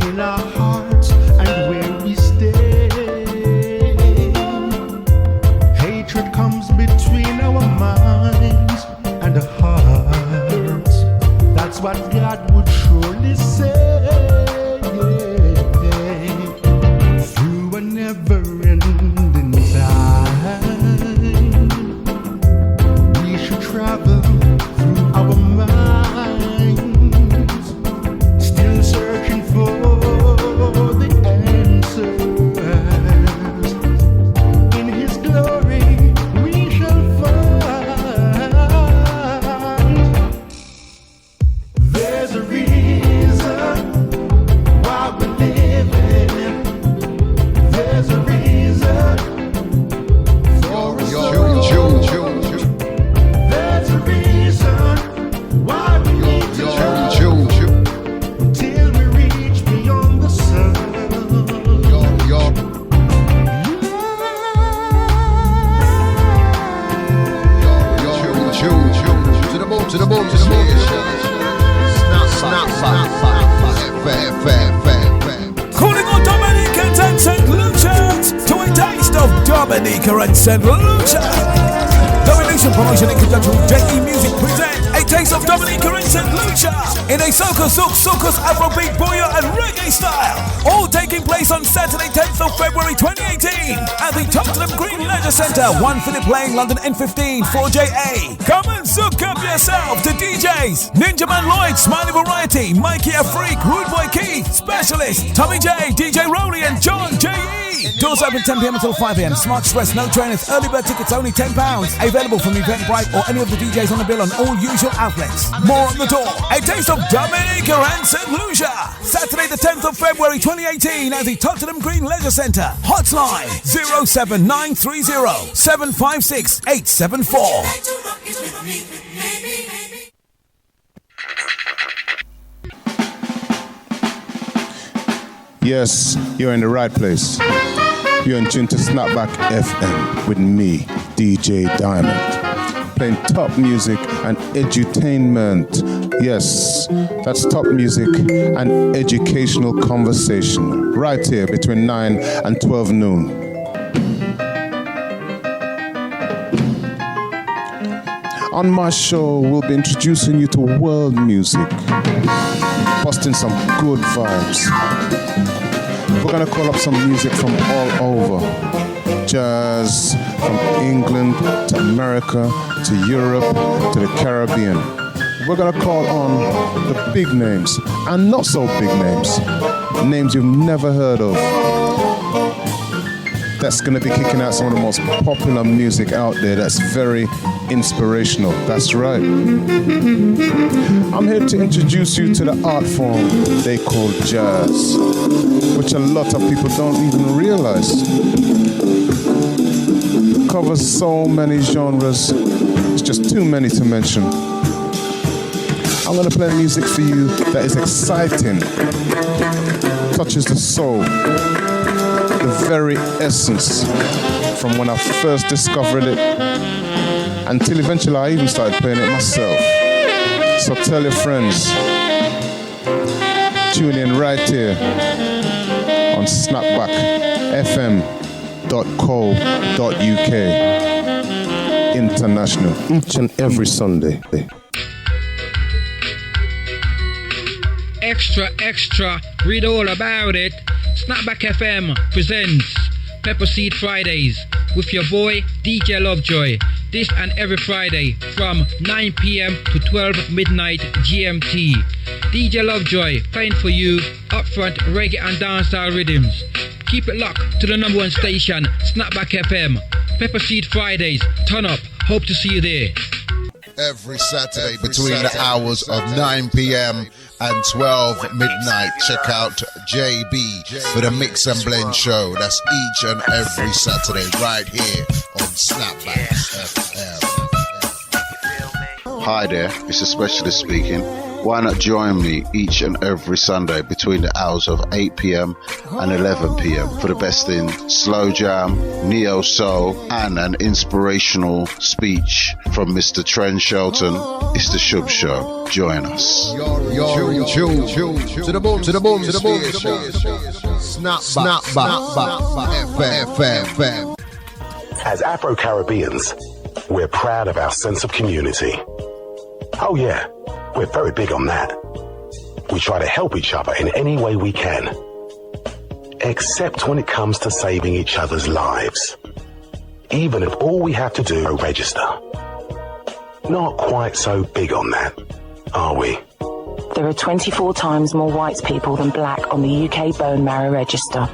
in our hearts and where we stay. Hatred comes between our minds and our hearts. That's what God would surely say. Through a never-ending time, we should travel through our minds, still searching for the answers. In His glory, we shall find. There's a reason why we're living. There's a reason for us all. There's a reason why we need to love until we reach beyond the sun. To the boom. Snap. Calling all Dominicans and St. Lucians to a taste of Dominica and St. Lucia. Domination Promotion in conjunction with JE Music present a taste of Dominica and St. Lucia in a soukous, Afrobeat, booyah and reggae style. All taking place on Saturday 10th of February 2018 at the Tottenham Green Leisure Centre, 1 Philip Lane, London N15 4JA. Come and soak up yourself to DJs Ninja Man Lloyd, Smiley Variety, Mikey Afreak, Rude Boy Keith, Specialist, Tommy J, DJ Rowley and John J.E. Doors open 10 p.m. until 5 p.m. Smart Express, no trainers, early bird tickets only £10. Available from Eventbrite or any of the DJs on the bill on all usual outlets. More on the door. A taste of Dominica and St. Lucia. Saturday the 10th of February 2018 at the Tottenham Green Leisure Centre. Hotline 07930 756 874. Yes, you're in the right place. You're in tune to Snapback FM with me, DJ Diamond, playing top music and edutainment. Yes, that's top music and educational conversation right here between 9 and 12 noon. On my show, we'll be introducing you to world music, busting some good vibes. We're gonna call up some music from all over. Jazz from England to America to Europe to the Caribbean. We're gonna call on the big names and not so big names. Names you've never heard of. That's gonna be kicking out some of the most popular music out there that's very inspirational. That's right. I'm here to introduce you to the art form they call jazz, which a lot of people don't even realize. It covers so many genres, it's just too many to mention. I'm gonna play music for you that is exciting, touches the soul, the very essence from when I first discovered it until eventually I even started playing it myself. So tell your friends, tune in right here on snapbackfm.co.uk international each and every Sunday. Extra, read all about it. Snapback FM presents Pepper Seed Fridays with your boy DJ Lovejoy. This and every Friday from 9 p.m. to 12 midnight GMT. DJ Lovejoy playing for you upfront reggae and dancehall rhythms. Keep it locked to the number one station, Snapback FM. Pepper Seed Fridays, turn up. Hope to see you there. Every Saturday between the hours of 9 p.m. and 12 midnight. Check out JB for the Mix and Blend show. That's each and every Saturday right here on Snapback FM. Hi there, it's a specialist speaking. Why not join me each and every Sunday between the hours of 8 p.m. and 11 p.m. for the best in slow jam, neo soul, and an inspirational speech from Mr. Trent Shelton. It's the Shub Show. Join us. To the boom, to the boom, to the boom. Snapback FM. As Afro-Caribbeans, we're proud of our sense of community. Oh yeah, we're very big on that. We try to help each other in any way we can. Except when it comes to saving each other's lives. Even if all we have to do is register. Not quite so big on that, are we? There are 24 times more white people than black on the UK bone marrow register.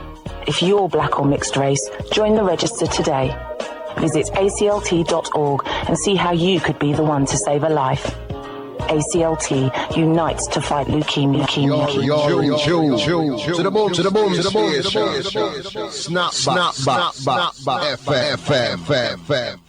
If you're black or mixed race, join the register today. Visit aclt.org and see how you could be the one to save a life. ACLT unites to fight leukemia. To the boom, to the boom, to the boom. Snapback FM.